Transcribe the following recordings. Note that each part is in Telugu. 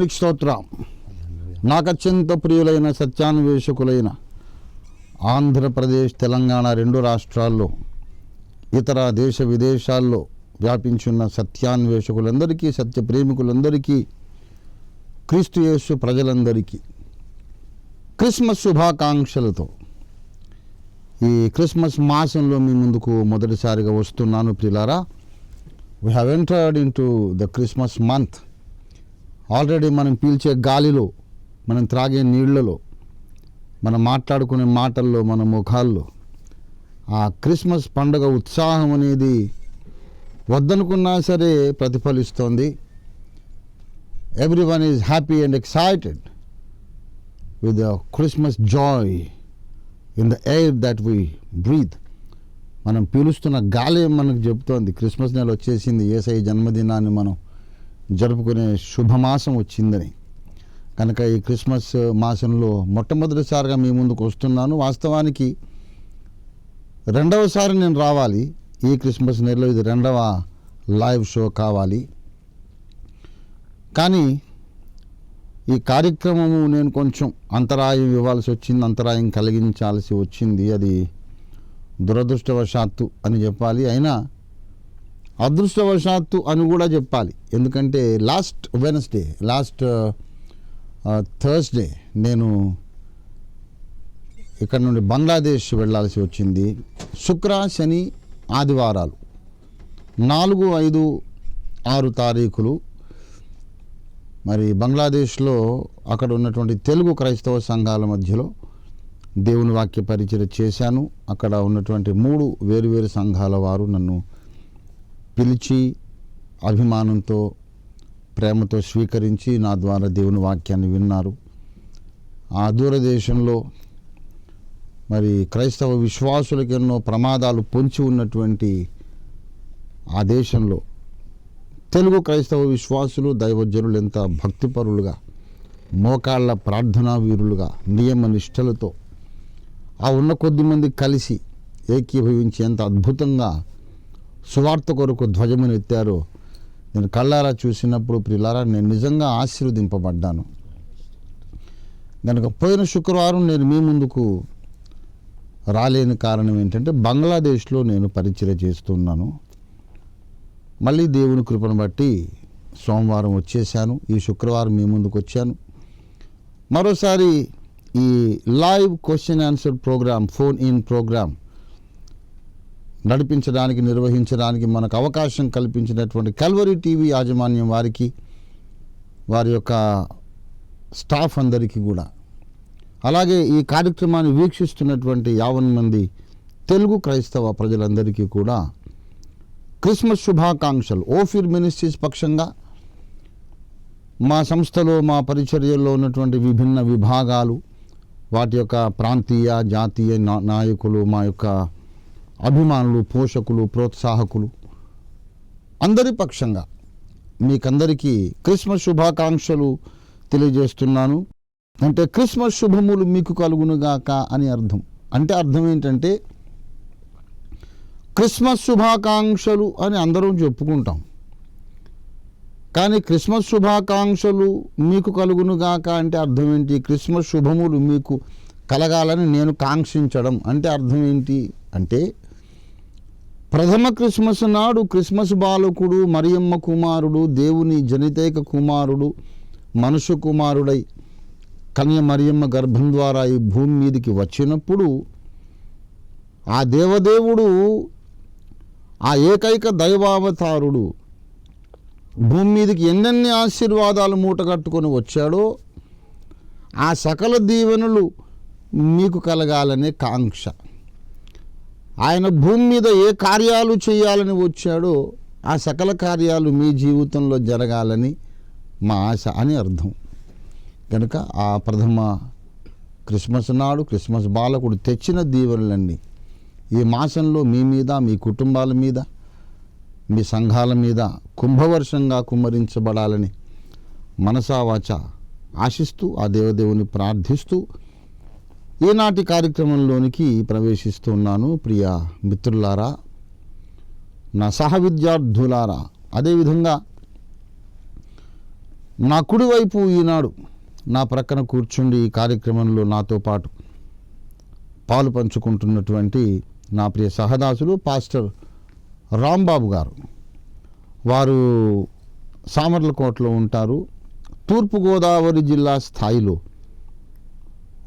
దేవునికి స్తోత్రం. నాకు అత్యంత ప్రియులైన సత్యాన్వేషకులైన ఆంధ్రప్రదేశ్, తెలంగాణ 2 రాష్ట్రాల్లో, ఇతర దేశ విదేశాల్లో వ్యాపించున్న సత్యాన్వేషకులందరికీ, సత్య ప్రేమికులందరికీ, క్రీస్తు యేసు ప్రజలందరికీ క్రిస్మస్ శుభాకాంక్షలతో ఈ క్రిస్మస్ మాసంలో మీ ముందుకు మొదటిసారిగా వస్తున్నాను. ప్రియులారా, we have entered in to the Christmas month. Already మనం పీల్చే గాలిలో, మనం త్రాగే నీళ్లలో, మనం మాట్లాడుకునే మాటల్లో, మన ముఖాల్లో ఆ క్రిస్మస్ పండుగ ఉత్సాహం అనేది వద్దనుకున్నా సరే ప్రతిఫలిస్తోంది. Everyone is happy and excited with the Christmas joy in the air that we breathe. మనం పీలుస్తున్న గాలి మనకు చెబుతోంది క్రిస్మస్ నెల వచ్చేసింది, యేసయ్య జన్మదినాన్ని మనం జరుపుకునే శుభమాసం వచ్చిందని. కనుక ఈ క్రిస్మస్ మాసంలో మొట్టమొదటిసారిగా మీ ముందుకు వస్తున్నాను. వాస్తవానికి 2వసారి నేను రావాలి. ఈ క్రిస్మస్ నెలలో ఇది 2వ లైవ్ షో కావాలి. కానీ ఈ కార్యక్రమము నేను కొంచెం అంతరాయం ఇవ్వాల్సి వచ్చింది, అంతరాయం కలిగించాల్సి వచ్చింది. అది దురదృష్టవశాత్తు అని చెప్పాలి, అయినా అదృష్టవశాత్తు అని కూడా చెప్పాలి. ఎందుకంటే లాస్ట్ థర్స్డే నేను ఇక్కడ నుండి బంగ్లాదేశ్ వెళ్ళాల్సి వచ్చింది. శుక్ర, శని, ఆదివారాలు 4, 5, 6 తారీఖులు మరి బంగ్లాదేశ్లో అక్కడ ఉన్నటువంటి తెలుగు క్రైస్తవ సంఘాల మధ్యలో దేవుని వాక్య పరిచయం చేశాను. అక్కడ ఉన్నటువంటి 3 వేరువేరు సంఘాల వారు నన్ను పిలిచి అభిమానంతో, ప్రేమతో స్వీకరించి నా ద్వారా దేవుని వాక్యాన్ని విన్నారు. ఆ దూరదేశంలో మరి క్రైస్తవ విశ్వాసులకు ఎన్నో ప్రమాదాలు పొంచి ఉన్నటువంటి ఆ దేశంలో తెలుగు క్రైస్తవ విశ్వాసులు, దైవజనులు ఎంత భక్తిపరులుగా, మోకాళ్ళ ప్రార్థనా వీరులుగా, నియమ నిష్టలతో ఆ ఉన్న కొద్దిమంది కలిసి ఏకీభవించి ఎంత అద్భుతంగా సువార్త కొరకు ధ్వజమును ఎత్తారో నేను కళ్ళారా చూసినప్పుడు ప్రియులారా నేను నిజంగా ఆశీర్వదింపబడ్డాను. కనుక పోయిన శుక్రవారం నేను మీ ముందుకు రాలేని కారణం ఏంటంటే బంగ్లాదేశ్లో నేను పరిచయం చేస్తున్నాను. మళ్ళీ దేవుని కృపను బట్టి సోమవారం వచ్చేసాను. ఈ శుక్రవారం మీ ముందుకు వచ్చాను. మరోసారి ఈ live question answer program, phone in program నడిపించడానికి, నిర్వహించడానికి మనకు అవకాశం కల్పించినటువంటి కల్వరీ టీవీ యాజమాన్యం వారికి, వారి యొక్క స్టాఫ్ అందరికీ కూడా, అలాగే ఈ కార్యక్రమాన్ని వీక్షిస్తున్నటువంటి 50 మంది తెలుగు క్రైస్తవ ప్రజలందరికీ కూడా క్రిస్మస్ శుభాకాంక్షలు. ఓఫీర్ మినిస్ట్రీస్ పక్షంగా మా సంస్థలో, మా పరిచర్యల్లో ఉన్నటువంటి విభిన్న విభాగాలు, వాటి యొక్క ప్రాంతీయ, జాతీయ నాయకులు, మా యొక్క అభిమానులు, పోషకులు, ప్రోత్సాహకులు అందరి పక్షంగా మీకందరికీ క్రిస్మస్ శుభాకాంక్షలు తెలియజేస్తున్నాను. అంటే క్రిస్మస్ శుభములు మీకు కలుగునుగాక అని అర్థం. అంటే అర్థం ఏంటంటే క్రిస్మస్ శుభాకాంక్షలు అని అందరం చెప్పుకుంటాం, కానీ క్రిస్మస్ శుభాకాంక్షలు మీకు కలుగునుగాక అంటే అర్థం ఏంటి? క్రిస్మస్ శుభములు మీకు కలగాలని నేను కాంక్షించడం అంటే అర్థం ఏంటి అంటే, ప్రథమ క్రిస్మస్ నాడు క్రిస్మస్ బాలకుడు, మరియమ్మ కుమారుడు, దేవుని జనితైక కుమారుడు, మనుష్య కుమారుడై కన్య మరియమ్మ గర్భం ద్వారా ఈ భూమి మీదకి వచ్చినప్పుడు ఆ దేవదేవుడు, ఆ ఏకైక దైవావతారుడు భూమి మీదకి ఎన్నెన్ని ఆశీర్వాదాలు మూటగట్టుకొని వచ్చాడో ఆ సకల దీవెనలు మీకు కలగాలనే కాంక్ష. ఆయన భూమి మీద ఏ కార్యాలు చేయాలని వచ్చాడో ఆ సకల కార్యాలు మీ జీవితంలో జరగాలని మా ఆశ అని అర్థం. కనుక ఆ ప్రథమ క్రిస్మస్ నాడు క్రిస్మస్ బాలకుడు తెచ్చిన దీవెనలన్నీ ఈ మాసంలో మీ మీద, మీ కుటుంబాల మీద, మీ సంఘాల మీద కుంభవర్షంగా కుమ్మరించబడాలని మనసా వాచ ఆశిస్తూ, ఆ దేవదేవుని ప్రార్థిస్తూ ఈనాటి కార్యక్రమంలోనికి ప్రవేశిస్తున్నాను. ప్రియ మిత్రులారా, నా సహ విద్యార్థులారా, అదేవిధంగా నా కుడివైపు ఈనాడు నా ప్రక్కన కూర్చుండి ఈ కార్యక్రమంలో నాతో పాటు పాలు పంచుకుంటున్నటువంటి నా ప్రియ సహదాసులు పాస్టర్ రాంబాబు గారు. వారు సామర్లకోటలో ఉంటారు. తూర్పుగోదావరి జిల్లా స్థాయిలో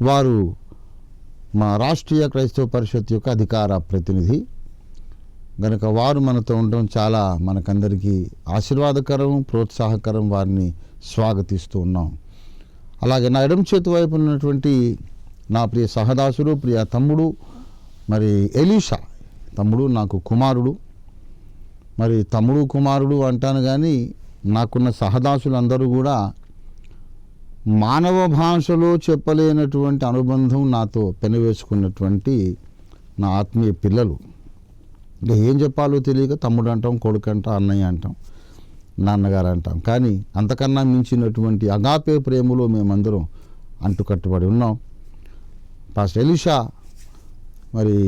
వారు మా రాష్ట్రీయ క్రైస్తవ పరిషత్ యొక్క అధికార ప్రతినిధి గనుక వారు మనతో ఉండడం చాలా మనకందరికీ ఆశీర్వాదకరం, ప్రోత్సాహకరం. వారిని స్వాగతిస్తూ ఉన్నాం. అలాగే నా ఎడమ చేతి వైపు ఉన్నటువంటి నా ప్రియ సహదాసుడు, ప్రియ తమ్ముడు మరి ఎలీషా. తమ్ముడు నాకు కుమారుడు. మరి తమ్ముడు కుమారుడు అంటాను కానీ నాకున్న సహదాసులు అందరూ కూడా మానవ భాషలో చెప్పలేనటువంటి అనుబంధం నాతో పెనవేసుకున్నటువంటి నా ఆత్మీయ పిల్లలు. ఇంకా ఏం చెప్పాలో తెలియక తమ్ముడు అంటాం, కొడుకు అంటాం, అన్నయ్య అంటాం, నాన్నగారు అంటాం. కానీ అంతకన్నా మించినటువంటి అగాపే ప్రేమలో మేమందరం అంటుకట్టుబడి ఉన్నాం. పాస్టర్ ఎలీషా మరి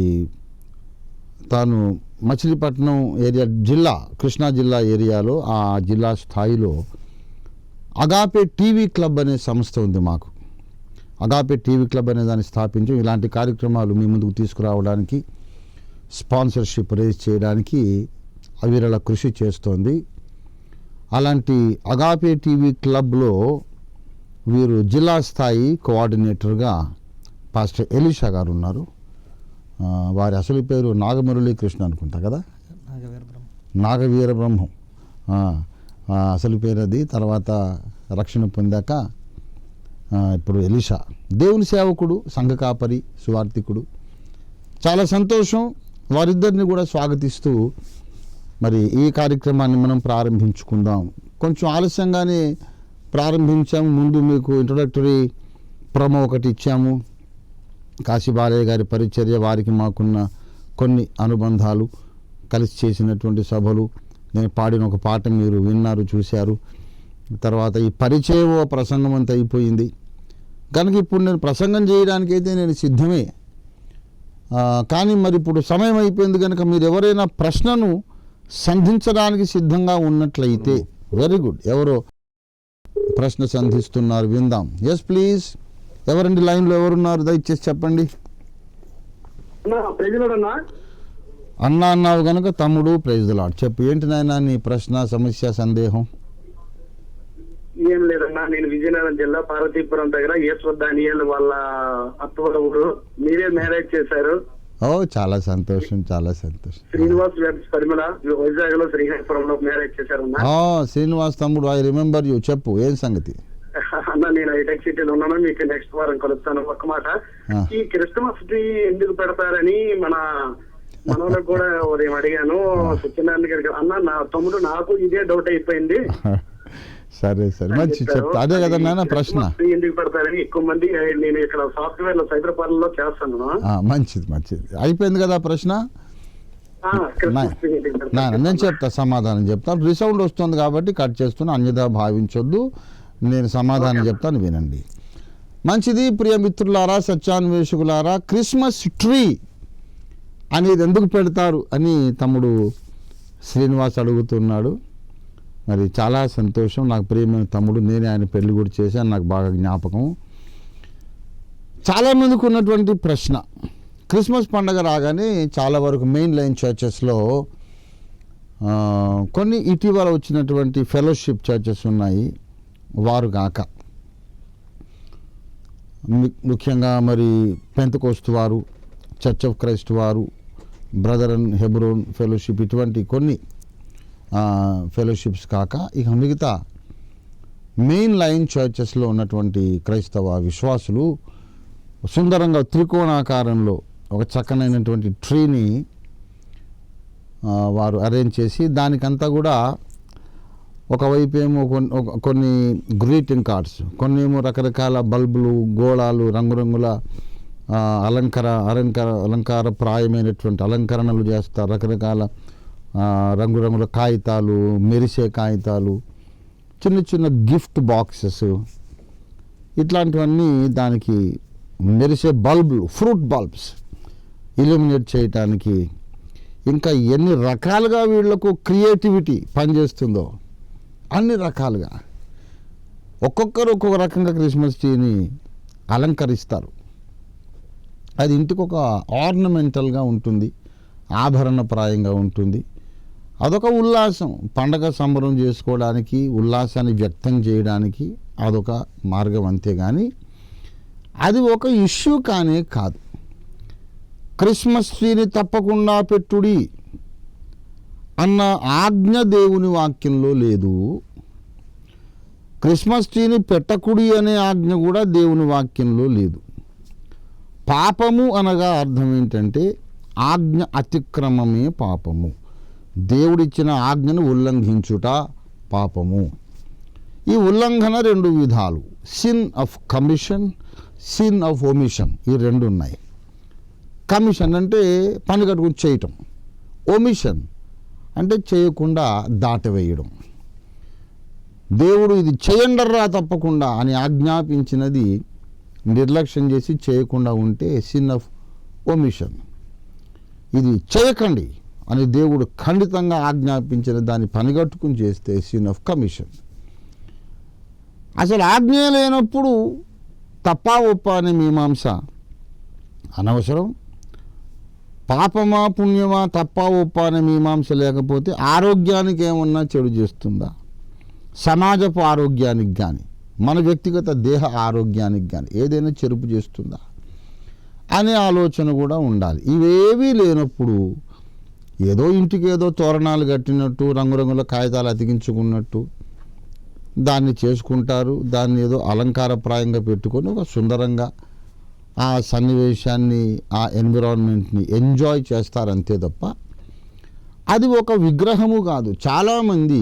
తాను మచిలీపట్నం ఏరియా జిల్లా, కృష్ణా జిల్లా ఏరియాలో ఆ జిల్లా స్థాయిలో అగాపే టీవీ క్లబ్ అనే సంస్థ ఉంది మాకు. అగాపే టీవీ క్లబ్ అనే దాన్ని స్థాపించి ఇలాంటి కార్యక్రమాలు మీ ముందుకు తీసుకురావడానికి, స్పాన్సర్షిప్ రేజ్ చేయడానికి అవిరళ కృషి చేస్తోంది. అలాంటి అగాపే టీవీ క్లబ్లో వీరు జిల్లా స్థాయి కోఆర్డినేటర్గా పాస్టర్ ఎలీషా గారు ఉన్నారు. వారి అసలు పేరు నాగమురళీ కృష్ణ అనుకుంటా కదా, నాగవీర బ్రహ్మం అసలు పేరు అది. తర్వాత రక్షణ పొందాక ఇప్పుడు ఎలీషా దేవుని సేవకుడు, సంఘ కాపరి, సువార్థికుడు. చాలా సంతోషం. వారిద్దరిని కూడా స్వాగతిస్తూ మరి ఈ కార్యక్రమాన్ని మనం ప్రారంభించుకుందాం. కొంచెం ఆలస్యంగానే ప్రారంభించాము. ముందు మీకు ఇంట్రొడక్టరీ ప్రొమో ఒకటి ఇచ్చాము. కాశీ బాలయ్య గారి పరిచర్య, వారికి మాకున్న కొన్ని అనుబంధాలు, కలిసి చేసినటువంటి సభలు, నేను పాడిన ఒక పాట మీరు విన్నారు, చూశారు. తర్వాత ఈ పరిచయం ప్రసంగం అంతా అయిపోయింది కనుక ఇప్పుడు నేను ప్రసంగం చేయడానికైతే నేను సిద్ధమే. కానీ మరి ఇప్పుడు సమయం అయిపోయింది కనుక మీరు ఎవరైనా ప్రశ్నను సంధించడానికి సిద్ధంగా ఉన్నట్లయితే వెరీ గుడ్. ఎవరో ప్రశ్న సంధిస్తున్నారు, విందాం. Yes please. ఎవరండి లైన్లో ఎవరున్నారు? దయచేసి చెప్పండి. అన్నా అన్నావు కనుక తమ్ముడు, ప్రైజ్ ది లార్డ్. చెప్పు, ఏంటి నాయనా నీ ప్రశ్న, సమస్య, సందేహం? ఏం లేదన్నా, నేను విజయనగరం జిల్లా పార్వతీపురం దగ్గర ఈశ్వర్ దానియేల్ వాళ్ళ అత్తవాళ్ళ ఊరు. మీరే మ్యారేజ్ చేశారు. ఓ చాలా సంతోషం, చాలా సంతోషం. శ్రీనివాస్ పరిమళ వైజాగ్ లో శ్రీహరిపురంలో మ్యారేజ్ చేశారు. శ్రీనివాస్ తమ్ముడు, ఐ రిమెంబర్ యూ. చెప్పు, ఏం సంగతి? అన్న, నేను హైటెక్ సిటీలో ఉన్నాను. మీకు నెక్స్ట్ వారం కలుస్తాను. ఒక్క మాట, ఈ క్రిస్టమస్ ట్రీ ఎందుకు పెడతారని మనోళ్ళకి కూడా ఉదయం అడిగాను సత్యనారాయణ గారికి. అన్న, నా తమ్ముడు నాకు ఇదే డౌట్ అయిపోయింది. సరే సరే, మంచి చెప్తా. అదే కదా నాన్న ప్రశ్న, ఎందుకు పెడతారని. ఎక్కువ మంది, నేను ఇక్కడ సాఫ్ట్వేర్ లో సైబరాబాద్ లో చేస్తాను. మంచిది మంచిది, అయిపోయింది కదా ప్రశ్న. నేను చెప్తా, సమాధానం చెప్తాను. రిసౌండ్ వస్తుంది కాబట్టి కట్ చేస్తున్నా, అన్యదా భావించొద్దు. నేను సమాధానం చెప్తాను, వినండి. మంచిది. ప్రియ మిత్రులారా, సత్యాన్వేషకులారా, క్రిస్మస్ ట్రీ అనేది ఎందుకు పెడతారు అని తమ్ముడు శ్రీనివాస్ అడుగుతున్నాడు. మరి చాలా సంతోషం. నాకు ప్రియమైన తమ్ముడు, నేనే ఆయన పెళ్లి కూడా చేశాను, నాకు బాగా జ్ఞాపకం. చాలామందికి ఉన్నటువంటి ప్రశ్న, క్రిస్మస్ పండుగ రాగానే చాలా వరకు మెయిన్ లైన్ చర్చెస్లో కొన్ని ఇటీవల వచ్చినటువంటి ఫెలోషిప్ చర్చెస్ ఉన్నాయి, వారు కాక ముఖ్యంగా మరి పెంతెకోస్తు వారు, చర్చ్ ఆఫ్ క్రైస్ట్ వారు, బ్రదర్ అండ్ హెబ్రోన్ ఫెలోషిప్, ఇటువంటి కొన్ని ఫెలోషిప్స్ కాక ఇక మిగతా మెయిన్ లైన్ చర్చెస్లో ఉన్నటువంటి క్రైస్తవ విశ్వాసులు సుందరంగా త్రికోణాకారంలో ఒక చక్కనైనటువంటి ట్రీని వారు అరేంజ్ చేసి, దానికంతా కూడా ఒకవైపు ఏమో కొన్ని గ్రీటింగ్ కార్డ్స్, కొన్ని ఏమో రకరకాల బల్బులు, గోళాలు, రంగురంగుల అలంకారప్రాయమైనటువంటి అలంకరణలు చేస్తారు. రకరకాల రంగురంగుల కాగితాలు, మెరిసే కాగితాలు, చిన్న చిన్న గిఫ్ట్ బాక్సెస్, ఇట్లాంటివన్నీ దానికి మెరిసే బల్బులు, ఫ్రూట్ బల్బ్స్ ఇల్యూమినేట్ చేయటానికి. ఇంకా ఎన్ని రకాలుగా వీళ్లకు క్రియేటివిటీ పనిచేస్తుందో అన్ని రకాలుగా. ఒక్కొక్కరు ఒక్కొక్క రకంగా క్రిస్మస్ ట్రీని అలంకరిస్తారు. అది ఇంటికి ఒక ఆర్నమెంటల్గా ఉంటుంది, ఆభరణప్రాయంగా ఉంటుంది. అదొక ఉల్లాసం, పండగ సంబరం చేసుకోవడానికి, ఉల్లాసాన్ని వ్యక్తం చేయడానికి అదొక మార్గం, అంతేగాని అది ఒక ఇష్యూ కానే కాదు. క్రిస్మస్ ట్రీని తప్పకుండా పెట్టుడి అన్న ఆజ్ఞ దేవుని వాక్యంలో లేదు. క్రిస్మస్ ట్రీని పెట్టకుడి అనే ఆజ్ఞ కూడా దేవుని వాక్యంలో లేదు. పాపము అనగా అర్థం ఏంటంటే ఆజ్ఞ అతిక్రమమే పాపము. దేవుడిచ్చిన ఆజ్ఞను ఉల్లంఘించుట పాపము. ఈ ఉల్లంఘన 2 విధాలు, sin of commission, sin of omission. ఈ 2 ఉన్నాయి. కమిషన్ అంటే పని కట్టుకుని చేయటం, ఒమిషన్ అంటే చేయకుండా దాటవేయడం. దేవుడు ఇది చేయండర్రా తప్పకుండా అని ఆజ్ఞాపించినది నిర్లక్ష్యం చేసి చేయకుండా ఉంటే సిన్ ఆఫ్ ఒమిషన్. ఇది చేయకండి అని దేవుడు ఖండితంగా ఆజ్ఞాపించిన దాన్ని పనిగట్టుకుని చేస్తే సిన్ ఆఫ్ కమిషన్. అసలు ఆజ్ఞ లేనప్పుడు తప్పా ఒప్ప అనే మీమాంస అనవసరం. పాపమా పుణ్యమా తప్పా ఒప్ప అనే మీమాంస లేకపోతే ఆరోగ్యానికి ఏమన్నా చెడు చేస్తుందా, సమాజపు ఆరోగ్యానికి కానీ మన వ్యక్తిగత దేహ ఆరోగ్యానికి కానీ ఏదైనా చెరుపు చేస్తుందా అనే ఆలోచన కూడా ఉండాలి. ఇవేవీ లేనప్పుడు ఏదో ఇంటికి ఏదో తోరణాలు కట్టినట్టు, రంగురంగుల కాగితాలు అతికించుకున్నట్టు దాన్ని చేసుకుంటారు. దాన్ని ఏదో అలంకారప్రాయంగా పెట్టుకొని ఒక సుందరంగా ఆ సన్నివేశాన్ని, ఆ ఎన్విరాన్మెంట్ని ఎంజాయ్ చేస్తారు అంతే తప్ప అది ఒక విగ్రహము కాదు. చాలామంది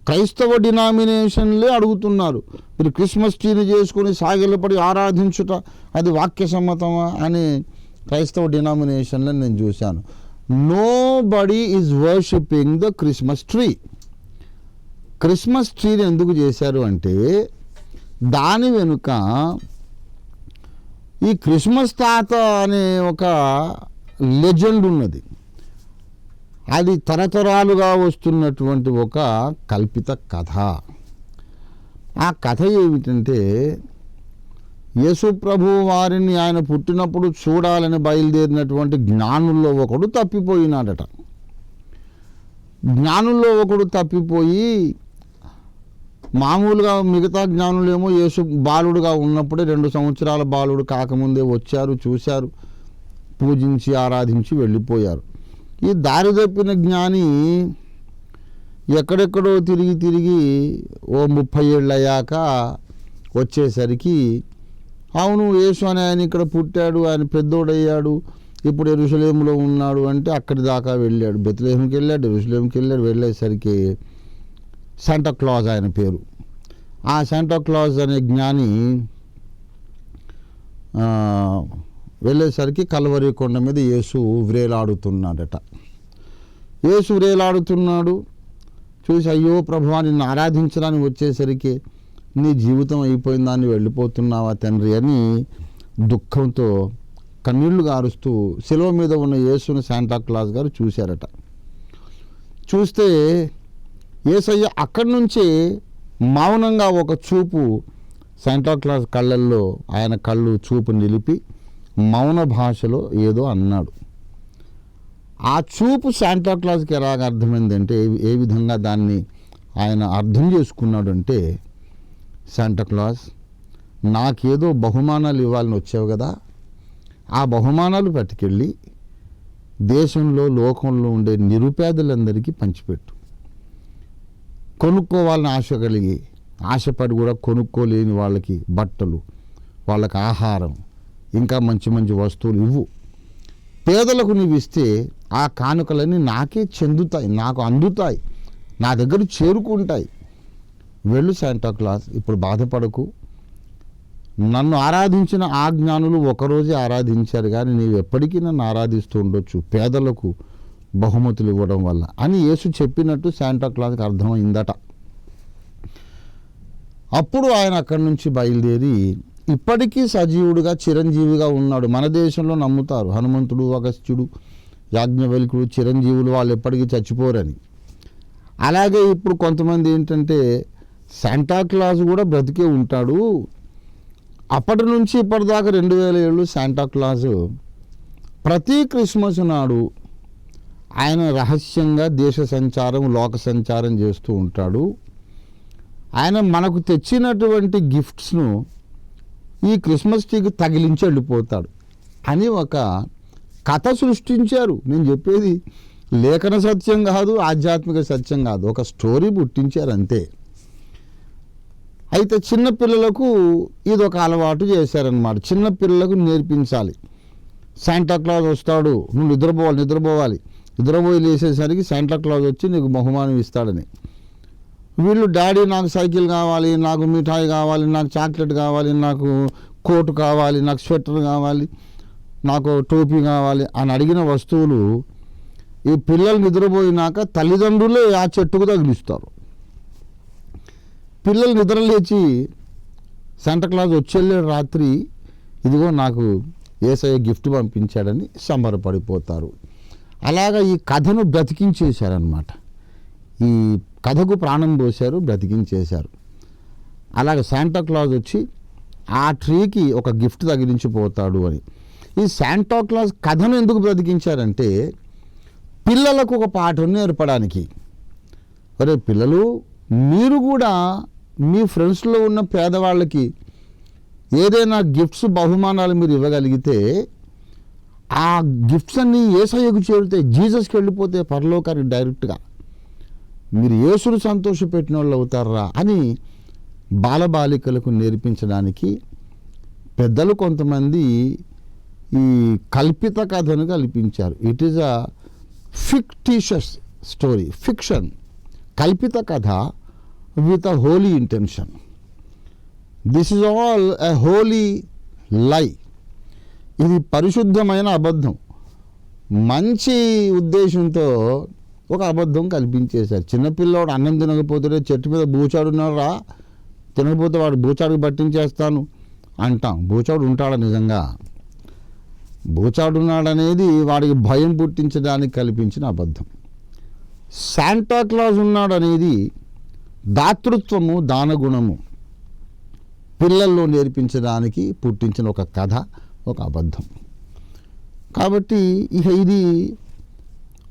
క్రైస్తవ డినామినేషన్లే అడుగుతున్నారు, మీరు క్రిస్మస్ ట్రీని చేసుకొని సాగిలపడి ఆరాధించుట అది వాక్య సమ్మతమా అనే క్రైస్తవ డినామినేషన్లో నేను చూశాను. Nobody is worshipping the Christmas tree. Christmas ట్రీని ఎందుకు చేశారు అంటే దాని వెనుక ఈ క్రిస్మస్ తాత అనే ఒక లెజెండ్ ఉన్నది. అది తరతరాలుగా వస్తున్నటువంటి ఒక కల్పిత కథ. ఆ కథ ఏమిటంటే యేసు ప్రభు వారిని ఆయన పుట్టినప్పుడు చూడాలని బయలుదేరినటువంటి జ్ఞానుల్లో ఒకడు తప్పిపోయినాడట. జ్ఞానుల్లో ఒకడు తప్పిపోయి మామూలుగా మిగతా జ్ఞానులేమో యేసు బాలుడుగా ఉన్నప్పుడే 2 సంవత్సరాల బాలుడు కాకముందే వచ్చారు, చూశారు, పూజించి ఆరాధించి వెళ్ళిపోయారు. ఈ దారి తప్పిన జ్ఞాని ఎక్కడెక్కడో తిరిగి ఓ 30 ఏళ్ళు అయ్యాక వచ్చేసరికి అవును యేసు అని ఆయన ఇక్కడ పుట్టాడు, ఆయన పెద్దోడయ్యాడు, ఇప్పుడు యెరూషలేములో ఉన్నాడు అంటే అక్కడి దాకా వెళ్ళాడు. బెత్లెహేముకి వెళ్ళాడు, యెరూషలేముకి వెళ్ళాడు. వెళ్ళేసరికి శాంటా క్లాజ్ ఆయన పేరు. ఆ శాంటా క్లాజ్ అనే జ్ఞాని వెళ్ళేసరికి కల్వరి కొండ మీద యేసు వ్రేలాడుతున్నాడట. యేసు వ్రేలాడుతున్నాడు చూసి, అయ్యో ప్రభువా నిన్ను ఆరాధించడానికి వచ్చేసరికి నీ జీవితం అయిపోయిందాన్ని వెళ్ళిపోతున్నావా తండ్రి అని దుఃఖంతో కన్నీళ్లు గారుస్తూ శిలువ మీద ఉన్న యేసుని శాంటా క్లాజ్ గారు చూశారట. చూస్తే యేసయ్య అక్కడి నుంచే మౌనంగా ఒక చూపు శాంటా క్లాజ్ కళ్ళల్లో ఆయన కళ్ళు చూపు నిలిపి మౌన భాషలో ఏదో అన్నాడు. ఆ చూపు శాంటా క్లాజ్కి ఎలాగ అర్థమైందంటే ఏ విధంగా దాన్ని ఆయన అర్థం చేసుకున్నాడు అంటే, శాంటా క్లాజ్ నాకేదో బహుమానాలు ఇవ్వాలని వచ్చావు కదా, ఆ బహుమానాలు పట్టుకెళ్ళి దేశంలో లోకంలో ఉండే నిరుపేదలందరికీ పంచిపెట్టు. కొనుక్కోవాలని ఆశ కలిగి ఆశపడి కూడా కొనుక్కోలేని వాళ్ళకి బట్టలు, వాళ్ళకి ఆహారం, ఇంకా మంచి మంచి వస్తువులు ఇవ్వు. పేదలకు నీవు ఇస్తే ఆ కానుకలన్నీ నాకే చెందుతాయి, నాకు అందుతాయి, నా దగ్గర చేరుకుంటాయి. వెళ్ళు శాంటా క్లాజ్, ఇప్పుడు బాధపడకు. నన్ను ఆరాధించిన ఆ జ్ఞానులు ఒకరోజే ఆరాధించారు, కానీ నీవు ఎప్పటికీ నన్ను ఆరాధిస్తూ ఉండొచ్చు పేదలకు బహుమతులు ఇవ్వడం వల్ల అని యేసు చెప్పినట్టు శాంటా క్లాజ్కి అర్థమైందట. అప్పుడు ఆయన అక్కడి నుంచి బయలుదేరి ఇప్పటికీ సజీవుడుగా చిరంజీవిగా ఉన్నాడు. మన దేశంలో నమ్ముతారు హనుమంతుడు, అగస్త్యుడు, యాజ్ఞవల్కుడు చిరంజీవులు, వాళ్ళు ఎప్పటికీ చచ్చిపోరని. అలాగే ఇప్పుడు కొంతమంది ఏంటంటే శాంటా క్లాజ్ కూడా బ్రతికే ఉంటాడు. అప్పటి నుంచి ఇప్పటిదాకా 2000 ఏళ్ళు శాంటా క్లాజ్ ప్రతి క్రిస్మస్ నాడు ఆయన రహస్యంగా దేశ సంచారం, లోక సంచారం చేస్తూ ఉంటాడు. ఆయన మనకు తెచ్చినటువంటి గిఫ్ట్స్ను ఈ క్రిస్మస్ ట్రీకి తగిలించి వెళ్ళిపోతాడు అని ఒక కథ సృష్టించారు. నేను చెప్పేది లేఖన సత్యం కాదు, ఆధ్యాత్మిక సత్యం కాదు, ఒక స్టోరీ పుట్టించారు అంతే. అయితే చిన్నపిల్లలకు ఇది ఒక అలవాటు చేశారనమాట. చిన్నపిల్లలకు నేర్పించాలి, శాంటా క్లాజ్ వస్తాడు, నువ్వు నిద్రపోవాలి, నిద్రపోయి లేచేసరికి శాంటా క్లాజ్ వచ్చి నీకు బహుమానం ఇస్తాడని. వీళ్ళు డాడీ నాకు సైకిల్ కావాలి, నాకు మిఠాయి కావాలి, నాకు చాక్లెట్ కావాలి, నాకు కోటు కావాలి, నాకు స్వెటర్ కావాలి, నాకు టోపీ కావాలి అని అడిగిన వస్తువులు ఈ పిల్లలు నిద్రపోయినాక తల్లిదండ్రులే ఆ చెట్టుకు తగిలిస్తారు. పిల్లలు నిద్ర లేచి శాంటా క్లాజ్ వచ్చేళ్ళే రాత్రి ఇదిగో నాకు యేసయ్య గిఫ్ట్ పంపించాడని సంబరపడిపోతారు. అలాగా ఈ కథను బ్రతికించేశారనమాట. ఈ కథకు ప్రాణం పోశారు, బ్రతికించేశారు. అలాగే శాంటా క్లాజ్ వచ్చి ఆ ట్రీకి ఒక గిఫ్ట్ తగిలించిపోతాడు అని. ఈ శాంటా క్లాజ్ కథను ఎందుకు బ్రతికించారంటే పిల్లలకు ఒక పాఠం నేర్పడానికి. అరే పిల్లలు, మీరు కూడా మీ ఫ్రెండ్స్లో ఉన్న పేదవాళ్ళకి ఏదైనా గిఫ్ట్స్, బహుమానాలు మీరు ఇవ్వగలిగితే ఆ గిఫ్ట్స్ అన్నీ యేసయ్యకు చేరితే, జీసస్కి వెళ్ళిపోతే పరలోకానికి డైరెక్ట్గా మీరు యేసును సంతోషపెట్టిన వాళ్ళు అవుతారా అని బాలబాలికలకు నేర్పించడానికి పెద్దలు కొంతమంది ఈ కల్పిత కథను కల్పించారు. It is a fictitious story, fiction, కల్పిత కథ with a holy intention. This is all a holy lie. ఇది పరిశుద్ధమైన అబద్ధం, మంచి ఉద్దేశంతో ఒక అబద్ధం కల్పించేశారు. చిన్నపిల్లవాడు అన్నం తినకపోతే చెట్టు మీద బూచాడున్నారా, తినకపోతే వాడు బూచాడుకు పట్టించేస్తాను అంటాం. బూచాడు ఉంటాడా నిజంగా? బూచాడున్నాడనేది వాడికి భయం పుట్టించడానికి కల్పించిన అబద్ధం. శాంటా క్లాజ్ ఉన్నాడనేది దాతృత్వము, దానగుణము పిల్లల్లో నేర్పించడానికి పుట్టించిన ఒక కథ, ఒక అబద్ధం. కాబట్టి ఇక ఇది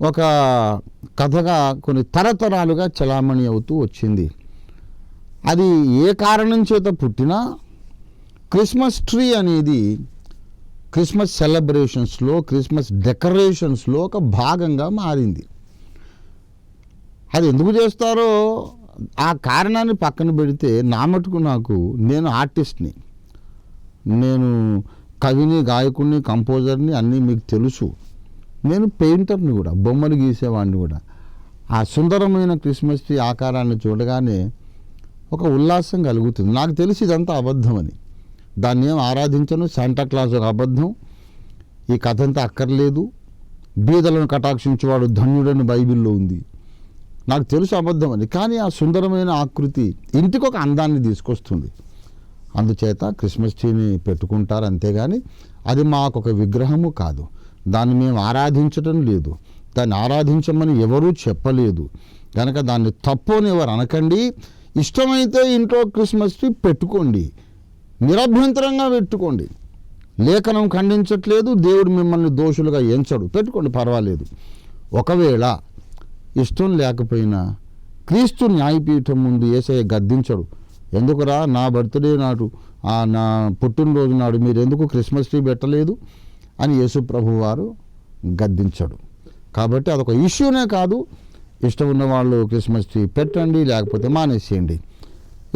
ఒక కథగా కొన్ని తరతరాలుగా చలామణి అవుతూ వచ్చింది. అది ఏ కారణం చేత పుట్టినా క్రిస్మస్ ట్రీ అనేది క్రిస్మస్ సెలబ్రేషన్స్లో, క్రిస్మస్ డెకరేషన్స్లో ఒక భాగంగా మారింది. అది ఎందుకు చేస్తారో ఆ కారణాన్ని పక్కన పెడితే నా మటుకు నేను ఆర్టిస్ట్ని, నేను కవిని, గాయకుడిని, కంపోజర్ని, అన్నీ మీకు తెలుసు. నేను పెయింటర్ని కూడా, బొమ్మలు గీసేవాడిని కూడా. ఆ సుందరమైన క్రిస్మస్ ట్రీ ఆకారాన్ని చూడగానే ఒక ఉల్లాసం కలుగుతుంది. నాకు తెలిసి ఇదంతా అబద్ధమని. దాన్ని ఏం ఆరాధించను. శాంటా క్లాజ్ ఒక అబద్ధం, ఈ కథ అంతా అక్కర్లేదు. బీదలను కటాక్షించేవాడు ధన్యుడని బైబిల్లో ఉంది. నాకు తెలుసు అబద్ధం అని. కానీ ఆ సుందరమైన ఆకృతి ఇంటికి ఒక అందాన్ని తీసుకొస్తుంది. అందుచేత క్రిస్మస్ ట్రీని పెట్టుకుంటారు, అంతేగాని అది మాకు ఒక విగ్రహము కాదు. దాన్ని మేము ఆరాధించడం లేదు, దాన్ని ఆరాధించమని ఎవరూ చెప్పలేదు. కనుక దాన్ని తప్పు అని ఎవరు అనకండి. ఇష్టమైతే ఇంట్లో క్రిస్మస్ ట్రీ పెట్టుకోండి, నిరభ్యంతరంగా పెట్టుకోండి. లేఖనం ఖండించట్లేదు, దేవుడు మిమ్మల్ని దోషులుగా ఎంచడు, పెట్టుకోండి, పర్వాలేదు. ఒకవేళ ఇష్టం లేకపోయినా క్రీస్తు న్యాయపీఠం ముందు యేసయ్య గద్దించడు. ఎందుకురా నా బర్త్డే నాడు, నా పుట్టినరోజు నాడు మీరు ఎందుకు క్రిస్మస్ ట్రీ పెట్టలేదు అని యేసు ప్రభు వారు గద్దించడు. కాబట్టి అదొక ఇష్యూనే కాదు. ఇష్టం ఉన్న వాళ్ళు క్రిస్మస్ ట్రీ పెట్టండి, లేకపోతే మానేసేయండి.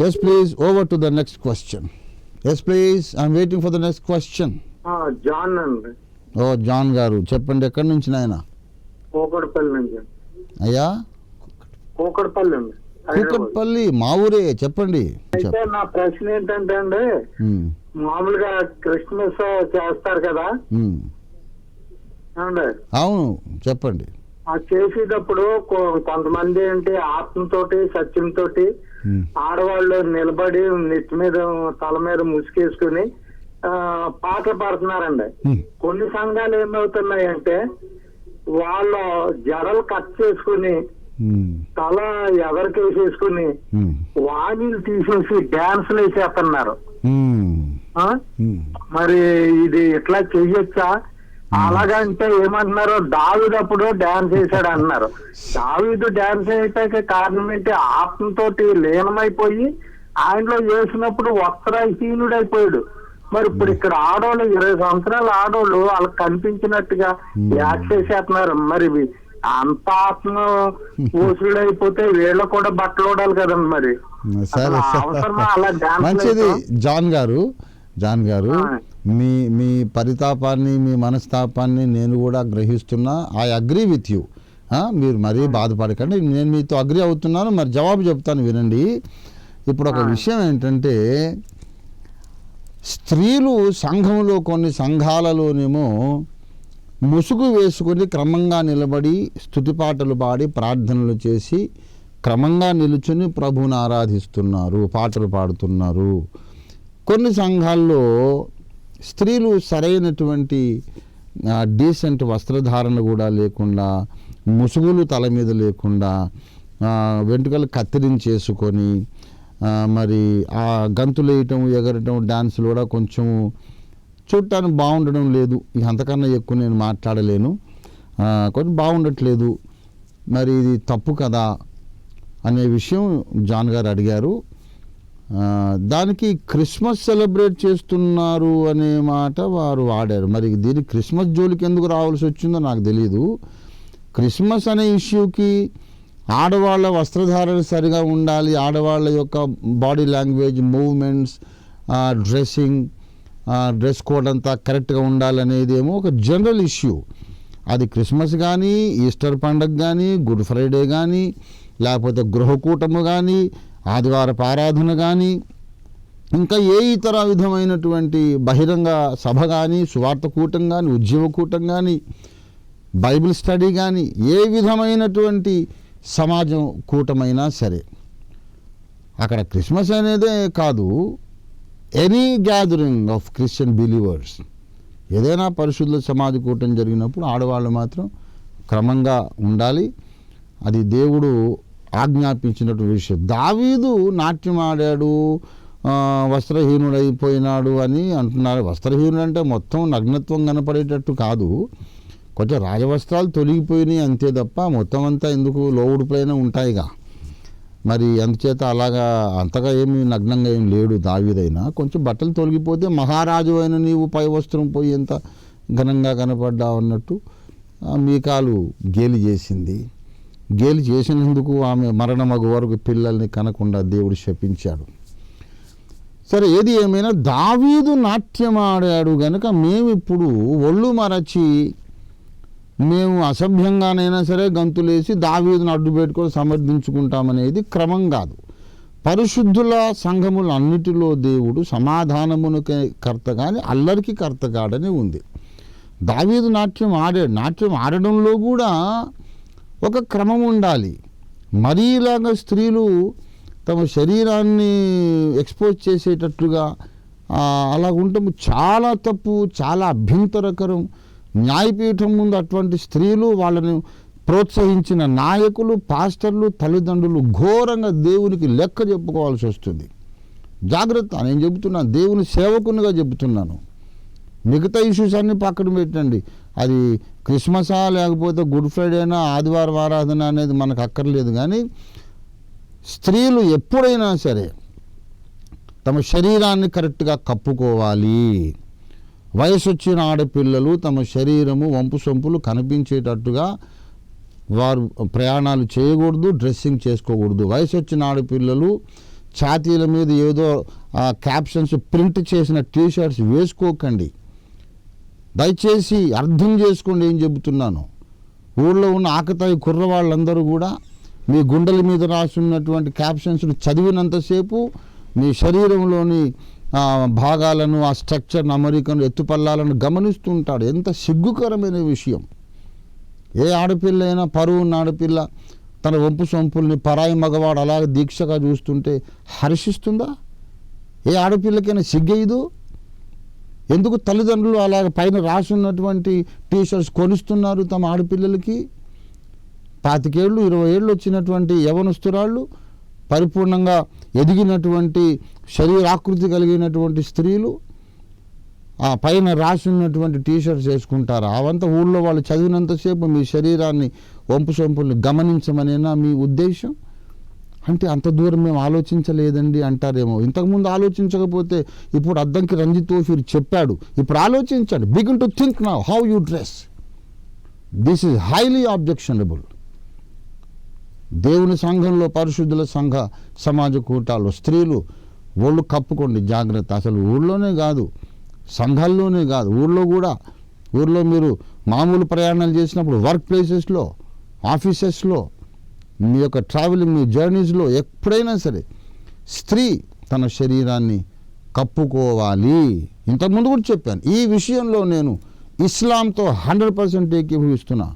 Yes please, over to the next question. Yes please, I'm waiting for the next question. John అండి. ఓ జాన్ గారు చెప్పండి, ఎక్కడి నుంచి నాయన? కోకట్పల్లి నుంచి. అయ్యా కోకట్పల్లి అండి. కూకట్పల్లి మా ఊరే, చెప్పండి. అయితే నా ప్రశ్న ఏంటంటే అండి, మామూలుగా క్రిస్మస్ చేస్తారు కదా అండి? అవును, చెప్పండి. ఆ చేసేటప్పుడు కొంతమంది ఏంటి ఆత్మతోటి, సత్యంతో ఆడవాళ్ళు నిలబడి నెత్తి మీద, తల మీద ముసుకేసుకుని పాటలు పాడుతున్నారండి. కొన్ని సంఘాలు ఏమవుతున్నాయంటే వాళ్ళ జడలు కట్ చేసుకుని తల ఎదరికేసేసుకుని వాణిలు తీసేసి డాన్సులు వేసేస్తున్నారు. మరి ఇది ఎట్లా చెయ్యొచ్చా? అలాగంటే ఏమంటున్నారు, దావీదు అప్పుడు డాన్స్ వేసాడు అంటున్నారు. దావీదు డాన్స్ వేయటానికి కారణం ఏంటి? ఆత్మతోటి లీనమైపోయి ఆయనలో చేసినప్పుడు వస్త్రహీనుడైపోయాడు. మరి ఇప్పుడు ఇక్కడ ఆడోళ్ళు 20 సంవత్సరాల ఆడోళ్ళు వాళ్ళకి కనిపించినట్టుగా యాక్ట్ చేసేస్తున్నారు. మరి అంత ఆత్మ ఊసుడైపోతే వీళ్ళు కూడా బట్టలు ఓడాలి కదండి. మరి అవసరమా అలా డాన్స్? మంచిది జాన్ గారు, మీ పరితాపాన్ని, మీ మనస్తాపాన్ని నేను కూడా గ్రహిస్తున్నా. I agree with you. మీరు మరీ బాధపడకండి, నేను మీతో అగ్రీ అవుతున్నాను. మరి జవాబు చెప్తాను, వినండి. ఇప్పుడు ఒక విషయం ఏంటంటే, స్త్రీలు సంఘంలో కొన్ని సంఘాలలోనేమో ముసుగు వేసుకొని క్రమంగా నిలబడి స్తుతిపాటలు పాడి ప్రార్థనలు చేసి క్రమంగా నిలుచుని ప్రభువుని ఆరాధిస్తున్నారు, పాటలు పాడుతున్నారు. కొన్ని సంఘాల్లో స్త్రీలు సరైనటువంటి డీసెంట్ వస్త్రధారణ కూడా లేకుండా, ముసుగులు తల మీద లేకుండా, వెంట్రుకలు కత్తిరించేసుకొని, మరి ఆ గంతులు వేయటం, ఎగరటం, డాన్సులు కూడా కొంచెం చూడటానికి బాగుండడం లేదు. ఇక అంతకన్నా ఎక్కువ నేను మాట్లాడలేను. కొంచెం బాగుండట్లేదు. మరి ఇది తప్పు కదా అనే విషయం జాన్ గారు అడిగారు. దానికి క్రిస్మస్ సెలబ్రేట్ చేస్తున్నారు అనే మాట వారు వాడారు. మరి దీనికి క్రిస్మస్ జోలికి ఎందుకు రావాల్సి వచ్చిందో నాకు తెలియదు. క్రిస్మస్ అనే ఇష్యూకి ఆడవాళ్ళ వస్త్రధారణ సరిగా ఉండాలి, ఆడవాళ్ళ యొక్క body language, movements, dressing, dress code అంతా కరెక్ట్గా ఉండాలనేది ఏమో ఒక జనరల్ ఇష్యూ. అది క్రిస్మస్ కానీ, ఈస్టర్ పండుగ కానీ, గుడ్ ఫ్రైడే కానీ, లేకపోతే గృహకూటము కానీ, ఆదివారపు ఆరాధన కానీ, ఇంకా ఏ ఇతర విధమైనటువంటి బహిరంగ సభ కానీ, సువార్త కూటం కానీ, ఉద్యమ కూటం కానీ, బైబిల్ స్టడీ కానీ, ఏ విధమైనటువంటి సమాజం కూటమైనా సరే, అక్కడ క్రిస్మస్ అనేదే కాదు, any gathering of Christian believers, ఏదైనా పరిశుద్ధ సమాజ కూటం జరిగినప్పుడు ఆడవాళ్ళు మాత్రం క్రమంగా ఉండాలి. అది దేవుడు ఆజ్ఞాపించినటువంటి విషయం. దావీదు నాట్యం ఆడాడు, వస్త్రహీనుడైపోయినాడు అని అంటున్నారు. వస్త్రహీనుడు అంటే మొత్తం నగ్నత్వం కనపడేటట్టు కాదు, కొంచెం రాజవస్త్రాలు తొలగిపోయినాయి అంతే తప్ప మొత్తం అంతా ఎందుకు లోవుడిపైన ఉంటాయిగా. మరి అందుచేత అలాగా అంతగా ఏమి నగ్నంగా ఏం లేడు దావీదైనా. కొంచెం బట్టలు తొలగిపోతే మహారాజు అయిన నీవు పై వస్త్రం పోయి ఎంత ఘనంగా కనపడ్డావు అన్నట్టు మీకాలు గేలి చేసింది. గేలి చేసినందుకు ఆమె మరణమగు వరకు పిల్లల్ని కనకుండా దేవుడు శపించాడు. సరే, ఏది ఏమైనా దావీదు నాట్యం ఆడాడు గనుక మేము ఇప్పుడు ఒళ్ళు మరచి మేము అసభ్యంగానైనా సరే గంతులేసి దావీదును అడ్డు పెట్టుకొని సమర్థించుకుంటామనేది క్రమం కాదు. పరిశుద్ధుల సంఘముల అన్నిటిలో దేవుడు సమాధానమునకే కర్త కానీ అల్లరికి కర్త కాడని ఉంది. దావీదు నాట్యం ఆడాడు. నాట్యం ఆడడంలో కూడా ఒక క్రమం ఉండాలి. మరీ ఇలాగా స్త్రీలు తమ శరీరాన్ని ఎక్స్పోజ్ చేసేటట్లుగా అలా ఉండటం చాలా తప్పు, చాలా అభ్యంతరకరం. న్యాయపీఠం ముందు అటువంటి స్త్రీలు, వాళ్ళని ప్రోత్సహించిన నాయకులు, పాస్టర్లు, తల్లిదండ్రులు ఘోరంగా దేవునికి లెక్క చెప్పుకోవాల్సి వస్తుంది. జాగ్రత్త, నేను చెబుతున్నాను, దేవుని సేవకునిగా చెబుతున్నాను. మిగతా ఇష్యూస్ అన్నీ పక్కన పెట్టండి. అది క్రిస్మసా లేకపోతే గుడ్ ఫ్రైడేనా, ఆదివారం ఆరాధన అనేది మనకు అక్కర్లేదు. కానీ స్త్రీలు ఎప్పుడైనా సరే తమ శరీరాన్ని కరెక్ట్గా కప్పుకోవాలి. వయసు వచ్చిన ఆడపిల్లలు తమ శరీరము వంపు సొంపులు కనిపించేటట్టుగా వారు ప్రయాణాలు చేయకూడదు, డ్రెస్సింగ్ చేసుకోకూడదు. వయసు వచ్చిన ఆడపిల్లలు ఛాతీల మీద ఏదో క్యాప్షన్స్ ప్రింట్ చేసిన టీషర్ట్స్ వేసుకోకండి. దయచేసి అర్థం చేసుకోండి ఏం చెబుతున్నాను. ఊళ్ళో ఉన్న ఆకతాయి కుర్రవాళ్ళందరూ కూడా మీ గుండెల మీద రాసున్నటువంటి క్యాప్షన్స్ చదివినంతసేపు మీ శరీరంలోని భాగాలను, ఆ స్ట్రక్చర్ను, అమరికను, ఎత్తుపల్లాలను గమనిస్తూ ఉంటాడు. ఎంత సిగ్గుకరమైన విషయం. ఏ ఆడపిల్ల అయినా, పరువు ఉన్న ఆడపిల్ల తన వంపు సొంపుల్ని పరాయి మగవాడు అలాగే దీక్షగా చూస్తుంటే హర్షిస్తుందా? ఏ ఆడపిల్లకైనా సిగ్గేయదు? ఎందుకు తల్లిదండ్రులు అలాగ పైన రాసున్నటువంటి టీషర్ట్స్ కొనిస్తున్నారు తమ ఆడపిల్లలకి? 25 ఏళ్ళు 20 ఏళ్ళు వచ్చినటువంటి యవనస్తురాళ్ళు, పరిపూర్ణంగా ఎదిగినటువంటి శరీరాకృతి కలిగినటువంటి స్త్రీలు ఆ పైన రాసి ఉన్నటువంటి టీషర్ట్స్ వేసుకుంటారు. అవంతా ఊళ్ళో వాళ్ళు చదివినంతసేపు మీ శరీరాన్ని వంపు సొంపుల్ని గమనించమనేనా మీ ఉద్దేశం? అంటే అంత దూరం మేము ఆలోచించలేదండి అంటారేమో. ఇంతకుముందు ఆలోచించకపోతే ఇప్పుడు అద్దంకి రంజిత్ తోఫీర్ చెప్పాడు, ఇప్పుడు ఆలోచించండి. Begin to think now how you dress. This is highly objectionable. దేవుని సంఘంలో, పరిశుద్ధుల సంఘ సమాజ కూటాల్లో స్త్రీలు ఒళ్ళు కప్పుకోండి, జాగ్రత్త. అసలు ఊళ్ళోనే కాదు, సంఘాల్లోనే కాదు, ఊళ్ళో కూడా. ఊళ్ళో మీరు మామూలు ప్రయాణాలు చేసినప్పుడు, వర్క్ ప్లేసెస్లో, ఆఫీసెస్లో, మీ యొక్క ట్రావెలింగ్, మీ జర్నీస్లో ఎప్పుడైనా సరే స్త్రీ తన శరీరాన్ని కప్పుకోవాలి. ఇంతకుముందు కూడా చెప్పాను. ఈ విషయంలో నేను ఇస్లాంతో 100% ఏకీభవిస్తున్నా.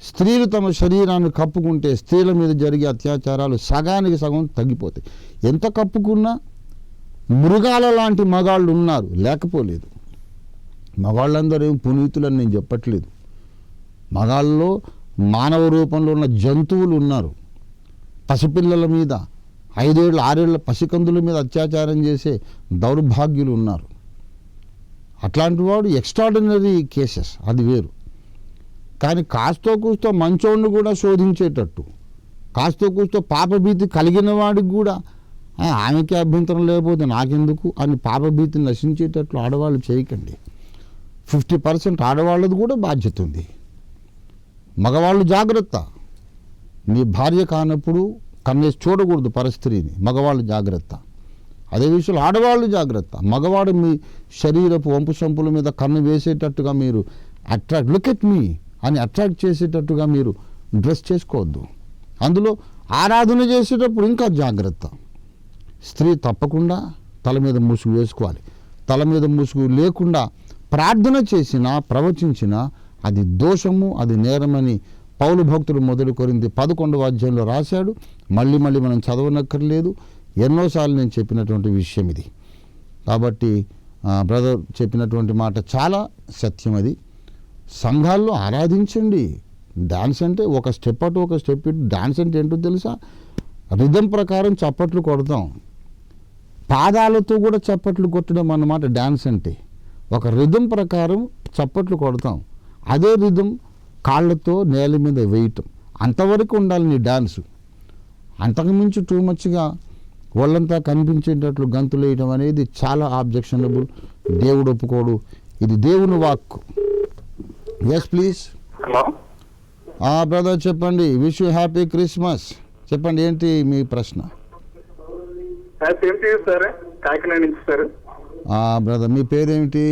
స్త్రీలు తమ శరీరాన్ని కప్పుకుంటే స్త్రీల మీద జరిగే అత్యాచారాలు సగానికి సగం తగ్గిపోతాయి. ఎంత కప్పుకున్నా మృగాల లాంటి మగాళ్ళు ఉన్నారు, లేకపోలేదు. మగాళ్ళందరూ ఏం పునీతులని నేను చెప్పట్లేదు. మగాళ్ళలో మానవ రూపంలో ఉన్న జంతువులు ఉన్నారు. పసిపిల్లల మీద, 5 ఏళ్ళ 6 ఏళ్ళ పసికందుల మీద అత్యాచారం చేసే దౌర్భాగ్యులు ఉన్నారు. అట్లాంటి వాడు ఎక్స్ట్రాడినరీ కేసెస్, అది వేరు. కానీ కాస్తో కూస్తో మంచోడిని కూడా శోధించేటట్టు, కాస్తో కూస్తో పాపభీతి కలిగిన వాడికి కూడా ఆమెకి అభ్యంతరం లేకపోతే నాకెందుకు అని పాపభీతిని నశించేటట్లు ఆడవాళ్ళు చేయకండి. 50% ఆడవాళ్ళది కూడా బాధ్యత ఉంది. మగవాళ్ళు జాగ్రత్త. నీ భార్య కానప్పుడు కన్నేసి చూడకూడదు పరస్త్రీని. మగవాళ్ళు జాగ్రత్త. అదే విషయంలో ఆడవాళ్ళు జాగ్రత్త. మగవాడు మీ శరీరపు వంపు సంపుల మీద కన్ను వేసేటట్టుగా మీరు లుక్ ఎట్ మీ అని అట్రాక్ట్ చేసేటట్టుగా మీరు డ్రెస్ చేసుకోవద్దు. అందులో ఆరాధన చేసేటప్పుడు ఇంకా జాగ్రత్త. స్త్రీ తప్పకుండా తల మీద ముసుగు వేసుకోవాలి. తల మీద ముసుగు లేకుండా ప్రార్థన చేసినా, ప్రవచించినా అది దోషము, అది నేరమని పౌలు భక్తుడు మొదలు కొరింథీ 11వ అధ్యాయంలో రాశాడు. మళ్ళీ మనం చదవనక్కర్లేదు. ఎన్నోసార్లు నేను చెప్పినటువంటి విషయం ఇది. కాబట్టి బ్రదర్ చెప్పినటువంటి మాట చాలా సత్యం. అది సంఘాల్లో ఆరాధించండి. డాన్స్ అంటే ఒక స్టెప్ అటు ఒక స్టెప్ ఇటు. డాన్స్ అంటే ఏంటో తెలుసా? రిథం ప్రకారం చప్పట్లు కొడతాం. పాదాలతో కూడా చప్పట్లు కొట్టడం అన్నమాట డాన్స్ అంటే. ఒక రిథం ప్రకారం చప్పట్లు కొడతాం. అదే రిథం కాళ్ళతో నేల మీద వేయటం. అంతవరకు ఉండాలి నీ డాన్సు. అంతకుమించి టూ మచ్గా వాళ్ళంతా కనిపించేటట్లు గంతులు వేయటం అనేది చాలా ఆబ్జెక్షనబుల్. దేవుడు ఒప్పుకోడు. ఇది దేవుని వాక్కు. Yes please. హలో బ్రదర్ చెప్పండి. Wish you happy Christmas. చెప్పండి, ఏంటి మీ ప్రశ్న? సార్ కాకినాడ నుంచి సార్. బ్రదర్ మీ పేరేమిటి?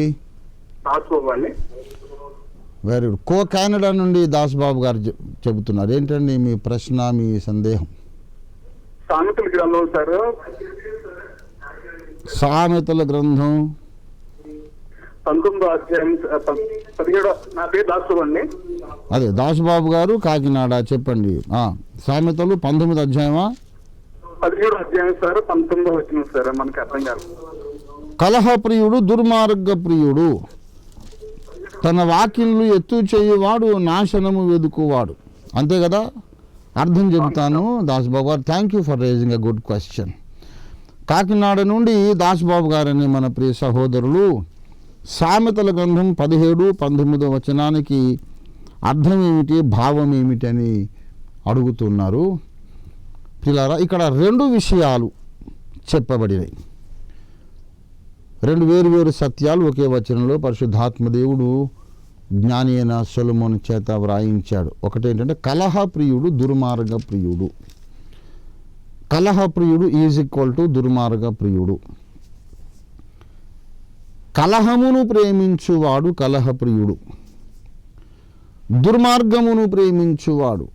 Very good. కెనడా నుండి దాస్ బాబు గారు చెబుతున్నారు. ఏంటండి మీ ప్రశ్న, మీ సందేహం? సామెతల గ్రంథం సార్. సామెతల గ్రంథం 19వ అధ్యాయం 17. నా పేరు దాసు అండి. అదే దాసుబాబు గారు కాకినాడ. చెప్పండి. సామెతలు 19వ అధ్యాయమా? 17వ అధ్యాయం సార్, 19వ వచనం సార్. మనకి అర్థం కాదు. కలహప్రియుడు దుర్మార్గ ప్రియుడు, తన వాకిళ్ళు ఎత్తు చేయువాడు నాశనము వెదుకువాడు. అంతే కదా? అర్థం చెబుతాను దాసుబాబు గారు. Thank you for raising a good question. Kakinada నుండి దాసుబాబు గారని మన ప్రియ సహోదరులు సామెతల గ్రంథం 17, 19వ వచనానికి అర్థం ఏమిటి, భావం ఏమిటి అని అడుగుతున్నారు. పిల్లారా, ఇక్కడ 2 విషయాలు చెప్పబడినాయి. 2 వేరు సత్యాలు ఒకే వచనంలో పరిశుద్ధాత్మదేవుడు జ్ఞాని అయిన సొలొమోను చేత వ్రాయించాడు. ఒకటేంటంటే కలహప్రియుడు దుర్మార్గ ప్రియుడు. కలహప్రియుడు ఈజ్ ఈక్వల్ టు దుర్మార్గ ప్రియుడు. కలహమును ప్రేమించువాడు కలహప్రియుడు, దుర్మార్గమును ప్రేమించువాడు.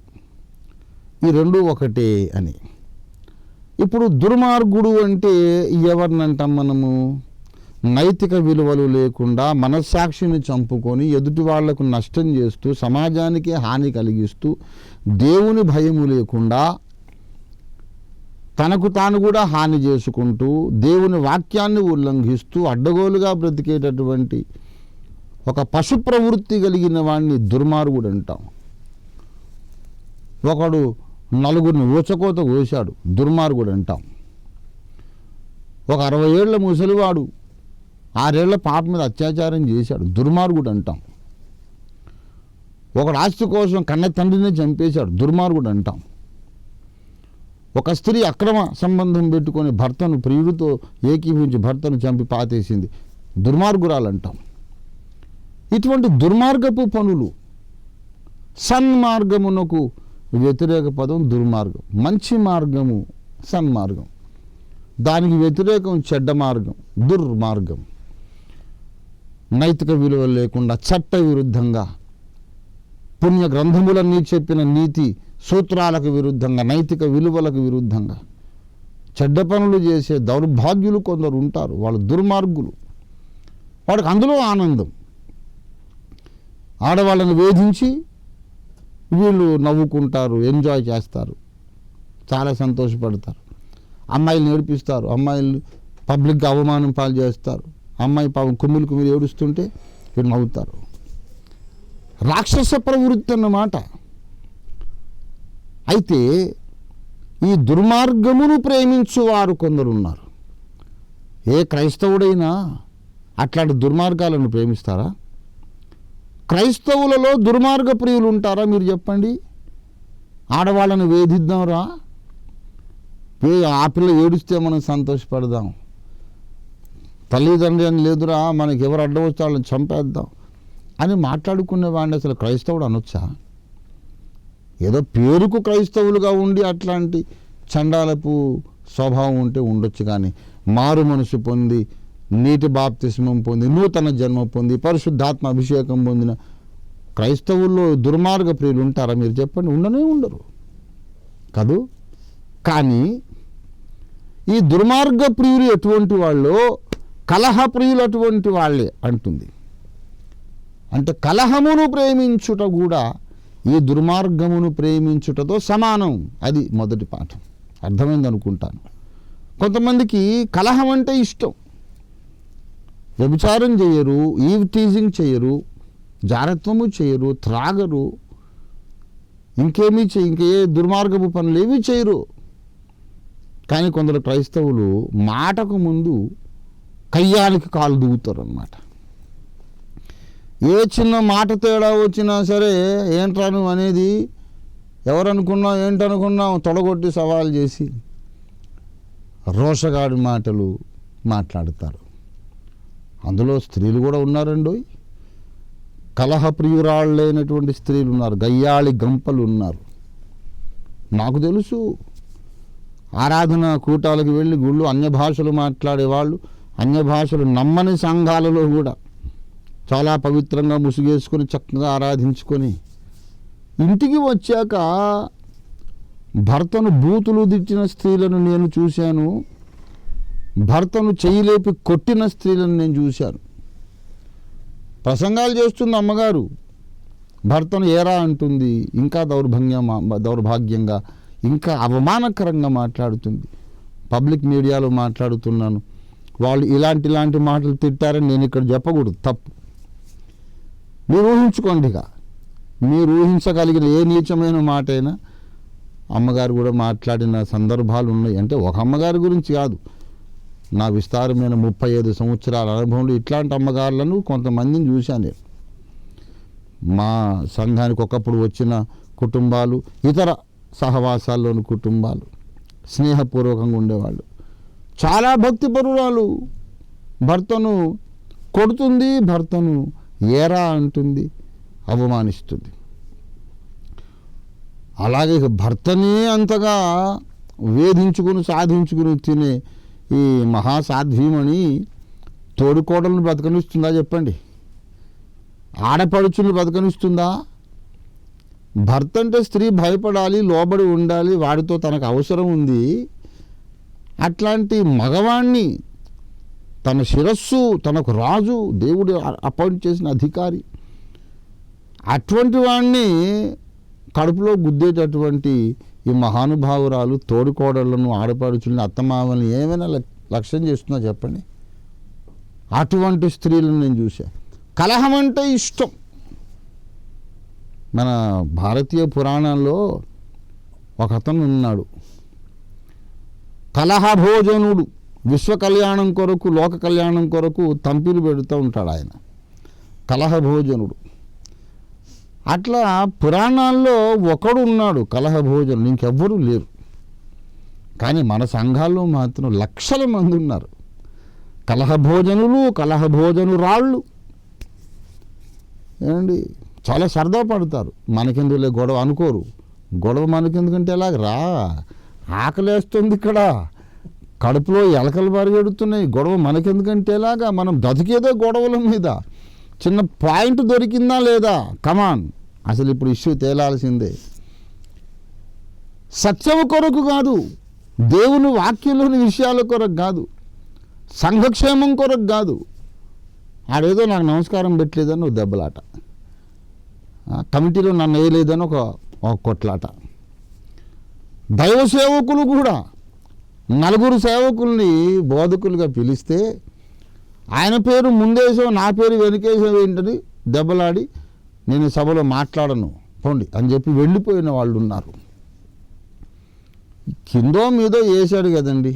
ఈ 2 ఒకటే అని. ఇప్పుడు దుర్మార్గుడు అంటే ఎవరినంటాం మనము? నైతిక విలువలు లేకుండా మనస్సాక్షిని చంపుకొని ఎదుటి వాళ్లకు నష్టం చేస్తూ, సమాజానికి హాని కలిగిస్తూ, దేవుని భయము లేకుండా తనకు తాను కూడా హాని చేసుకుంటూ, దేవుని వాక్యాన్ని ఉల్లంఘిస్తూ అడ్డగోలుగా బ్రతికేటటువంటి ఒక పశు ప్రవృత్తి కలిగిన వాడిని దుర్మార్గుడు అంటాం. ఒకడు నలుగురిని ఊచకోత కోశాడు, దుర్మార్గుడు అంటాం. ఒక 60 ఏళ్ల ముసలివాడు 6 ఏళ్ల పాప మీద అత్యాచారం చేశాడు, దుర్మార్గుడు అంటాం. ఒకడు ఆస్తి కోసం కన్న తండ్రిని చంపేశాడు, దుర్మార్గుడు అంటాం. ఒక స్త్రీ అక్రమ సంబంధం పెట్టుకొని భర్తను ప్రియుడితో ఏకీభవించి భర్తను చంపి పాతేసింది, దుర్మార్గురాలు అంటాం. ఇటువంటి దుర్మార్గపు పనులు, సన్మార్గమునకు వ్యతిరేక పదం దుర్మార్గం. మంచి మార్గము సన్మార్గం, దానికి వ్యతిరేకం చెడ్డ మార్గం, దుర్మార్గం. నైతిక విలువలు లేకుండా చట్ట విరుద్ధంగా, పుణ్య గ్రంథములన్నీ చెప్పిన నీతి సూత్రాలకు విరుద్ధంగా, నైతిక విలువలకు విరుద్ధంగా చెడ్డ పనులు చేసే దౌర్భాగ్యులు కొందరు ఉంటారు. వాళ్ళు దుర్మార్గులు. వాడికి అందులో ఆనందం. ఆడవాళ్ళని వేధించి వీళ్ళు నవ్వుకుంటారు, ఎంజాయ్ చేస్తారు, చాలా సంతోషపడతారు. అమ్మాయిలు నేర్పిస్తారు, అమ్మాయిలు పబ్లిక్గా అవమానం పాలు చేస్తారు. అమ్మాయి పాపం కుమ్మిలు ఏడుస్తుంటే వీళ్ళు నవ్వుతారు. రాక్షస ప్రవృత్తి అన్నమాట. అయితే ఈ దుర్మార్గమును ప్రేమించువారు కొందరు ఉన్నారు. ఏ క్రైస్తవుడైనా అట్లాంటి దుర్మార్గాలను ప్రేమిస్తారా? క్రైస్తవులలో దుర్మార్గ ప్రియులు ఉంటారా? మీరు చెప్పండి. ఆడవాళ్ళని వేధిద్దాంరా, ఆ పిల్ల ఏడుస్తే మనం సంతోషపడదాం, తల్లిదండ్రి అని లేదురా, మనకి ఎవరు అడ్డం వస్తే వాళ్ళని చంపేద్దాం అని మాట్లాడుకునేవాడిని అసలు క్రైస్తవుడు అనొచ్చా? ఏదో పేరుకు క్రైస్తవులుగా ఉండి అట్లాంటి చండాలపు స్వభావం ఉంటే ఉండొచ్చు, కానీ మారు మనసు పొంది, నీటి బాప్తిస్మం పొంది, నూతన జన్మ పొంది, పరిశుద్ధాత్మ అభిషేకం పొందిన క్రైస్తవుల్లో దుర్మార్గ ప్రియులు ఉంటారా? మీరు చెప్పండి. ఉండనే ఉండరు కదూ. కానీ ఈ దుర్మార్గ ప్రియులు ఎటువంటి వాళ్ళు? కలహ ప్రియులు అటువంటి వాళ్ళే అంటుంది. అంటే కలహమును ప్రేమించుట కూడా ఈ దుర్మార్గమును ప్రేమించుటతో సమానం. అది మొదటి పాఠం. అర్థమైంది అనుకుంటాను. కొంతమందికి కలహం అంటే ఇష్టం. వ్యభిచారం చేయరు, ఈవ్ టీజింగ్ చేయరు, జారత్వము చేయరు, త్రాగరు, ఇంకే దుర్మార్గపు పనులు ఏమీ చేయరు. కానీ కొందరు క్రైస్తవులు మాటకు ముందు కయ్యానికి కాలు దూగుతారు అన్నమాట. ఏ చిన్న మాట తేడా వచ్చినా సరే, ఏంట్రా నువ్వు అనేది, ఎవరనుకున్నావు ఏంటనుకున్నావు, తొడగొట్టి సవాల్ చేసి రోషగాడి మాటలు మాట్లాడతారు. అందులో స్త్రీలు కూడా ఉన్నారండి. కలహప్రియురాళ్ళైనటువంటి స్త్రీలు ఉన్నారు, గయ్యాళి గంపలు ఉన్నారు. నాకు తెలుసు. ఆరాధన కూటాలకు వెళ్ళి గుళ్ళు అన్య భాషలు మాట్లాడేవాళ్ళు, అన్య భాషలు నమ్మని సంఘాలలో కూడా చాలా పవిత్రంగా ముసుగేసుకొని చక్కగా ఆరాధించుకొని ఇంటికి వచ్చాక భర్తను బూతులు తిట్టిన స్త్రీలను నేను చూశాను, భర్తను చేయలేపి కొట్టిన స్త్రీలను నేను చూశాను. ప్రసంగాలు చేస్తుంది అమ్మగారు, భర్తను ఏరా అంటుంది, ఇంకా దౌర్భాగ్యంగా, ఇంకా అవమానకరంగా మాట్లాడుతుంది. పబ్లిక్ మీడియాలో మాట్లాడుతున్నాను, వాళ్ళు ఇలాంటి మాటలు తిట్టారని నేను ఇక్కడ చెప్పకూడదు, తప్పు. మీరు ఊహించుకోండి. ఇక మీరు ఊహించగలిగిన ఏ నీచమైన మాట అయినా అమ్మగారు కూడా మాట్లాడిన సందర్భాలు ఉన్నాయి. అంటే ఒక అమ్మగారి గురించి కాదు, నా విస్తారమైన 35 సంవత్సరాల అనుభవంలో ఇట్లాంటి అమ్మగారులను కొంతమందిని చూశాను నేను. మా సంఘానికి ఒకప్పుడు వచ్చిన కుటుంబాలు, ఇతర సహవాసాల్లోని కుటుంబాలు స్నేహపూర్వకంగా ఉండేవాళ్ళు. చాలా భక్తిపరురాలు, భర్తను కొడుతుంది, భర్తను ఏరా అంటుంది, అవమానిస్తుంది. అలాగే భర్తనే అంతగా వేధించుకుని సాధించుకుని తినే ఈ మహాసాధ్వీమణి తోడుకోడలను బతకనిస్తుందా చెప్పండి? ఆడపడుచులు బతకనిస్తుందా? భర్త అంటే స్త్రీ భయపడాలి, లోబడి ఉండాలి, వాడితో తనకు అవసరం ఉంది. అట్లాంటి మగవాణ్ణి, తన శిరస్సు తనకు రాజు, దేవుడు అపాయింట్ చేసిన అధికారి, అటువంటి వాణ్ణి కడుపులో గుద్దేటటువంటి ఈ మహానుభావురాలు తోడుకోడళ్లను, ఆడపడుచులను, అత్తమామల్ని ఏమైనా లక్ష్యం చేస్తుందా చెప్పండి? అటువంటి స్త్రీలను నేను చూశాను. కలహం అంటే ఇష్టం. మన భారతీయ పురాణాల్లో ఒక అతను ఉన్నాడు, కలహభోజనుడు. విశ్వ కళ్యాణం కొరకు, లోక కళ్యాణం కొరకు తంపిలు పెడుతూ ఉంటాడు ఆయన, కలహభోజనుడు. అట్లా పురాణాల్లో ఒకడు ఉన్నాడు కలహభోజనుడు, ఇంకెవ్వరూ లేరు. కానీ మన సంఘాల్లో మాత్రం లక్షల మంది ఉన్నారు కలహభోజనులు, కలహభోజనురాళ్ళు. ఏమండి, చాలా సరదా పడతారు. మనకెందుకులే గొడవ అనుకోరు. గొడవ మనకెందుకంటే ఎలాగ రా, ఆకలేస్తుంది, ఇక్కడ కడుపులో ఎలకలు పరిగెడుతున్నాయి, గొడవ మనకెందుకంటే ఎలాగా, మనం బతికేదో గొడవల మీద. చిన్న పాయింట్ దొరికిందా లేదా, కమాన్, అసలు ఇప్పుడు ఇష్యూ తేలాల్సిందే. సత్యము కొరకు కాదు, దేవుని వాక్యంలోని విషయాల కొరకు కాదు, సంఘక్షేమం కొరకు కాదు. ఆడేదో నాకు నమస్కారం పెట్టలేదని ఒక దెబ్బలాట, కమిటీలో నన్ను వేయలేదని ఒక కొట్లాట. దైవ సేవకులు కూడా నలుగురు సేవకుల్ని బోధకులుగా పిలిస్తే ఆయన పేరు ముందేసావు, నా పేరు వెనుకేసావు ఏంటని దెబ్బలాడి, నేను సభలో మాట్లాడను పోండి అని చెప్పి వెళ్ళిపోయిన వాళ్ళు ఉన్నారు. కిందో మీదో వేశాడు కదండి,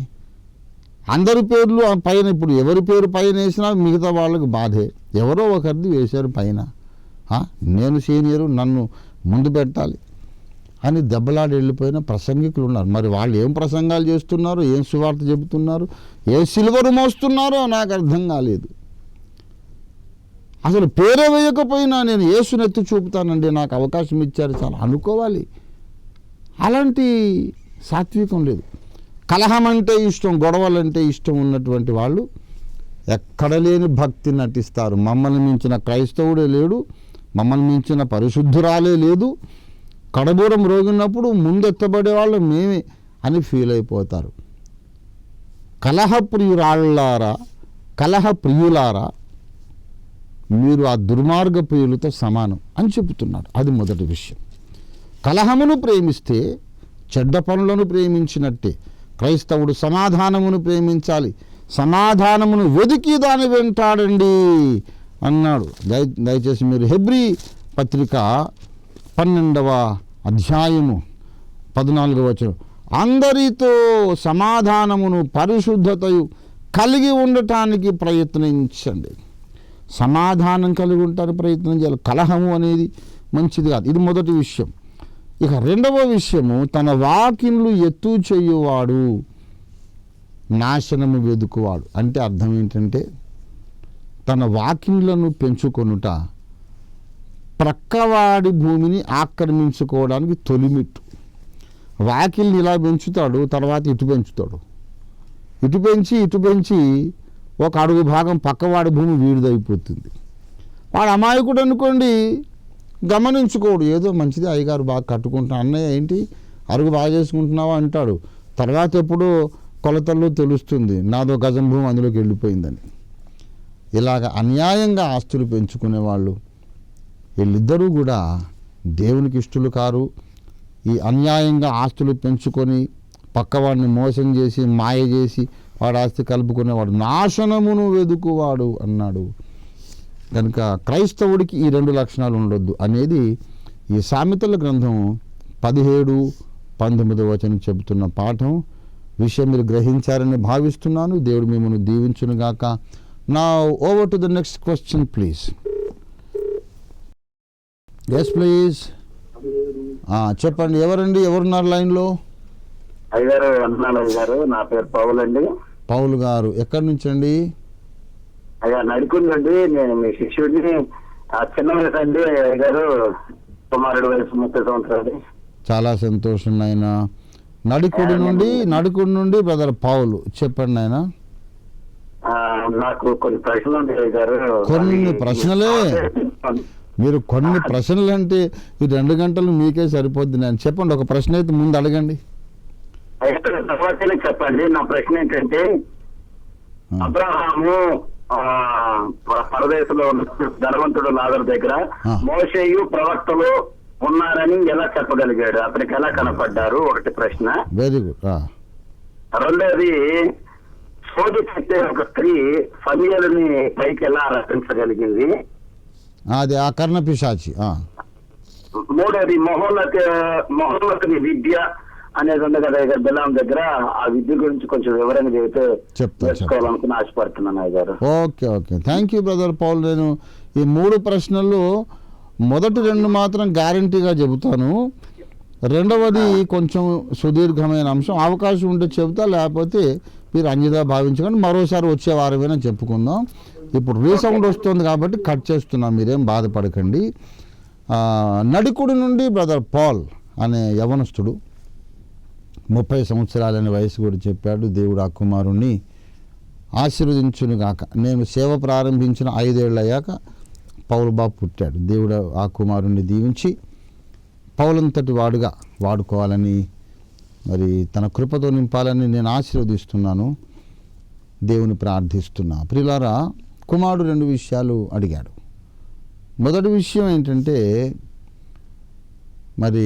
అందరి పేర్లు పైన. ఇప్పుడు ఎవరి పేరు పైన వేసినా మిగతా వాళ్ళకి బాధే. ఎవరో ఒకరిది వేశారు పైన, నేను సీనియరు, నన్ను ముందు పెట్టాలి అని దెబ్బలాడి వెళ్ళిపోయిన ప్రసంగికులు ఉన్నారు. మరి వాళ్ళు ఏం ప్రసంగాలు చేస్తున్నారో, ఏం సువార్త చెబుతున్నారు, ఏ సిల్వరు మోస్తున్నారో నాకు అర్థం కాలేదు. అసలు పేరే వేయకపోయినా నేను యేసుని ఎత్తి చూపుతానండి, నాకు అవకాశం ఇచ్చారు చాలా అనుకోవాలి. అలాంటి సాత్వికం లేదు. కలహం అంటే ఇష్టం, గొడవలంటే ఇష్టం ఉన్నటువంటి వాళ్ళు ఎక్కడ లేని భక్తి నటిస్తారు. మమ్మల్ని మించిన క్రైస్తవుడే లేడు, మమ్మల్ని మించిన పరిశుద్ధురాలే లేదు, కడబూరం రోగినప్పుడు ముందెత్తబడే వాళ్ళు మేమే అని ఫీల్ అయిపోతారు. కలహప్రియురాళ్ళారా, కలహప్రియులారా, మీరు ఆ దుర్మార్గ ప్రియులతో సమానం అని చెబుతున్నాడు. అది మొదటి విషయం. కలహమును ప్రేమిస్తే చెడ్డ పనులను ప్రేమించినట్టే. క్రైస్తవుడు సమాధానమును ప్రేమించాలి, సమాధానమును వెతికి దాని వెంటాడండి అన్నాడు. దయచేసి మీరు హెబ్రీ పత్రిక 12వ అధ్యాయము 14వ వచనం, అందరితో సమాధానమును పరిశుద్ధతయు కలిగి ఉండటానికి ప్రయత్నించండి. సమాధానం కలిగి ఉంటానికి ప్రయత్నం చేయాలి. కలహము అనేది మంచిది కాదు. ఇది మొదటి విషయం. ఇక రెండవ విషయము, తన వాకిన్లు ఎత్తు చెయ్యువాడు నాశనము వెదుకువాడు. అంటే అర్థం ఏంటంటే, తన వాకిన్లను పెంచుకొనుట ప్రక్కవాడి భూమిని ఆక్రమించుకోవడానికి తొలిమిట్టు. వాకిల్ని ఇలా పెంచుతాడు, తర్వాత ఇటు పెంచుతాడు, ఇటు పెంచి ఒక అడుగు భాగం పక్కవాడి భూమి వీడిదైపోతుంది. వాడు అమాయకుడు అనుకోండి, గమనించుకోడు, ఏదో మంచిది అయ్యగారు బాగా కట్టుకుంటున్నా, అన్నయ్య ఏంటి అరుగు బాగా చేసుకుంటున్నావా అంటాడు. తర్వాత ఎప్పుడో కొలతల్లో తెలుస్తుంది నాదో గజం భూమి అందులోకి వెళ్ళిపోయిందని. ఇలాగ అన్యాయంగా ఆస్తులు పెంచుకునేవాళ్ళు వీళ్ళిద్దరూ కూడా దేవునికి ఇష్టలు కారు. ఈ అన్యాయంగా ఆస్తులు పెంచుకొని పక్కవాడిని మోసం చేసి మాయ చేసి వాడు ఆస్తి కలుపుకునేవాడు నాశనమును వెదుకువాడు అన్నాడు. కనుక క్రైస్తవుడికి ఈ రెండు లక్షణాలు ఉండొద్దు అనేది ఈ సామెతల గ్రంథం 17-19 వచనం చెబుతున్న పాఠం విషయం మీరు గ్రహించారని భావిస్తున్నాను. దేవుడు మిమ్మల్ని దీవించునుగాక. నా over to the next question please. Yes please. చెప్పండి, ఎవరండి, ఎవరున్నారు లైన్లో? అయ్యగారు అంటున్నాను. అయ్యగారు నా పేరు పౌల్ అండి. పౌల్ గారు ఎక్కడి నుంచి అండి? అయ్యా నడుకుందండి, నేను మీ శిష్యుడిని. చిన్న వయసు అండి అయ్యగారు, కుమారుడు వయసు 30 సంవత్సరాలు. చాలా సంతోషం నాయన. నడుకుడి నుండి బ్రదర్ పౌలు, చెప్పండి నాయన. నాకు కొన్ని ప్రశ్నలు ఉంటాయి అయ్యగారు. కొన్ని ప్రశ్నలే? మీరు కొన్ని ప్రశ్నలు అంటే ఈ 2 గంటలు మీకే సరిపోద్ది. నేను చెప్పండి, ఒక ప్రశ్న అయితే ముందు అడగండి. తర్వాతనే చెప్పండి. నా ప్రశ్న ఏంటంటే, అబ్రహాము పరదేశంలో ధనవంతుడు లాజరు దగ్గర మోషేయు ప్రవక్తలు ఉన్నారని ఎలా చెప్పగలిగాడు? అతనికి ఎలా కనపడ్డారు? ఒకటి ప్రశ్న. Very good. రెండోది, సోది చెప్పే ఒక స్త్రీ సమయాలని పైకి ఎలా రక్షించగలిగింది? అది ఆ కర్ణ పిశాచి. మూడోది, మహోన్నతుని విద్య అనేది ఉంది కదా అయ్య గారు బిలాం దగ్గర, ఆ విద్య గురించి కొంచెం వివరంగా చెబితే తెలుసుకోవాలనుకుని ఆశపడుతున్నాను అయ్య గారు. Okay okay, thank you brother Paul. నేను ఈ 3 ప్రశ్నలు మొదటి 2 మాత్రం గ్యారంటీగా చెబుతాను, రెండవది కొంచెం సుదీర్ఘమైన అంశం, అవకాశం ఉంటే చెబుతా, లేకపోతే మీరు అన్యదా భావించకండి, మరోసారి వచ్చే వారమైనా చెప్పుకుందాం. ఇప్పుడు రీసౌండ్ వస్తుంది కాబట్టి కట్ చేస్తున్నాం, మీరేం బాధపడకండి. నడికుడి నుండి బ్రదర్ పాల్ అనే యవనస్తుడు 30 సంవత్సరాలనే వయసు కూడా చెప్పాడు. దేవుడు ఆ కుమారుణ్ణి ఆశీర్వదించునుగాక. నేను సేవ ప్రారంభించిన 5 ఏళ్ళు అయ్యాక పౌలు బాబు పుట్టాడు. దేవుడు ఆ కుమారుణ్ణి దీవించి పౌలంతటి వాడుగా వాడుకోవాలని, మరి తన కృపతో నింపాలని నేను ఆశీర్వదిస్తున్నాను, దేవుని ప్రార్థిస్తున్నా. ప్రియులారా, కుమారుడు 2 విషయాలు అడిగాడు. మొదటి విషయం ఏంటంటే, మరి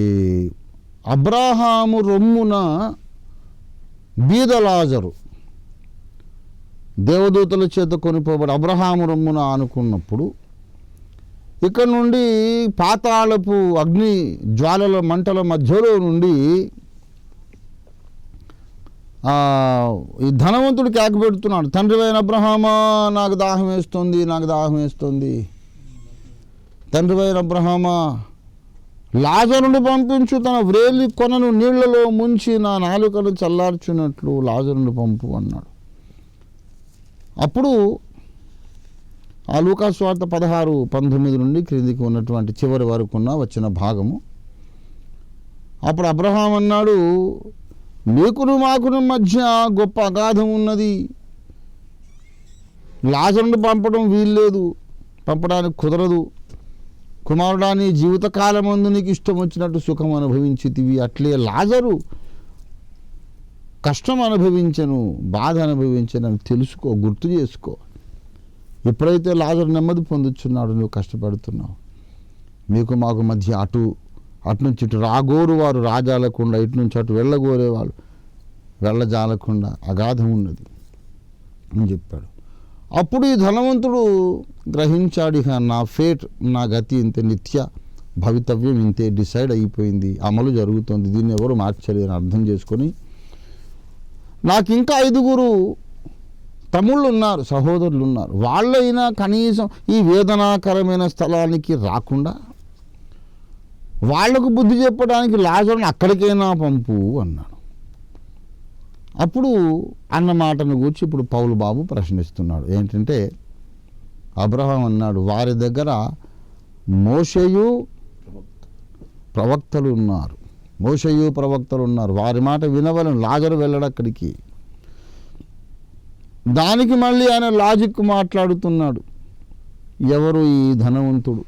అబ్రాహాము రొమ్మున బీద లాజరు దేవదూతల చేత కొనిపోబడి అబ్రహాము రొమ్మున ఆనుకున్నప్పుడు ఇక్కడ నుండి పాతాళపు అగ్ని జ్వాలల మంటల మధ్యలో నుండి ఈ ధనవంతుడు కేకబెడుతున్నాడు, తండ్రివైన అబ్రహామా నాకు దాహం వేస్తుంది, నాకు దాహం వేస్తుంది. తండ్రివైన అబ్రహామా లాజరును పంపించు, తన వ్రేలి కొనను నీళ్లలో ముంచి నా నాలుకను చల్లార్చున్నట్లు లాజరును పంపు అన్నాడు. అప్పుడు ఆ లూకాసు వార్త 16:19 నుండి క్రిందికి ఉన్నటువంటి చివరి వరకు వచ్చిన భాగము, అప్పుడు అబ్రహాం అన్నాడు, నీకును మాకును మధ్య గొప్ప అగాధం ఉన్నది, లాజరును పంపడం వీల్లేదు, పంపడానికి కుదరదు. కుమారుడా, నీ జీవితకాలమందు నీకు ఇష్టం వచ్చినట్టు సుఖం అనుభవించితివి, అట్లే లాజరు కష్టం అనుభవించను, బాధ అనుభవించను అని తెలుసుకో, గుర్తు చేసుకో. ఎప్పుడైతే లాజరు నెమ్మది పొందుతున్నాడు, నువ్వు కష్టపడుతున్నావు. మీకు మాకు మధ్య అటు నుంచి ఇటు రాగోరు వారు రాజాలకుండా, ఇటు నుంచి అటు వెళ్ళగోరేవాళ్ళు వెళ్ళజాలకుండా అగాధం ఉన్నది అని చెప్పాడు. అప్పుడు ఈ ధనవంతుడు గ్రహించాడు, ఇక నా ఫేట్, నా గతి ఇంతే, నిత్య భవితవ్యం ఇంతే, డిసైడ్ అయిపోయింది, అమలు జరుగుతుంది, దీన్ని ఎవరు మార్చలేరు అని అర్థం చేసుకొని, నాకు ఇంకా 5 తమ్ముళ్ళు ఉన్నారు, సహోదరులు ఉన్నారు, వాళ్ళైనా కనీసం ఈ వేదనాకరమైన స్థలానికి రాకుండా వాళ్లకు బుద్ధి చెప్పడానికి లాజరుని అక్కడికైనా పంపు అన్నాడు. అప్పుడు అన్న మాటను గురించి ఇప్పుడు పౌలు బాబు ప్రశ్నిస్తున్నాడు. ఏంటంటే, అబ్రహాం అన్నాడు, వారి దగ్గర మోషేయు ప్రవక్తలు ఉన్నారు, వారి మాట వినవలను, లాజరు వెళ్ళడు అక్కడికి. దానికి మళ్ళీ ఆయన లాజిక్ మాట్లాడుతున్నాడు. ఎవరు ఈ ధనవంతుడు?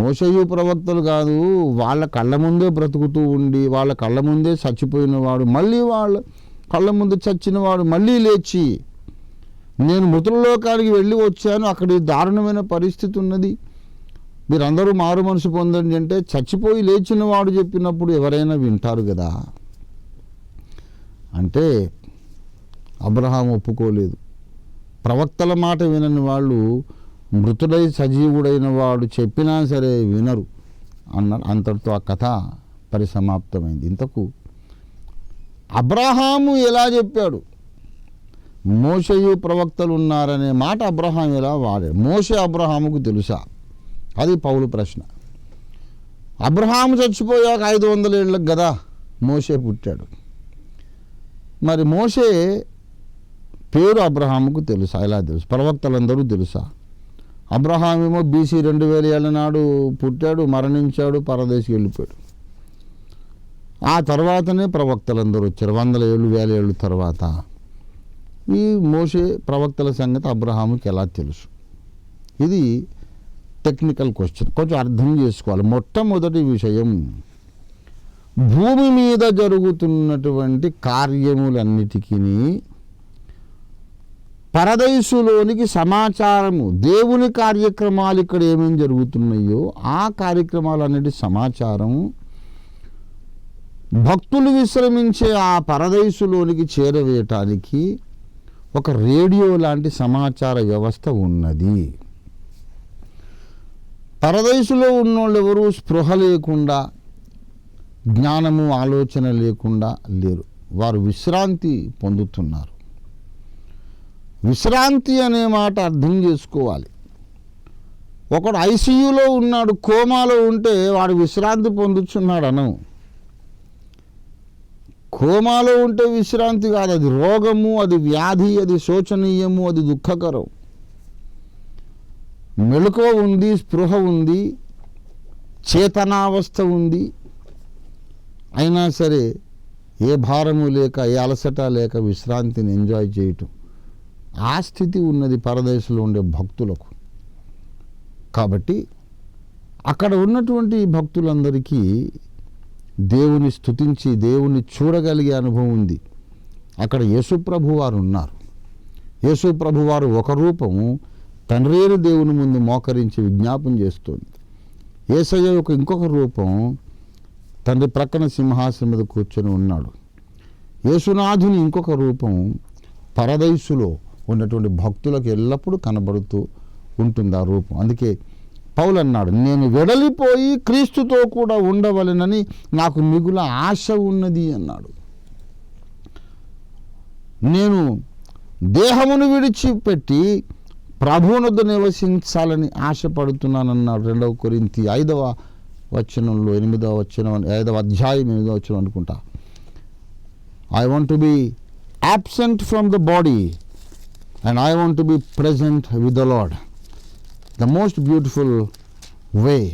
మోషేయు ప్రవక్తలు కాదు, వాళ్ళ కళ్ళ ముందే బ్రతుకుతూ ఉండి వాళ్ళ కళ్ళ ముందే చచ్చిపోయినవాడు, మళ్ళీ వాళ్ళ కళ్ళ ముందు చచ్చినవాడు మళ్ళీ లేచి, నేను మృతులలోకానికి వెళ్ళి వచ్చాను, అక్కడ దారుణమైన పరిస్థితి ఉన్నది, మీరందరూ మారు మనసు పొందండి అంటే, చచ్చిపోయి లేచిన వాడు చెప్పినప్పుడు ఎవరైనా వింటారు కదా. అంటే అబ్రహాం ఒప్పుకోలేదు. ప్రవక్తల మాట వినని వాళ్ళు మృతుడై సజీవుడైన వాడు చెప్పినా సరే వినరు అన్నాడు. అంతటితో ఆ కథ పరిసమాప్తమైంది. ఇంతకు అబ్రహాము ఎలా చెప్పాడు? మోషేయు ప్రవక్తలు ఉన్నారనే మాట అబ్రహాం ఎలా వాడాడు? మోషే అబ్రహాముకు తెలుసా? అది పౌలు ప్రశ్న. అబ్రహాము చచ్చిపోయాక 500 ఏళ్ళకి కదా మోషే పుట్టాడు. మరి మోషే పేరు అబ్రహాముకు తెలుసా? ఎలా తెలుసు? ప్రవక్తలందరూ తెలుసా? అబ్రహాం ఏమో BC 2000 ఏళ్ళ నాడు పుట్టాడు, మరణించాడు, పరదేశికి వెళ్ళిపోయాడు. ఆ తర్వాతనే ప్రవక్తలందరూ వచ్చారు, 100 ఏళ్ళు 1000 ఏళ్ళు తర్వాత. ఈ మోషే ప్రవక్తల సంగతి అబ్రహాముకి ఎలా తెలుసు? ఇది టెక్నికల్ క్వశ్చన్, కొంచెం అర్థం చేసుకోవాలి. మొట్టమొదటి విషయం, భూమి మీద జరుగుతున్నటువంటి కార్యములన్నిటికీ పరదైసులోనికి సమాచారము, దేవుని కార్యక్రమాలు ఇక్కడ ఏమేమి జరుగుతున్నాయో ఆ కార్యక్రమాలన్నిటి సమాచారం భక్తులు విశ్రమించే ఆ పరదైసులోనికి చేరవేయటానికి ఒక రేడియో లాంటి సమాచార వ్యవస్థ ఉన్నది. పరదైసులో ఉన్నోళ్ళు ఎవరు స్పృహ లేకుండా జ్ఞానము ఆలోచన లేకుండా లేరు. వారు విశ్రాంతి పొందుతున్నారు. విశ్రాంతి అనే మాట అర్థం చేసుకోవాలి. ఒకడు ఐసీయూలో ఉన్నాడు, కోమాలో ఉంటే వాడు విశ్రాంతి పొందుతున్నాడు అనవు. కోమాలో ఉంటే విశ్రాంతి కాదు, అది రోగము, అది వ్యాధి, అది శోచనీయము, అది దుఃఖకరం. మెలకువ ఉంది, స్పృహ ఉంది, చేతనావస్థ ఉంది, అయినా సరే ఏ భారము లేక ఏ అలసట లేక విశ్రాంతిని ఎంజాయ్ చేయటం, ఆ స్థితి ఉన్నది పరదేశంలో ఉండే భక్తులకు. కాబట్టి అక్కడ ఉన్నటువంటి భక్తులందరికీ దేవుని స్తుతించి దేవుని చూడగలిగే అనుభవం ఉంది. అక్కడ యేసుప్రభు వారు ఉన్నారు. యేసుప్రభు వారు ఒక రూపము తండ్రి దేవుని ముందు మోకరించి విజ్ఞాపన చేస్తుంది. యేసయ్య యొక్క ఇంకొక రూపం తండ్రి ప్రక్కన సింహాసనం మీద కూర్చొని ఉన్నాడు. యేసునాథుని ఇంకొక రూపం పరదైసులో ఉన్నటువంటి భక్తులకు ఎల్లప్పుడూ కనబడుతూ ఉంటుంది ఆ రూపం. అందుకే పౌలు అన్నాడు, నేను వెడలిపోయి క్రీస్తుతో కూడా ఉండవలెనని నాకు మిగుల ఆశ ఉన్నది అన్నాడు. నేను దేహమును విడిచిపెట్టి ప్రభువునొద్ద నివసించాలని ఆశపడుతున్నానన్నాడు. 2 కొరింథీ 5వ వచనంలో 8వ వచనం, 5వ అధ్యాయం 8వ వచనం అనుకుంటా. I want to be absent from the body and I want to be present with the Lord. The most beautiful way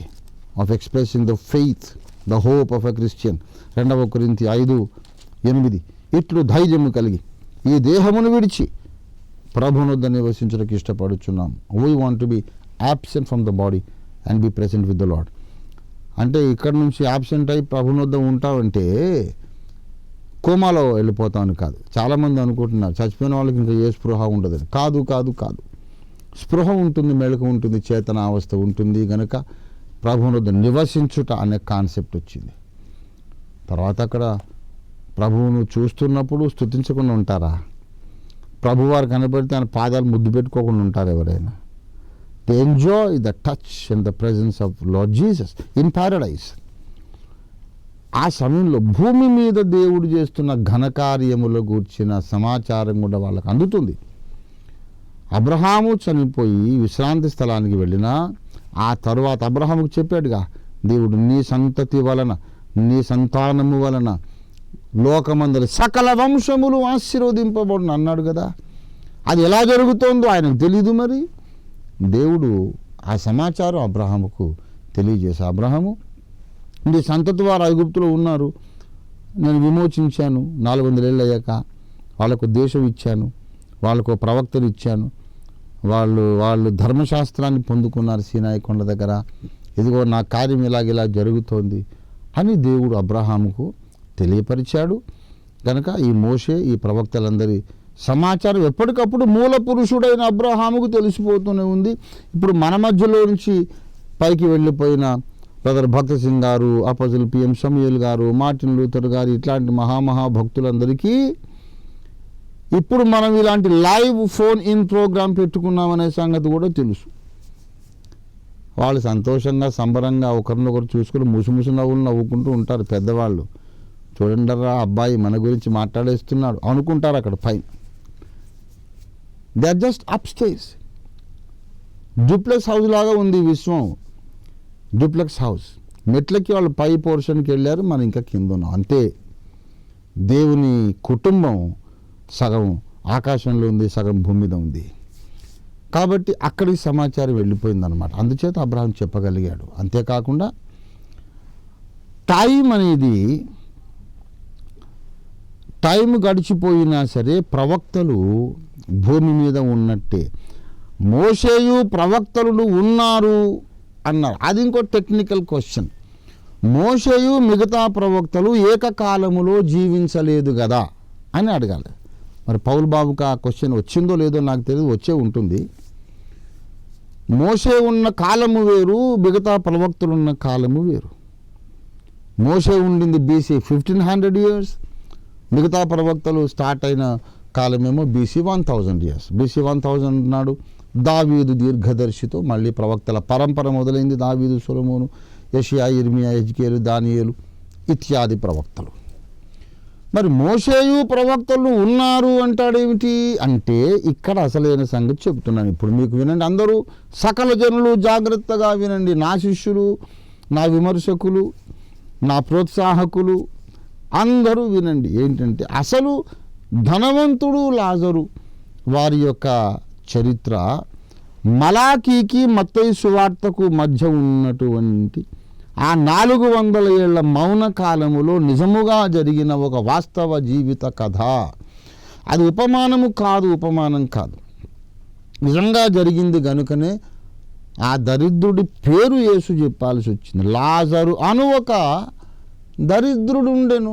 of expressing the faith, the hope of a Christian. 2 కొరింథీ 5:8 ఇట్లు ధైర్యము కలిగి ఈ దేహమును విడిచి ప్రభువునొద్ద నివసించడానికి ఇష్టపడుచున్నాం. We want to be absent from the body and be present with the Lord. అంటే ఇక్కడ నుంచి యాబ్సెంట్ అయి ప్రభువునొద్ద ఉంటావంటే కోమాలో వెళ్ళిపోతామని కాదు. చాలామంది అనుకుంటున్నారు చచ్చిపోయిన వాళ్ళకి ఇంకా ఏ స్పృహ ఉండదని. కాదు కాదు కాదు, స్పృహ ఉంటుంది, మెళుకు ఉంటుంది, చేతన అవస్థ ఉంటుంది. కనుక ప్రభువునొద్ద నివసించుట అనే కాన్సెప్ట్ వచ్చింది. తర్వాత అక్కడ ప్రభువును చూస్తున్నప్పుడు స్తుతించకుండా ఉంటారా? ప్రభువారు కనబడితే ఆయన పాదాలు ముద్దు పెట్టుకోకుండా ఉంటారు ఎవరైనా? They enjoy the touch and the presence of lord Jesus in Paradise. ఆ సమయంలో భూమి మీద దేవుడు చేస్తున్న ఘనకార్యముల గూర్చిన సమాచారం కూడా వాళ్ళకు అందుతుంది. అబ్రహాము చనిపోయి విశ్రాంతి స్థలానికి వెళ్ళినా ఆ తరువాత అబ్రహాముకు చెప్పాడుగా దేవుడు, నీ సంతతి వలన, నీ సంతానము వలన లోకమందరి సకల వంశములు ఆశీర్వదింపబడును అన్నాడు కదా. అది ఎలా జరుగుతుందో ఆయనకు తెలీదు. మరి దేవుడు ఆ సమాచారం అబ్రహాముకు తెలియజేసి, అబ్రహాము నీ సంతతి వారు ఐగుప్తులో ఉన్నారు, నేను విమోచించాను, 400 ఏళ్ళు అయ్యాక వాళ్ళకు దేశం ఇచ్చాను, వాళ్ళకు ప్రవక్తలు ఇచ్చాను, వాళ్ళు ధర్మశాస్త్రాన్ని పొందుకున్నారు సీనాయి కొండ దగ్గర, ఇదిగో నా కార్యం ఇలా జరుగుతోంది అని దేవుడు అబ్రహాముకు తెలియపరిచాడు. కనుక ఈ మోషే, ఈ ప్రవక్తలందరి సమాచారం ఎప్పటికప్పుడు మూల పురుషుడైన అబ్రహాముకు తెలిసిపోతూనే ఉంది. ఇప్పుడు మన మధ్యలో నుంచి పైకి వెళ్ళిపోయిన బ్రదర్ భక్త సింగ్ గారు, అపోజిల్ పిఎం సమూయేల్ గారు, మార్టిన్ లూథర్ గారు, ఇట్లాంటి మహాభక్తులందరికీ ఇప్పుడు మనం ఇలాంటి లైవ్ ఫోన్ ఇన్ ప్రోగ్రాం పెట్టుకున్నామనే సంగతి కూడా తెలుసు. వాళ్ళు సంతోషంగా సంబరంగా ఒకరినొకరు చూసుకుని ముసుముసు నవ్వులు నవ్వుకుంటూ ఉంటారు. పెద్దవాళ్ళు చూడండిరా అబ్బాయి మన గురించి మాట్లాడేస్తున్నాడు అనుకుంటారు అక్కడ పైన. They are just upstairs. Duplex house లాగా ఉంది విశ్వం. డూప్లెక్స్ హౌస్ మెట్లకి వాళ్ళు పై పోర్షన్కి వెళ్ళారు, మనం ఇంకా కింద ఉన్నాం అంతే. దేవుని కుటుంబం సగం ఆకాశంలో ఉంది, సగం భూమి మీద ఉంది. కాబట్టి అక్కడికి సమాచారం వెళ్ళిపోయిందనమాట. అందుచేత అబ్రహాం చెప్పగలిగాడు. అంతేకాకుండా టైం గడిచిపోయినా సరే ప్రవక్తలు భూమి మీద ఉన్నట్టే. మోషేయు ప్రవక్తలు ఉన్నారు అన్నారు. అది ఇంకో టెక్నికల్ క్వశ్చన్. మోషేయు మిగతా ప్రవక్తలు ఏకకాలములో జీవించలేదు కదా అని అడగాలి. మరి పౌల్ బాబుకి ఆ క్వశ్చన్ వచ్చిందో లేదో నాకు తెలియదు, వచ్చే ఉంటుంది. మోషే ఉన్న కాలము వేరు, మిగతా ప్రవక్తలు ఉన్న కాలము వేరు. మోషే ఉండింది BC 1500 years, మిగతా ప్రవక్తలు స్టార్ట్ అయిన కాలమేమో BC 1000 years. BC 1000 నాడు దావీదు దీర్ఘదర్శితో మళ్ళీ ప్రవక్తల పరంపర మొదలైంది. దావీదు, సొలొమోను, యెషయా, ఇర్మియా, హెజ్కేలు, దానియేలు ఇత్యాది ప్రవక్తలు. మరి మోషేయు ప్రవక్తలు ఉన్నారు అంటాడేమిటి అంటే ఇక్కడ అసలైన సంగతి చెప్తున్నాను. ఇప్పుడు మీకు వినండి, అందరూ సకల జనులు జాగ్రత్తగా వినండి. నా శిష్యులు, నా విమర్శకులు, నా ప్రోత్సాహకులు అందరూ వినండి. ఏంటంటే అసలు ధనవంతుడు లాజరు వారి యొక్క చరిత్ర మలాకీకి మత్తయి సువార్తకు మధ్య ఉన్నటువంటి ఆ 400 ఏళ్ల మౌన కాలములో నిజముగా జరిగిన ఒక వాస్తవ జీవిత కథ. అది ఉపమానం కాదు, నిజంగా జరిగింది గనుకనే ఆ దరిద్రుడి పేరు యేసు చెప్పాల్సి వచ్చింది. లాజరు అను ఒక దరిద్రుడు ఉండెను.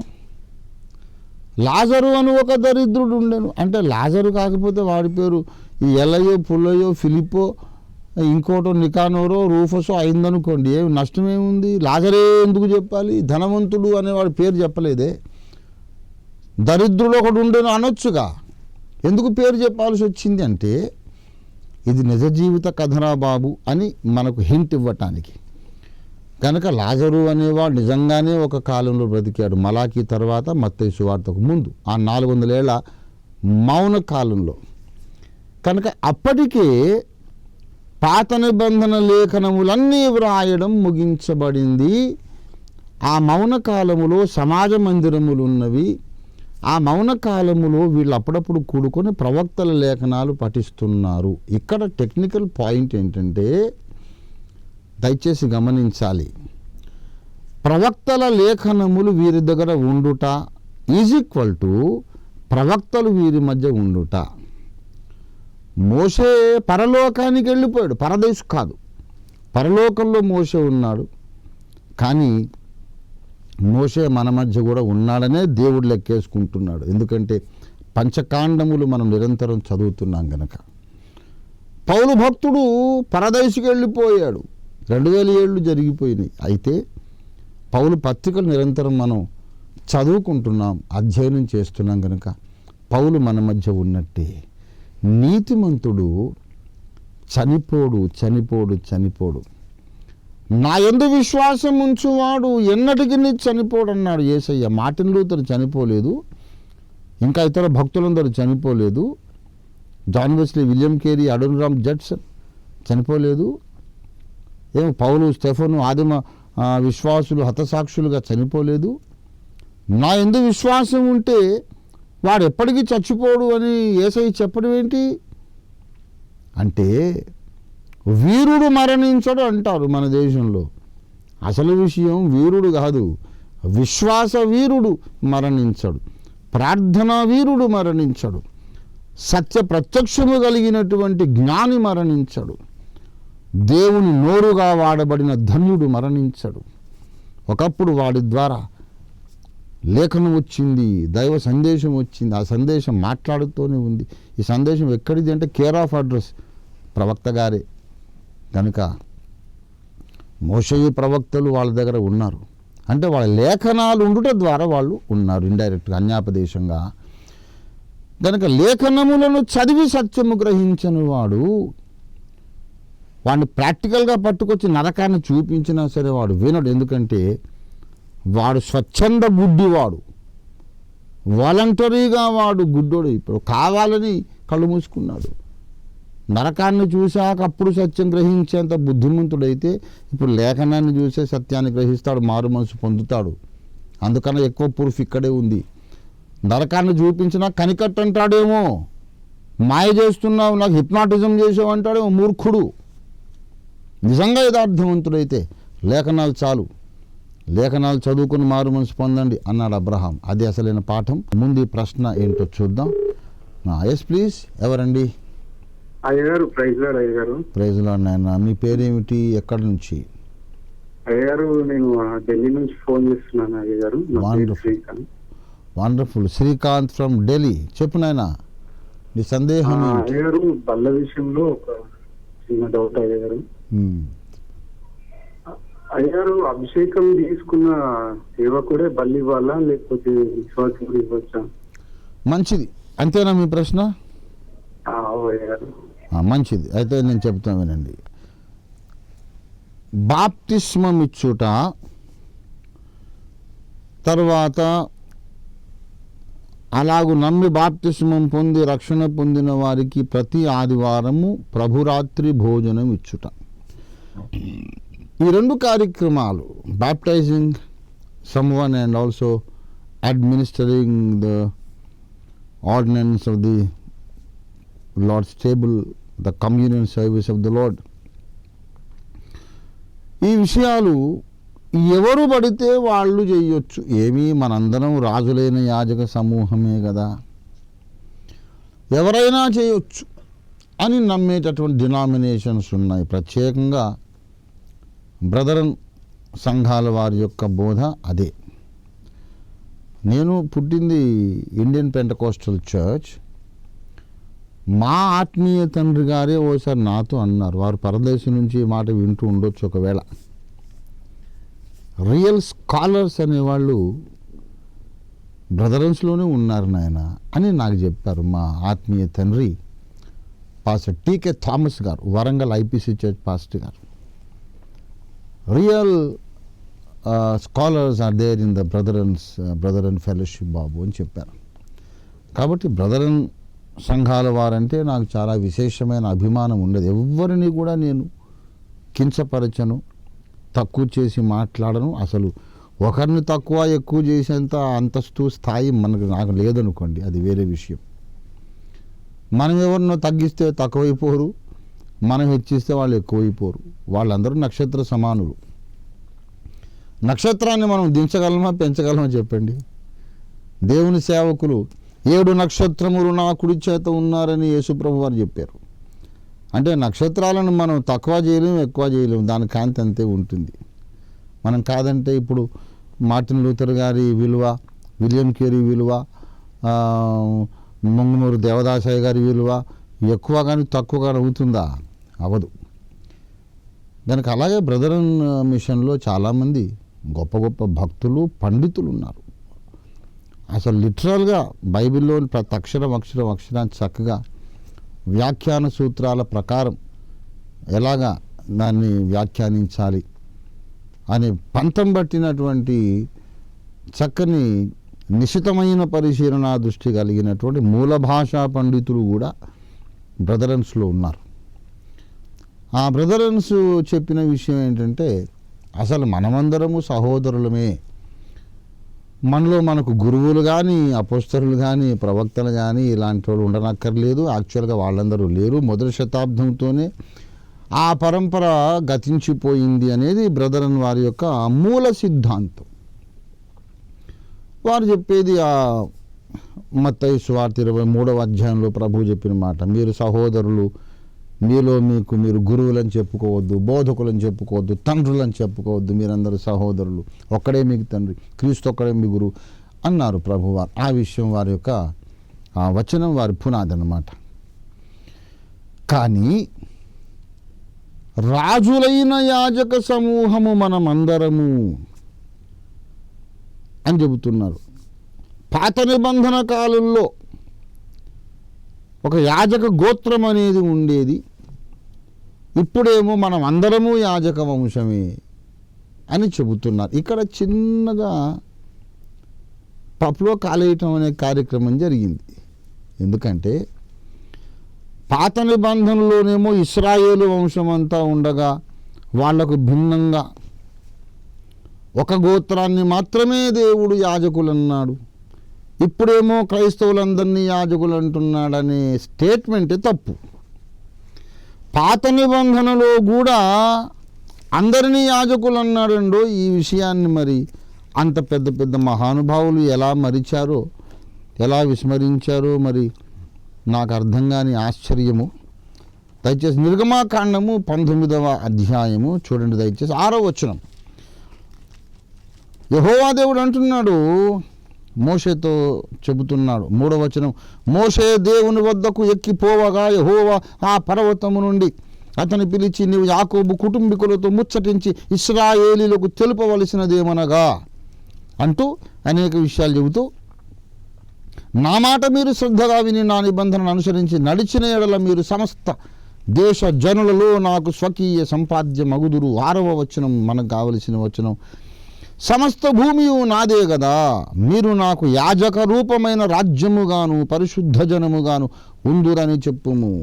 అంటే లాజరు కాకపోతే వాడి పేరు ఈ ఎలయో, పుల్లయో, ఫిలిప్పో, ఇంకోటో, నికానోరో, రూఫసో అయిందనుకోండి, ఏమి నష్టమేముంది? లాజరే ఎందుకు చెప్పాలి? ధనవంతుడు అనేవాడి పేరు చెప్పలేదే. దరిద్రుడు ఒకడు ఉండేను అనొచ్చుగా, ఎందుకు పేరు చెప్పాల్సి వచ్చింది అంటే ఇది నిజ జీవిత కథరా బాబు అని మనకు హింట్ ఇవ్వటానికి. కనుక లాజరు అనేవాడు నిజంగానే ఒక కాలంలో బ్రతికాడు, మలాకీ తర్వాత మత్తయి సువార్తకు ముందు, ఆ 400 ఏళ్ల మౌన కాలంలో. కనుక అప్పటికే పాత నిబంధన లేఖనములన్నీ వ్రాయడం ముగించబడింది. ఆ మౌన కాలములో సమాజ మందిరములు ఉన్నవి. ఆ మౌన కాలములో వీళ్ళు అప్పుడప్పుడు కూడుకొని ప్రవక్తల లేఖనాలు పఠిస్తున్నారు. ఇక్కడ టెక్నికల్ పాయింట్ ఏంటంటే దయచేసి గమనించాలి, ప్రవక్తల లేఖనములు వీరి దగ్గర ఉండుట ఈజ్ ఈక్వల్ టు ప్రవక్తలు వీరి మధ్య ఉండుట. మోషే పరలోకానికి వెళ్ళిపోయాడు, పరదేశ్ కాదు, పరలోకంలో మోషే ఉన్నాడు. కానీ మోషే మన మధ్య కూడా ఉన్నాడనే దేవుడు లెక్కేసుకుంటున్నాడు. ఎందుకంటే పంచకాండములు మనం నిరంతరం చదువుతున్నాం గనక. పౌలు భక్తుడు పరదేశికి వెళ్ళిపోయాడు, 2000 ఏళ్ళు జరిగిపోయినాయి. అయితే పౌలు పత్రికలు నిరంతరం మనం చదువుకుంటున్నాం, అధ్యయనం చేస్తున్నాం కనుక పౌలు మన మధ్య ఉన్నట్టే. నీతిమంతుడు చనిపోడు. నా యందు విశ్వాసం ఉంచువాడు ఎన్నటికి చనిపోడు అన్నాడు యేసయ్య. మార్టిన్ లూథర్ చనిపోలేదు, ఇంకా ఇతర భక్తులందరూ చనిపోలేదు, John Wesley, William Carey, Adoniram Judson చనిపోలేదు. పౌలు, స్టెఫను, ఆదిమ విశ్వాసులు హతసాక్షులుగా చనిపోలేదు. నా యందు విశ్వాసం ఉంటే వాడు ఎప్పటికీ చచ్చిపోడు అని యేసయ్య చెప్పడం ఏంటి అంటే, వీరుడు మరణించడు అంటారు మన దేశంలో. అసలు విషయం వీరుడు కాదు, విశ్వాస వీరుడు మరణించడు, ప్రార్థనా వీరుడు మరణించడు, సత్య ప్రత్యక్షము కలిగినటువంటి జ్ఞాని మరణించడు, దేవుని నోరుగా వాడబడిన ధన్యుడు మరణించడు. ఒకప్పుడు వాడి ద్వారా లేఖనం వచ్చింది, దైవ సందేశం వచ్చింది, ఆ సందేశం మాట్లాడుతూనే ఉంది. ఈ సందేశం ఎక్కడిది అంటే కేర్ ఆఫ్ అడ్రస్ ప్రవక్త గారే. కనుక మోషేయు ప్రవక్తలు వాళ్ళ దగ్గర ఉన్నారు అంటే వాళ్ళ లేఖనాలు ఉండుట ద్వారా వాళ్ళు ఉన్నారు, ఇండైరెక్ట్గా అన్యాపదేశంగా. కనుక లేఖనములను చదివి సత్యము గ్రహించని వాడిని ప్రాక్టికల్గా పట్టుకొచ్చి నరకాన్ని చూపించినా సరే వాడు వినడు. ఎందుకంటే వాడు స్వచ్ఛంద గుడ్డివాడు, వాలంటరీగా వాడు గుడ్డోడు. ఇప్పుడు కావాలని కళ్ళు మూసుకున్నాడు. నరకాన్ని చూశాక అప్పుడు సత్యం గ్రహించేంత బుద్ధిమంతుడైతే ఇప్పుడు లేఖనాన్ని చూసే సత్యాన్ని గ్రహిస్తాడు, మారు మనసు పొందుతాడు. అందుకన్నా ఎక్కువ ప్రూఫ్ ఇక్కడే ఉంది. నరకాన్ని చూపించినా కనికట్టంటాడేమో, మాయ చేస్తున్నావు, నాకు హిప్నాటిజం చేసావు అంటాడేమో మూర్ఖుడు. నిజంగా యథార్థవంతుడైతే లేఖనాలు చాలు, లేఖనాలు చదువుకుని మారు మనసు పొందండి అన్నాడు అబ్రహాం. అది అసలైన పాఠం. ముందు ఈ ప్రశ్న ఏంటో చూద్దాం. ఎస్ ప్లీజ్, ఎవరండి? అయ్యగారు ప్రైజ్ లార్డ్. అయ్యగారు ప్రైజ్ లార్డ్ నాయన. మీ పేరేమిటి, ఎక్కడి నుంచి? అయ్యగారు నేను ఢిల్లీ నుంచి ఫోన్ చేస్తున్నాను అయ్యగారు. వండర్ఫుల్. శ్రీకాంత్ ఫ్రమ్ ఢిల్లీ. చెప్పు నాయన, నీ సందేహం. అయ్యగారు బల్ల విషయంలో ఒక చిన్న డౌట్ అయ్యగారు. అయ్యగారు అభిషేకం తీసుకున్న సేవకుడే బల్లి ఇవ్వాలా లేకపోతే విశ్వాసం ఇవ్వచ్చా? మంచిది, అంతేనా మీ ప్రశ్న? అయ్యగారు మంచిది. అయితే నేను చెప్తాను వినండి. బాప్తిస్మం ఇచ్చుట తర్వాత అలాగూ నమ్మి బాప్తిస్మం పొంది రక్షణ పొందిన వారికి ప్రతి ఆదివారము ప్రభురాత్రి భోజనం ఇచ్చుట. ఈ 2 కార్యక్రమాలు, baptising someone and also administering the ordinance of the Lord's table, the communion service of the Lord, ఈ విషయాలు ఎవరు పడితే వాళ్ళు చేయొచ్చు. ఏమీ మనందరం రాజులైన యాజక సమూహమే కదా, ఎవరైనా చేయొచ్చు అని నమ్మేటటువంటి డినామినేషన్స్ ఉన్నాయి. ప్రత్యేకంగా బ్రదరన్ సంఘాల వారి యొక్క బోధ అదే. నేను పుట్టింది ఇండియన్ పెంటకోస్టల్ చర్చ్. మా ఆత్మీయ తండ్రి గారే ఓసారి నాతో అన్నారు, వారు పరదేశం నుంచి ఈ మాట వింటూ ఉండొచ్చు ఒకవేళ, రియల్ స్కాలర్స్ అనేవాళ్ళు బ్రదరన్స్లోనే ఉన్నారు నాయన అని నాకు చెప్పారు. మా ఆత్మీయ తండ్రి పాస్టర్ టీకే థామస్ గారు, వరంగల్ ఐపీసీ చర్చ్ పాస్టర్ గారు. Real scholars are there in the Brethren fellowship Babu అని చెప్పారు. కాబట్టి బ్రదరన్ సంఘాల వారంటే నాకు చాలా విశేషమైన అభిమానం ఉండేది. ఎవరిని కూడా నేను కించపరచను, తక్కువ చేసి మాట్లాడను. అసలు ఒకరిని తక్కువ ఎక్కువ చేసేంత అంతస్తు స్థాయి నాకు లేదనుకోండి, అది వేరే విషయం. మనం ఎవరినో తగ్గిస్తే తక్కువైపోరు, మనం హెచ్చిస్తే వాళ్ళు ఎక్కువైపోరు. వాళ్ళందరూ నక్షత్ర సమానులు. నక్షత్రాన్ని మనం దించగలమా పెంచగలమా చెప్పండి? దేవుని సేవకులు 7 నక్షత్రములు నా కుడి చేత ఉన్నారని యేసుప్రభు వారు చెప్పారు. అంటే నక్షత్రాలను మనం తక్కువ చేయలేము, ఎక్కువ చేయలేము, దాని కాంతి అంతే ఉంటుంది. మనం కాదంటే ఇప్పుడు మార్టిన్ లూథర్ గారి విలువ, విలియం కేరీ విలువ, ముంగుమూరు దేవదాసయ్య గారి విలువ ఎక్కువ కానీ తక్కువ కానీ అవుతుందా? అవదు. దానికి అలాగే బ్రదరన్ మిషన్లో చాలామంది గొప్ప గొప్ప భక్తులు, పండితులు ఉన్నారు. అసలు లిటరల్గా బైబిల్లోని ప్రతి అక్షరాన్ని చక్కగా వ్యాఖ్యాన సూత్రాల ప్రకారం ఎలాగా దాన్ని వ్యాఖ్యానించాలి అని పంతం పట్టినటువంటి చక్కని నిశితమైన పరిశీలన దృష్టి కలిగినటువంటి మూల భాషా పండితులు కూడా బ్రదరన్స్లో ఉన్నారు. ఆ బ్రదరన్స్ చెప్పిన విషయం ఏంటంటే, అసలు మనమందరము సహోదరులమే. మనలో మనకు గురువులు కానీ, అపోస్తలులు కానీ, ప్రవక్తలు కానీ ఇలాంటి వాళ్ళు ఉండనక్కర్లేదు. యాక్చువల్గా వాళ్ళందరూ లేరు. మొదటి శతాబ్దంతోనే ఆ పరంపర గతించిపోయింది అనేది బ్రదరన్ వారి యొక్క మూల సిద్ధాంతం. వారు చెప్పేది ఆ మత్తయి సువార్త 23వ అధ్యాయంలో ప్రభువు చెప్పిన మాట, మీరు సహోదరులు, మీలో మీరు గురువులని చెప్పుకోవద్దు, బోధకులని చెప్పుకోవద్దు, తండ్రులని చెప్పుకోవద్దు, మీరందరూ సహోదరులు, ఒక్కడే మీకు తండ్రి, క్రీస్తు ఒక్కడే మీ గురువు అన్నారు ప్రభువారు. ఆ విషయం వారి యొక్క ఆ వచనం వారి పునాది అన్నమాట. కానీ రాజులైన యాజక సమూహము మనమందరము అని చెబుతున్నారు. పాత నిబంధన కాలంలో ఒక యాజక గోత్రం అనేది ఉండేది. ఇప్పుడేమో మనం అందరము యాజక వంశమే అని చెబుతున్నారు. ఇక్కడ చిన్నగా పప్పులో కాలేయటం అనే కార్యక్రమం జరిగింది. ఎందుకంటే పాత నిబంధనలోనేమో ఇశ్రాయేలు వంశం అంతా ఉండగా వాళ్లకు భిన్నంగా ఒక గోత్రాన్ని మాత్రమే దేవుడు యాజకులు అన్నాడు. ఇప్పుడేమో క్రైస్తవులందరినీ యాజకులు అంటున్నాడనే స్టేట్మెంటే తప్పు. పాత నిబంధనలో కూడా అందరినీ యాజకులు అన్నాడండో. ఈ విషయాన్ని మరి అంత పెద్ద పెద్ద మహానుభావులు ఎలా మరిచారో, ఎలా విస్మరించారో మరి నాకు అర్థం కాని ఆశ్చర్యము. దయచేసి నిర్గమాకాండము 19వ అధ్యాయము చూడండి, దయచేసి 6వ వచనం. యెహోవా దేవుడు అంటున్నాడు, మోషేతో చెబుతున్నాడు. 3వ వచనం, మోషే దేవుని వద్దకు ఎక్కిపోవగా యెహోవా ఆ పర్వతము నుండి అతని పిలిచి, నీవు యాకోబు కుటుంబీకులతో ముచ్చటించి ఇశ్రాయేలీలకు తెలుపవలసినదేమనగా అంటూ అనేక విషయాలు చెబుతూ, నా మాట మీరు శ్రద్ధగా విని నా నిబంధనను అనుసరించి నడిచిన ఎడల మీరు సమస్త దేశ జనులలో నాకు స్వకీయ సంపాద్య మగుదురు. 6వ వచనం మనకు కావలసిన వచనం. సమస్త భూమియు నాదే కదా, మీరు నాకు యాజక రూపమైన రాజ్యముగాను పరిశుద్ధ జనముగాను ఉందురని చెప్పుము.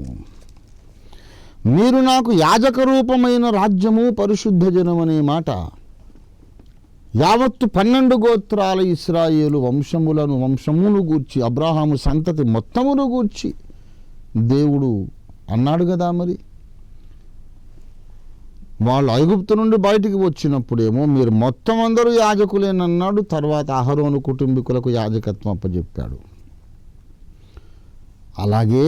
మీరు నాకు యాజక రూపమైన రాజ్యము పరిశుద్ధ జనమనే మాట యావత్తు 12 గోత్రాల ఇశ్రాయేలు వంశమును గూర్చి, అబ్రాహాము సంతతి మొత్తమును గూర్చి దేవుడు అన్నాడు కదా. మరి వాళ్ళు ఐగుప్తు నుండి బయటికి వచ్చినప్పుడేమో మీరు మొత్తం అందరూ యాజకులేనన్నాడు. తర్వాత అహరోను కుటుంబీకులకు యాజకత్వం అప్పచెప్పాడు. అలాగే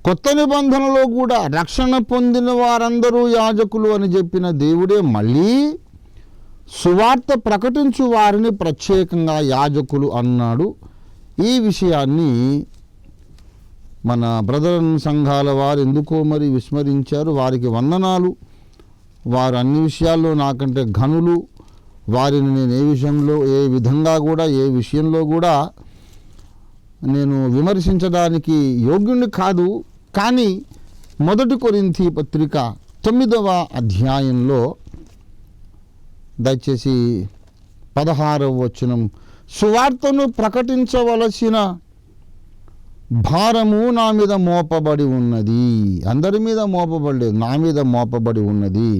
కొత్త నిబంధనలో కూడా రక్షణ పొందిన వారందరూ యాజకులు అని చెప్పిన దేవుడే మళ్ళీ సువార్త ప్రకటించు వారిని ప్రత్యేకంగా యాజకులు అన్నాడు. ఈ విషయాన్ని మన బ్రదర్ సంఘాల వారు ఎందుకో మరి విస్మరించారు. వారికి వందనాలు. వారు అన్ని విషయాల్లో నాకంటే ఘనులు. వారిని నేను ఏ విషయంలో కూడా నేను విమర్శించడానికి యోగ్యుని కాదు. కానీ 1 కొరింథీ పత్రిక 9వ అధ్యాయంలో దయచేసి 16వ వచనం, సువార్తను ప్రకటించవలసిన భారము నా మీద మోపబడి ఉన్నది. అందరి మీద మోపబడలేదు, నా మీద మోపబడి ఉన్నది.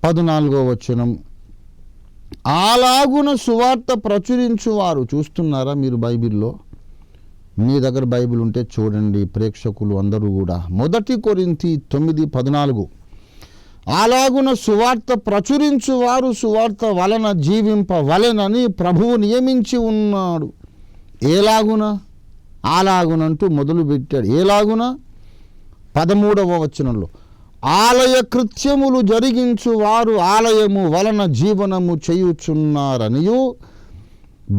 14వ వచనం, అలాగున సువార్త ప్రచురించువారు. చూస్తున్నారా మీరు బైబిల్లో? మీ దగ్గర బైబిల్ ఉంటే చూడండి ప్రేక్షకులు అందరూ కూడా. 1 కొరింథీ 9:14, అలాగున సువార్త ప్రచురించువారు సువార్త వలన జీవింపవలెనని ప్రభువు నియమించి ఉన్నాడు. ఏలాగున? అలాగునంటూ మొదలుపెట్టాడు. ఏలాగున? 13వ వచనంలో, ఆలయ కృత్యములు జరిగించు వారు ఆలయము వలన జీవనము చేయుచున్నారనియు,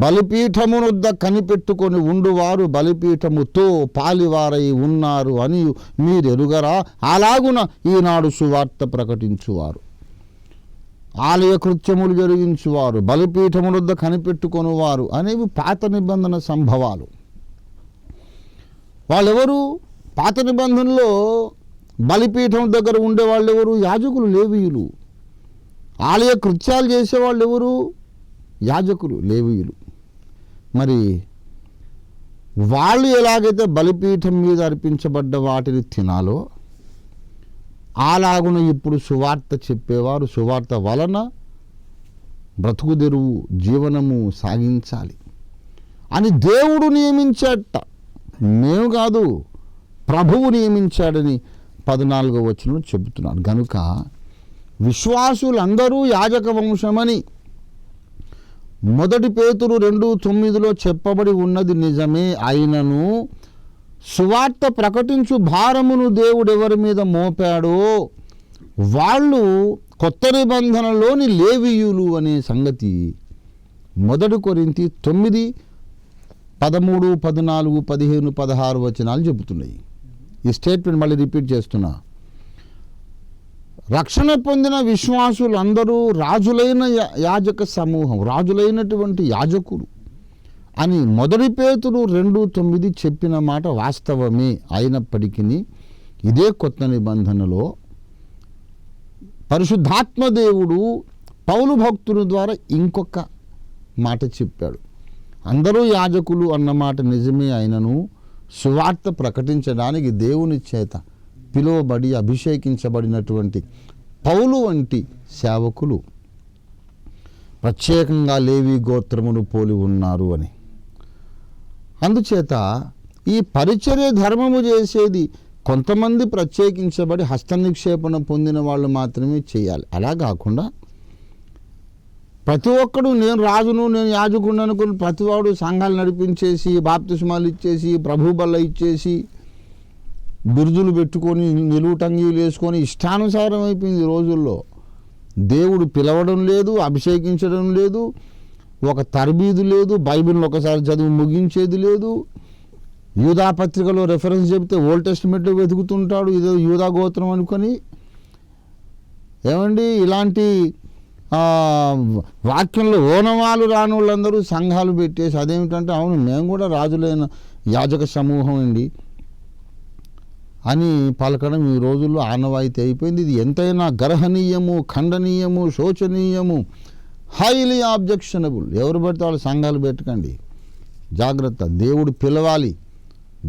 బలిపీఠమునొద్ద కనిపెట్టుకొని ఉండువారు బలిపీఠముతో పాలివారై ఉన్నారు అని మీరెరుగరా? అలాగున ఈనాడు సువార్త ప్రకటించువారు, ఆలయ కృత్యములు జరిగించువారు, బలిపీఠమునొద్ద కనిపెట్టుకొని వారు అనేవి పాత నిబంధన సంభవాలు. వాళ్ళెవరు? పాత నిబంధనలో బలిపీఠం దగ్గర ఉండేవాళ్ళు ఎవరు? యాజకులు, లేవీయులు. ఆలయ కృత్యాలు చేసేవాళ్ళు ఎవరు? యాజకులు, లేవీయులు. మరి వాళ్ళు ఎలాగైతే బలిపీఠం మీద అర్పించబడ్డ వాటిని తినాలో, అలాగున ఇప్పుడు సువార్త చెప్పేవారు సువార్త వలన బ్రతుకుదెరువు జీవనము సాగించాలి అని దేవుడు నియమించాట. మేము కాదు, ప్రభువు నియమించాడని 14వ వచనంలో చెబుతున్నాడు. గనుక విశ్వాసులందరూ యాజక వంశమని 1 పేతురు 2:9 చెప్పబడి ఉన్నది నిజమే. అయినను సువార్త ప్రకటించు భారమును దేవుడు ఎవరి మీద మోపాడో వాళ్ళు కొత్త నిబంధనలోని లేవీయులు అనే సంగతి 1 కొరింథీ 9, 13, 14, 15, 16 వచనాలు చెబుతున్నాయి. ఈ స్టేట్మెంట్ మళ్ళీ రిపీట్ చేస్తున్నా. రక్షణ పొందిన విశ్వాసులందరూ రాజులైన యాజక సమూహం, రాజులైనటువంటి యాజకులు అని 1 పేతురు 2:9 చెప్పిన మాట వాస్తవమే. అయినప్పటికీ ఇదే కొత్త నిబంధనలో పరిశుద్ధాత్మ దేవుడు పౌలు భక్తుల ద్వారా ఇంకొక మాట చెప్పాడు. అందరూ యాజకులు అన్నమాట నిజమే. అయినను సువార్త ప్రకటించడానికి దేవుని చేత పిలువబడి అభిషేకించబడినటువంటి పౌలు వంటి సేవకులు ప్రత్యేకంగా లేవి గోత్రమును పోలి ఉన్నారు అని. అందుచేత ఈ పరిచర్య ధర్మము చేసేది కొంతమంది ప్రత్యేకించబడి హస్తనిక్షేపణ పొందిన వాళ్ళు మాత్రమే చేయాలి. అలా కాకుండా ప్రతి ఒక్కడు నేను రాజును నేను యాజకుడు అనుకుని ప్రతివాడు సంఘాలు నడిపించేసి బాప్తిస్మాలు ఇచ్చేసి ప్రభు బల్ల ఇచ్చేసి బిరుదులు పెట్టుకొని నిలువుటంగీలు వేసుకొని ఇష్టానుసారం అయిపోయింది రోజుల్లో. దేవుడు పిలవడం లేదు, అభిషేకించడం లేదు, ఒక తర్బీదు లేదు, బైబిల్ని ఒకసారి చదివి ముగించేది లేదు. యూదా పత్రికలో రెఫరెన్స్ చెబితే ఓల్డ్ టెస్టిమెంట్లో వెతుకుతుంటాడు ఇదో యూదా గోత్రం అనుకొని. ఏమండి ఇలాంటి వాక్యంలో ఓనమాలు రాని వాళ్ళందరూ సంఘాలు పెట్టేసి అదేమిటంటే అవును మేము కూడా రాజులైన యాజక సమూహం అండి అని పలకడం ఈ రోజుల్లో ఆనవాయితీ అయిపోయింది. ఇది ఎంతైనా గర్హనీయము, ఖండనీయము, శోచనీయము, హైలీ ఆబ్జెక్షనబుల్. ఎవరు పడితే వాళ్ళు సంఘాలు పెట్టకండి, జాగ్రత్త. దేవుడు పిలవాలి,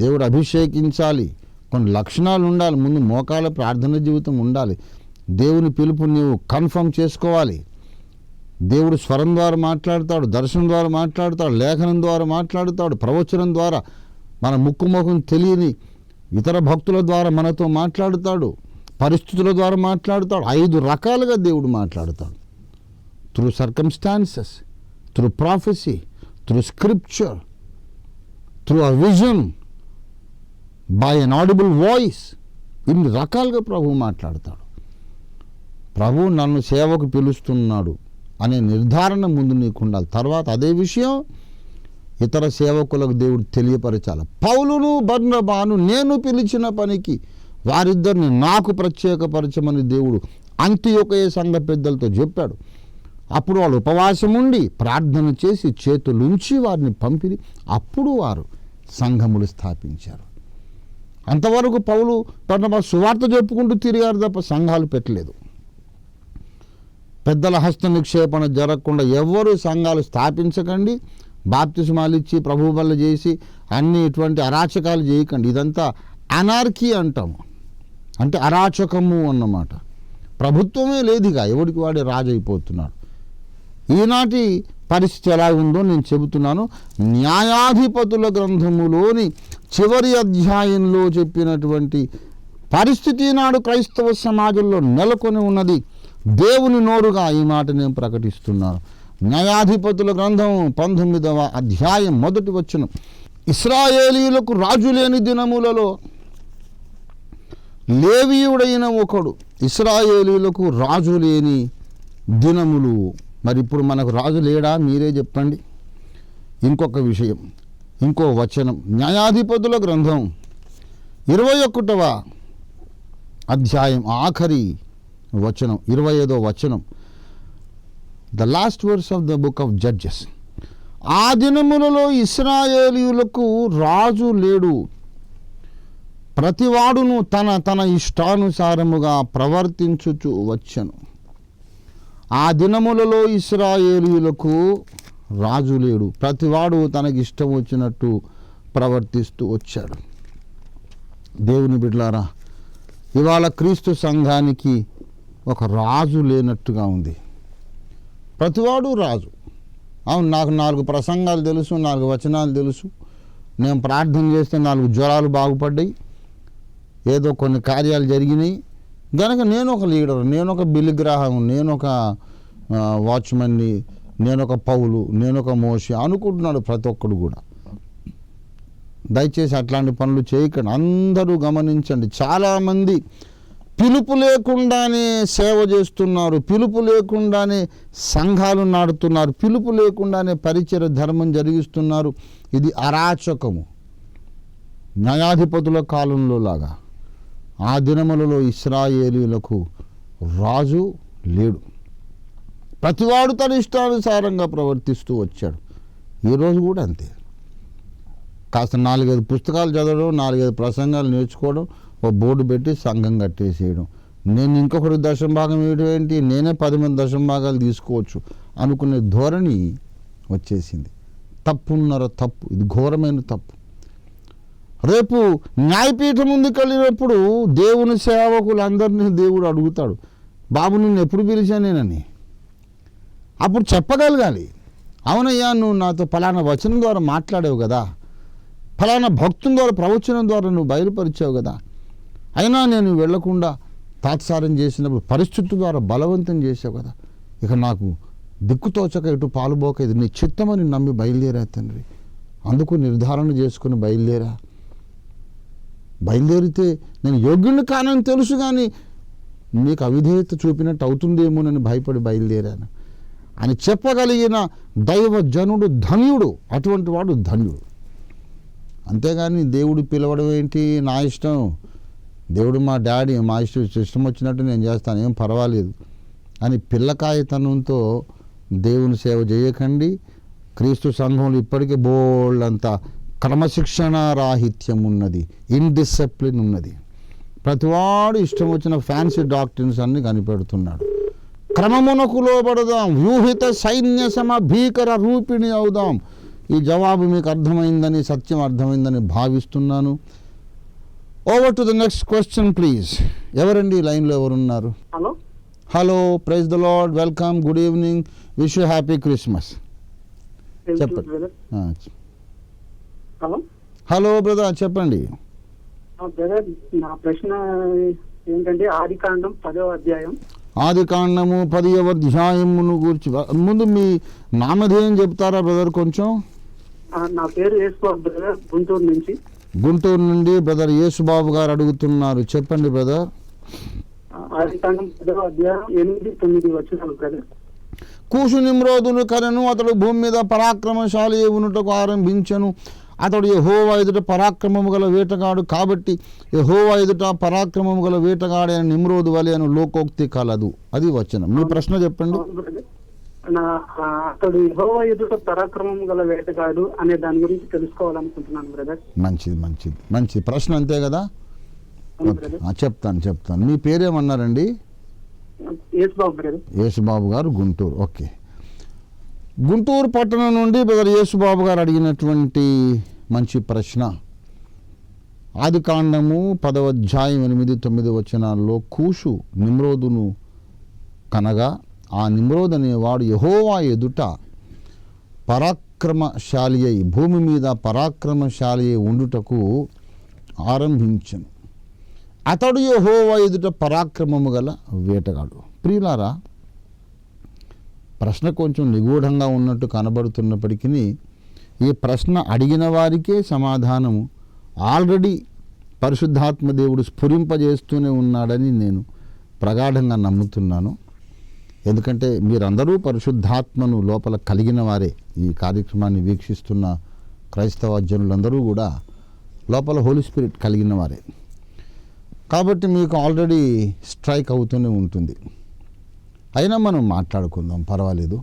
దేవుడు అభిషేకించాలి, కొన్ని లక్షణాలు ఉండాలి. ముందు మోకాల ప్రార్థన జీవితం ఉండాలి. దేవుని పిలుపు నీవు కన్ఫర్మ్ చేసుకోవాలి. దేవుడు స్వరం ద్వారా మాట్లాడతాడు, దర్శనం ద్వారా మాట్లాడతాడు, లేఖనం ద్వారా మాట్లాడతాడు, ప్రవచనం ద్వారా, మన ముక్కుముఖం తెలియని ఇతర భక్తుల ద్వారా మనతో మాట్లాడుతాడు, పరిస్థితుల ద్వారా మాట్లాడుతాడు. 5 రకాలుగా దేవుడు మాట్లాడుతాడు. Through circumstances, through prophecy, through scripture, through a vision, by an audible voice. ఇన్ని రకాలుగా ప్రభువు మాట్లాడతాడు. ప్రభువు నన్ను సేవకు పిలుస్తున్నాడు అనే నిర్ధారణ ముందు నీకు ఉండాలి. తర్వాత అదే విషయం ఇతర సేవకులకు దేవుడు తెలియపరచాలి. పౌలును బర్నబాను నేను పిలిచిన పనికి వారిద్దరిని నాకు ప్రత్యేకపరచమని దేవుడు అంతియొకయ సంఘ పెద్దలతో చెప్పాడు. అప్పుడు వాళ్ళు ఉపవాసం ఉండి ప్రార్థన చేసి చేతులుంచి వారిని పంపిణీ, అప్పుడు వారు సంఘములు స్థాపించారు. అంతవరకు పౌలు బర్నబా సువార్త చెప్పుకుంటూ తిరిగారు తప్ప సంఘాలు పెట్టలేదు. పెద్దల హస్త నిక్షేపణ జరగకుండా ఎవ్వరూ సంఘాలు స్థాపించకండి. బాప్తిస్మాలు ఇచ్చి ప్రభు వల్ల చేసి అన్ని ఇటువంటి అరాచకాలు చేయకండి. ఇదంతా అనార్కీ అంటాము, అంటే అరాచకము అన్నమాట. ప్రభుత్వమే లేదుగా, ఎవరికి వాడే రాజు అయిపోతున్నాడు. ఈనాటి పరిస్థితి ఎలా ఉందో నేను చెబుతున్నాను. న్యాయాధిపతుల గ్రంథములోని చివరి అధ్యాయంలో చెప్పినటువంటి పరిస్థితి నాడు క్రైస్తవ సమాజంలో నెలకొని ఉన్నది. దేవుని నోరుగా ఈ మాట నేను ప్రకటిస్తున్నాను. న్యాయాధిపతుల గ్రంథం 19వ అధ్యాయం 1వ వచనం. ఇశ్రాయేలీయులకు రాజు లేని దినములలో లేవీయుడైన ఒకడు. ఇశ్రాయేలీయులకు రాజు లేని దినములు. మరి ఇప్పుడు మనకు రాజు లేడా? మీరే చెప్పండి. ఇంకొక విషయం, ఇంకో వచనం, న్యాయాధిపతుల గ్రంథం 21వ అధ్యాయం ఆఖరి వచనం, 25వ వచనం, the last verse of the book of Judges. ఆ దినములలో ఇశ్రాయేలీయులకు రాజు లేడు, ప్రతివాడును తన తన ఇష్టానుసారముగా ప్రవర్తించుచు వచ్చెను. ఆ దినములలో ఇశ్రాయేలీయులకు రాజు లేడు, ప్రతివాడు తనకి ఇష్టం వచ్చినట్టు ప్రవర్తిస్తూ వచ్చాడు. దేవుని బిడ్డలారా, ఇవాళ క్రీస్తు సంఘానికి ఒక రాజు లేనట్టుగా ఉంది. ప్రతివాడు రాజు. అవును, నాకు 4 ప్రసంగాలు తెలుసు, 4 వచనాలు తెలుసు, నేను ప్రార్థన చేస్తే 4 జ్వరాలు బాగుపడ్డాయి, ఏదో కొన్ని కార్యాలు జరిగినాయి కనుక నేను ఒక లీడర్, నేను ఒక బిలిగ్రాహం, నేను ఒక వాచ్మెన్ని, నేను ఒక పౌలు, నేను ఒక మోషే అనుకుంటున్నాడు ప్రతి ఒక్కడు కూడా. దయచేసి అట్లాంటి పనులు చేయకండి. అందరూ గమనించండి. చాలామంది పిలుపు లేకుండానే సేవ చేస్తున్నారు, పిలుపు లేకుండానే సంఘాలు నాడుతున్నారు, పిలుపు లేకుండానే పరిచయ ధర్మం జరిగిస్తున్నారు. ఇది అరాచకము. న్యాయాధిపతుల కాలంలో లాగా ఆ దినములలో ఇశ్రాయేలీయులకు రాజు లేడు, ప్రతివాడు తన ఇష్టానుసారంగా ప్రవర్తిస్తూ వచ్చాడు. ఈరోజు కూడా అంతే. కాస్త 4-5 పుస్తకాలు చదవడం, 4-5 ప్రసంగాలు నేర్చుకోవడం, ఓ బోర్డు పెట్టి సంఘం కట్టేసేయడం, నేను ఇంకొకటి దశంభాగం వేయడం ఏంటి, నేనే 10 మంది దశంభాగాలు తీసుకోవచ్చు అనుకునే ధోరణి వచ్చేసింది. తప్పున్నర తప్పు, ఇది ఘోరమైన తప్పు. రేపు న్యాయపీఠం ముందుకు వెళ్ళినప్పుడు దేవుని సేవకులందరినీ దేవుడు అడుగుతాడు, బాబు నిన్ను ఎప్పుడు పిలిచానేనని. అప్పుడు చెప్పగలగాలి, అవునయ్యా నువ్వు నాతో ఫలానా వచనం ద్వారా మాట్లాడావు కదా, ఫలానా భక్తుని ద్వారా ప్రవచనం ద్వారా నువ్వు బయలుపరిచావు కదా, అయినా నేను వెళ్లకుండా తాత్సారం చేసినప్పుడు పరిస్థితి ద్వారా బలవంతం చేసావు కదా, ఇక నాకు దిక్కుతోచక ఇటు పాలుబోక ఇది నీ చిత్తమని నమ్మి బయలుదేరా తండ్రి, అందుకు నిర్ధారణ చేసుకుని బయలుదేరితే నేను యోగ్యుని కానని తెలుసు, కానీ నీకు అవిధేయత చూపినట్టు అవుతుందేమోనని భయపడి బయలుదేరాను అని చెప్పగలిగిన దైవజనుడు ధన్యుడు. అటువంటి వాడు ధన్యుడు. అంతేగాని దేవుడు పిలవడం ఏంటి, నా ఇష్టం, దేవుడు మా డాడీ, మా ఇష్టం వచ్చినట్టు నేను చేస్తాను, ఏం పర్వాలేదు అని పిల్లకాయతనంతో దేవుని సేవ చేయకండి. క్రీస్తు సంఘంలో ఇప్పటికే బోల్డంత క్రమశిక్షణ రాహిత్యం ఉన్నది, ఇన్డిసిప్లిన్ ఉన్నది. ప్రతివాడు ఇష్టం వచ్చిన ఫ్యాన్సీ డాక్టర్స్ అన్ని కనిపెడుతున్నాడు. క్రమమునకు లోబడదాం, వ్యూహిత సైన్య సమ భీకర రూపిణి అవుదాం. ఈ జవాబు మీకు అర్థమైందని, సత్యం అర్థమైందని భావిస్తున్నాను. Over to the next question please. ఎవరండి లైన్లో ఎవరున్నారు? Hello hello, praise the Lord, welcome, good evening, wish you happy Christmas. చెప్పండి. హలో హలో బ్రదర్, చెప్పండి. బ్రదర్, నా ప్రశ్న ఏంటంటే ఆదికాండం 10వ అధ్యాయం. ఆది కాండము 10వ అధ్యాయమును గురించి ముందు మీ నామధేయం చెప్తారా బ్రదర్ కొంచెం? నా పేరు యేసుబాబు బ్రదర్, గుంటూరు నుంచి. గుంటూరు నుండి బ్రదర్ యేసుబాబు గారు అడుగుతున్నారు, చెప్పండి బ్రదర్. ఆదికాండం 10వ అధ్యాయం 8-9 వచనాలు బ్రదర్. కూషు నిమ్రోదును కనెను, అతడు భూమి మీద పరాక్రమశాలి ఉనుటకు ఆరంభించెను. అతడు యెహోవా ఎదుట పరాక్రమము గల వేటగాడు కాబట్టి యెహోవా ఎదుట పరాక్రమము గల వేటగాడైన నిమ్రోదు వలె అను లోకోక్తి కలదు. అది వచనం. మీ ప్రశ్న చెప్పండి. అతడు యెహోవా ఎదుట పరాక్రమం గల వేటగాడు అనే దాని గురించి తెలుసుకోవాలనుకుంటున్నాను బ్రదర్. మంచిది మంచిది మంచిది ప్రశ్న, అంతే కదా? చెప్తాను. మీ పేరేమన్నారండి? యేసుబాబు బ్రదర్. యేసుబాబు గారు, గుంటూరు. ఓకే. గుంటూరు పట్టణం నుండి బ్రదర్ యేసుబాబు గారు అడిగినటువంటి మంచి ప్రశ్న. ఆది కాండము 10వ అధ్యాయం 8-9 వచనాల్లో కూషు నిమ్రోదును కనగా ఆ నిమ్రోద్ అనేవాడు యెహోవా ఎదుట పరాక్రమశాలి అయి భూమి మీద పరాక్రమశాలి అయి ఉండుటకు ఆరంభించెను. అతడు యెహోవా ఎదుట పరాక్రమము గల వేటగాడు. ప్రియులారా, ప్రశ్న కొంచెం నిగూఢంగా ఉన్నట్టు కనబడుతున్నప్పటికీ ఈ ప్రశ్న అడిగిన వారికే సమాధానము ఆల్రెడీ పరిశుద్ధాత్మ దేవుడు స్ఫురింపజేస్తూనే ఉన్నాడని నేను ప్రగాఢంగా నమ్ముతున్నాను. ఎందుకంటే మీరందరూ పరిశుద్ధాత్మను లోపల కలిగిన వారే. ఈ కార్యక్రమాన్ని వీక్షిస్తున్న క్రైస్తవ జనులందరూ కూడా లోపల హోలీ స్పిరిట్ కలిగిన వారే. కాబట్టి మీకు ఆల్రెడీ స్ట్రైక్ అవుతూనే ఉంటుంది. అయినా మనం మాట్లాడుకుందాం, పర్వాలేదు.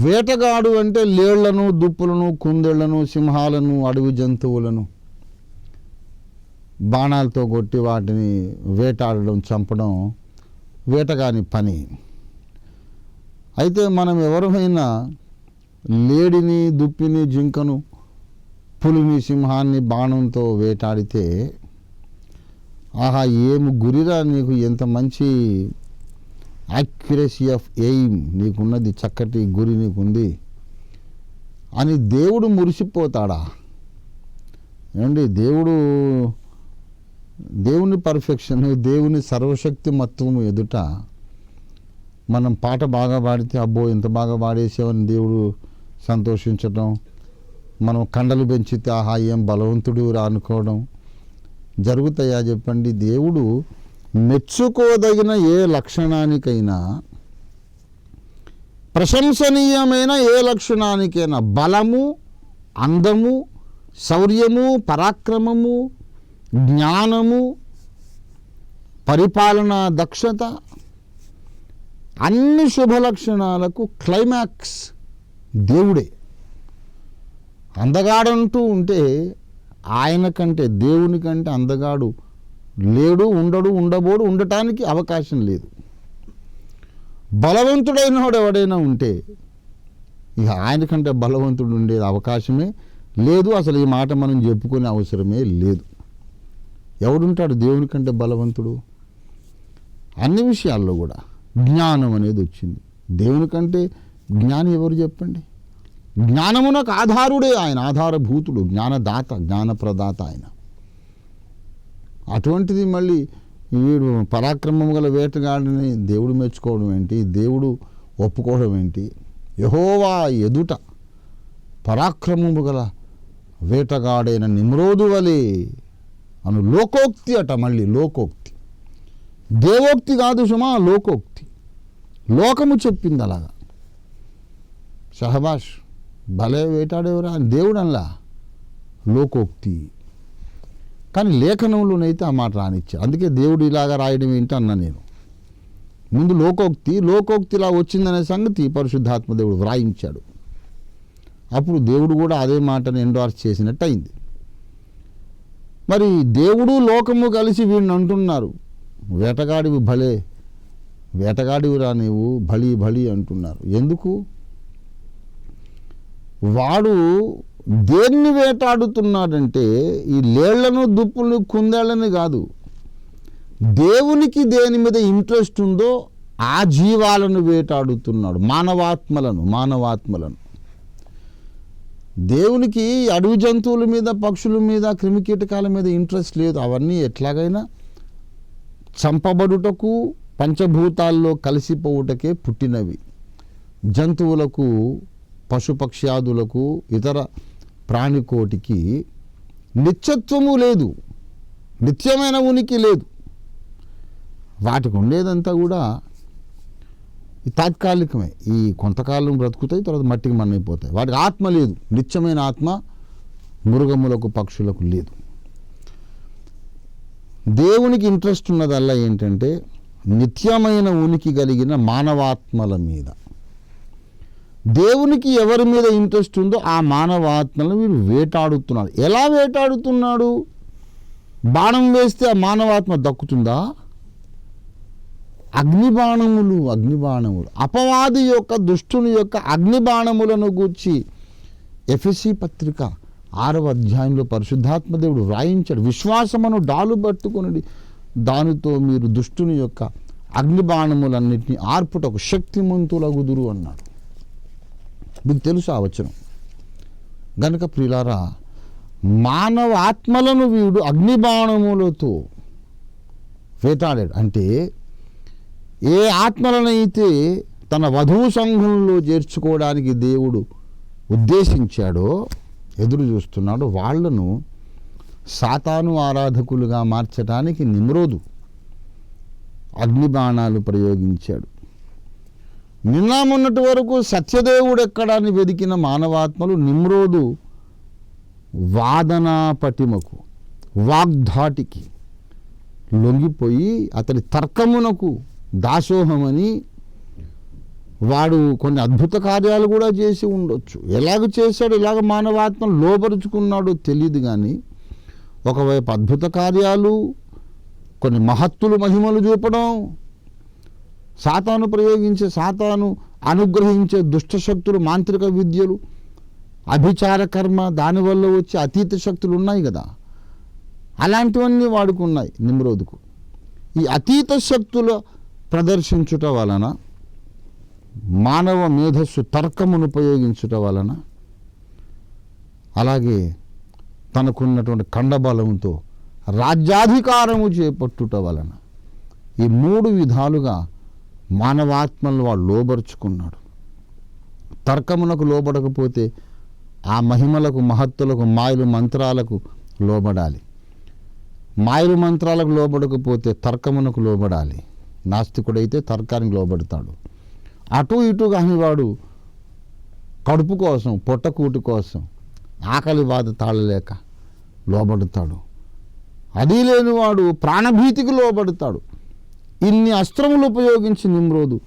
వేటగాడు అంటే లేళ్లను, దుప్పులను, కుందేళ్లను, సింహాలను, అడవి జంతువులను బాణాలతో కొట్టి వాటిని వేటాడడం, చంపడం వేటగాని పని. అయితే మనం ఎవరైనా లేడిని, దుప్పిని, జింకను, పులిని, సింహాన్ని బాణంతో వేటాడితే ఆహా ఏమి గురిరా, నీకు ఎంత మంచి యాక్యురసీ ఆఫ్ ఎయిమ్ నీకున్నది, చక్కటి గురి నీకుంది అని దేవుడు మురిసిపోతాడా? ఏమండి, దేవుని పర్ఫెక్షన్, దేవుని సర్వశక్తిమత్వము ఎదుట మనం పాట బాగా పాడితే అబ్బో ఎంత బాగా పాడేసామని దేవుడు సంతోషించడం, మనం కండలు పెంచితే ఆహా ఏం బలవంతుడు రా అనుకోవడం జరుగుతాయా చెప్పండి? దేవుడు మెచ్చుకోదగిన ఏ లక్షణానికైనా, ప్రశంసనీయమైన ఏ లక్షణానికైనా బలము, అందము, శౌర్యము, పరాక్రమము, జ్ఞానము, పరిపాలన దక్షత, అన్ని శుభ లక్షణాలకు క్లైమాక్స్ దేవుడే. అందగాడంటూ ఉంటే ఆయన కంటే, దేవుని కంటే అందగాడు లేడు, ఉండడు, ఉండబోడు, ఉండటానికి అవకాశం లేదు. బలవంతుడైన వాడు ఎవడైనా ఉంటే ఇక ఆయన కంటే బలవంతుడు ఉండే అవకాశమే లేదు. అసలు ఈ మాట మనం చెప్పుకునే అవసరమే లేదు. ఎవడుంటాడు దేవుని కంటే బలవంతుడు? అన్ని విషయాల్లో కూడా జ్ఞానం అనేది వచ్చింది. దేవుని కంటే జ్ఞాని ఎవరు చెప్పండి? జ్ఞానమునకు ఆధారుడే ఆయన, ఆధారభూతుడు, జ్ఞానదాత, జ్ఞానప్రదాత ఆయన. అటువంటిది మళ్ళీ వీడు పరాక్రమం గల వేటగాడిని దేవుడు మెచ్చుకోవడం ఏంటి, దేవుడు ఒప్పుకోవడం ఏంటి? యెహోవా ఎదుట పరాక్రమము గల వేటగాడైన నిమ్రోదు వలె అను లోకోక్తి అట. మళ్ళీ లోకోక్తి, దేవోక్తి కాదు సుమా, లోకోక్తి. లోకము చెప్పింది అలాగా. షహబాష్, భలే వేటాడేవరా దేవుడు అనలా, లోకోక్తి. కానీ లేఖనంలోనైతే ఆ మాట రానిచ్చా. అందుకే దేవుడు ఇలాగా రాయడం ఏంటి అన్నా నేను. ముందు లోకోక్తి ఇలా వచ్చిందనే సంగతి పరిశుద్ధాత్మ దేవుడు వ్రాయించాడు. అప్పుడు దేవుడు కూడా అదే మాటను ఎండార్స్ చేసినట్టు అయింది. మరి దేవుడు లోకము కలిసి వీడిని అంటున్నారు, వేటగాడివి భలే, వేటగాడివిరా నీవు, భళి భళి అంటున్నారు. ఎందుకు? వాడు దేన్ని వేటాడుతున్నాడంటే ఈ లేళ్లను, దుప్పులను, కుందేళ్లని కాదు, దేవునికి దేని మీద ఇంట్రెస్ట్ ఉందో ఆ జీవాలను వేటాడుతున్నాడు, మానవాత్మలను. దేవునికి అడవి జంతువుల మీద, పక్షుల మీద, క్రిమికీటకాల మీద ఇంట్రెస్ట్ లేదు. అవన్నీ ఎట్లాగైనా చంపబడుటకు, పంచభూతాల్లో కలిసిపోవుటకే పుట్టినవి. జంతువులకు, పశుపక్ష్యాదులకు, ఇతర ప్రాణికోటికి నిత్యత్వము లేదు, నిత్యమైన ఉనికి లేదు. వాటికి ఉండేదంతా కూడా తాత్కాలికమే. ఈ కొంతకాలం బ్రతుకుతాయి, తర్వాత మట్టికి మన్నైపోతాయి. వాటికి ఆత్మ లేదు, నిత్యమైన ఆత్మ మృగములకు, పక్షులకు లేదు. దేవునికి ఇంట్రెస్ట్ ఉన్నదల్లా ఏంటంటే నిత్యమైన ఉనికి కలిగిన మానవాత్మల మీద. దేవునికి ఎవరి మీద ఇంట్రెస్ట్ ఉందో ఆ మానవాత్మలను వీడు వేటాడుతున్నాడు. ఎలా వేటాడుతున్నాడు? బాణం వేస్తే ఆ మానవాత్మ దక్కుతుందా? అగ్నిబాణములు అపవాది యొక్క, దుష్టుని యొక్క అగ్నిబాణములను గూర్చి ఎఫెసీ పత్రిక 6వ అధ్యాయంలో పరిశుద్ధాత్మ దేవుడు వ్రాయించాడు. విశ్వాసమును డాలు పట్టుకొనిడి, దానితో మీరు దుష్టుని యొక్క అగ్నిబాణములన్నింటినీ ఆర్పుటకు శక్తిమంతులగుదురు అన్నాడు. మీకు తెలుసు ఆ వచనం. గనుక ప్రియులారా, మానవ ఆత్మలను వీడు అగ్నిబాణములతో వేటాడాడు. అంటే ఏ ఆత్మలనైతే తన వధువు సంఘంలో చేర్చుకోవడానికి దేవుడు ఉద్దేశించాడో, ఎదురు చూస్తున్నాడో, వాళ్లను సాతాను ఆరాధకులుగా మార్చడానికి నిమ్రోదు అగ్నిబాణాలు ప్రయోగించాడు. నిన్న మొన్నటి వరకు సత్యదేవుడు ఎక్కడాన్ని వెదికిన మానవాత్మలు నిమ్రోదు వాదనా పటిమకు, వాగ్ధాటికి లొంగిపోయి అతడి తర్కమునకు దాసోహమని వాడు కొన్ని అద్భుత కార్యాలు కూడా చేసి ఉండొచ్చు. ఎలాగ చేశాడు, ఎలాగ మానవాత్మను లోపరుచుకున్నాడో తెలియదు. కానీ ఒకవైపు అద్భుత కార్యాలు, కొన్ని మహత్తులు, మహిమలు చూపడం, సాతాను అనుగ్రహించే దుష్టశక్తులు, మాంత్రిక విద్యలు, అభిచార కర్మ, దానివల్ల వచ్చే అతీత శక్తులు ఉన్నాయి కదా, అలాంటివన్నీ వాడుకున్నాయి నిమ్రోదుకు. ఈ అతీత శక్తుల ప్రదర్శించుట వలన, మానవ మేధస్సు తర్కమును ఉపయోగించుట వలన, అలాగే తనకున్నటువంటి కండబలంతో రాజ్యాధికారము చేపట్టుట వలన, ఈ 3 విధాలుగా మానవాత్మలను వాడు లోబరుచుకున్నాడు. తర్కమునకు లోబడకపోతే ఆ మహిమలకు, మహత్తులకు, మాయలు మంత్రాలకు లోబడాలి. మాయలు మంత్రాలకు లోబడకపోతే తర్కమునకు లోబడాలి. నాస్తికుడైతే తర్కానికి లోబడతాడు. అటు ఇటు కానీ వాడు కడుపు కోసం, పొట్టకూటి కోసం, ఆకలి బాధ తాళలేక లోబడతాడు. అది లేనివాడు ప్రాణభీతికి లోబడతాడు. ఇన్ని అస్త్రములు ఉపయోగించి నిమ్రోదు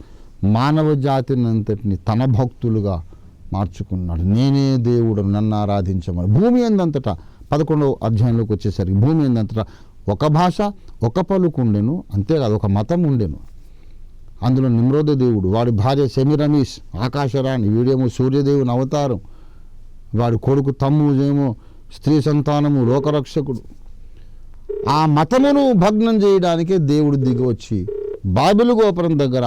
మానవ జాతిని అంతటిని తన భక్తులుగా మార్చుకున్నాడు. నేనే దేవుడు, నన్ను ఆరాధించమని. భూమి ఎందంతటా 11వ అధ్యాయంలోకి వచ్చేసరికి భూమి ఎందంతటా ఒక భాష, ఒక పలుకు ఉండెను. అంతేకాదు, ఒక మతం ఉండెను. అందులో నిమ్రోద దేవుడు, వాడి భార్య సెమిరమీస్ ఆకాశరాణి, వీడేమో సూర్యదేవుని అవతారం, వాడి కొడుకు తమ్మూజేమో స్త్రీ సంతానము, లోకరక్షకుడు. ఆ మతమును భగ్నం చేయడానికే దేవుడు దిగి వచ్చి బాబెలు గోపురం దగ్గర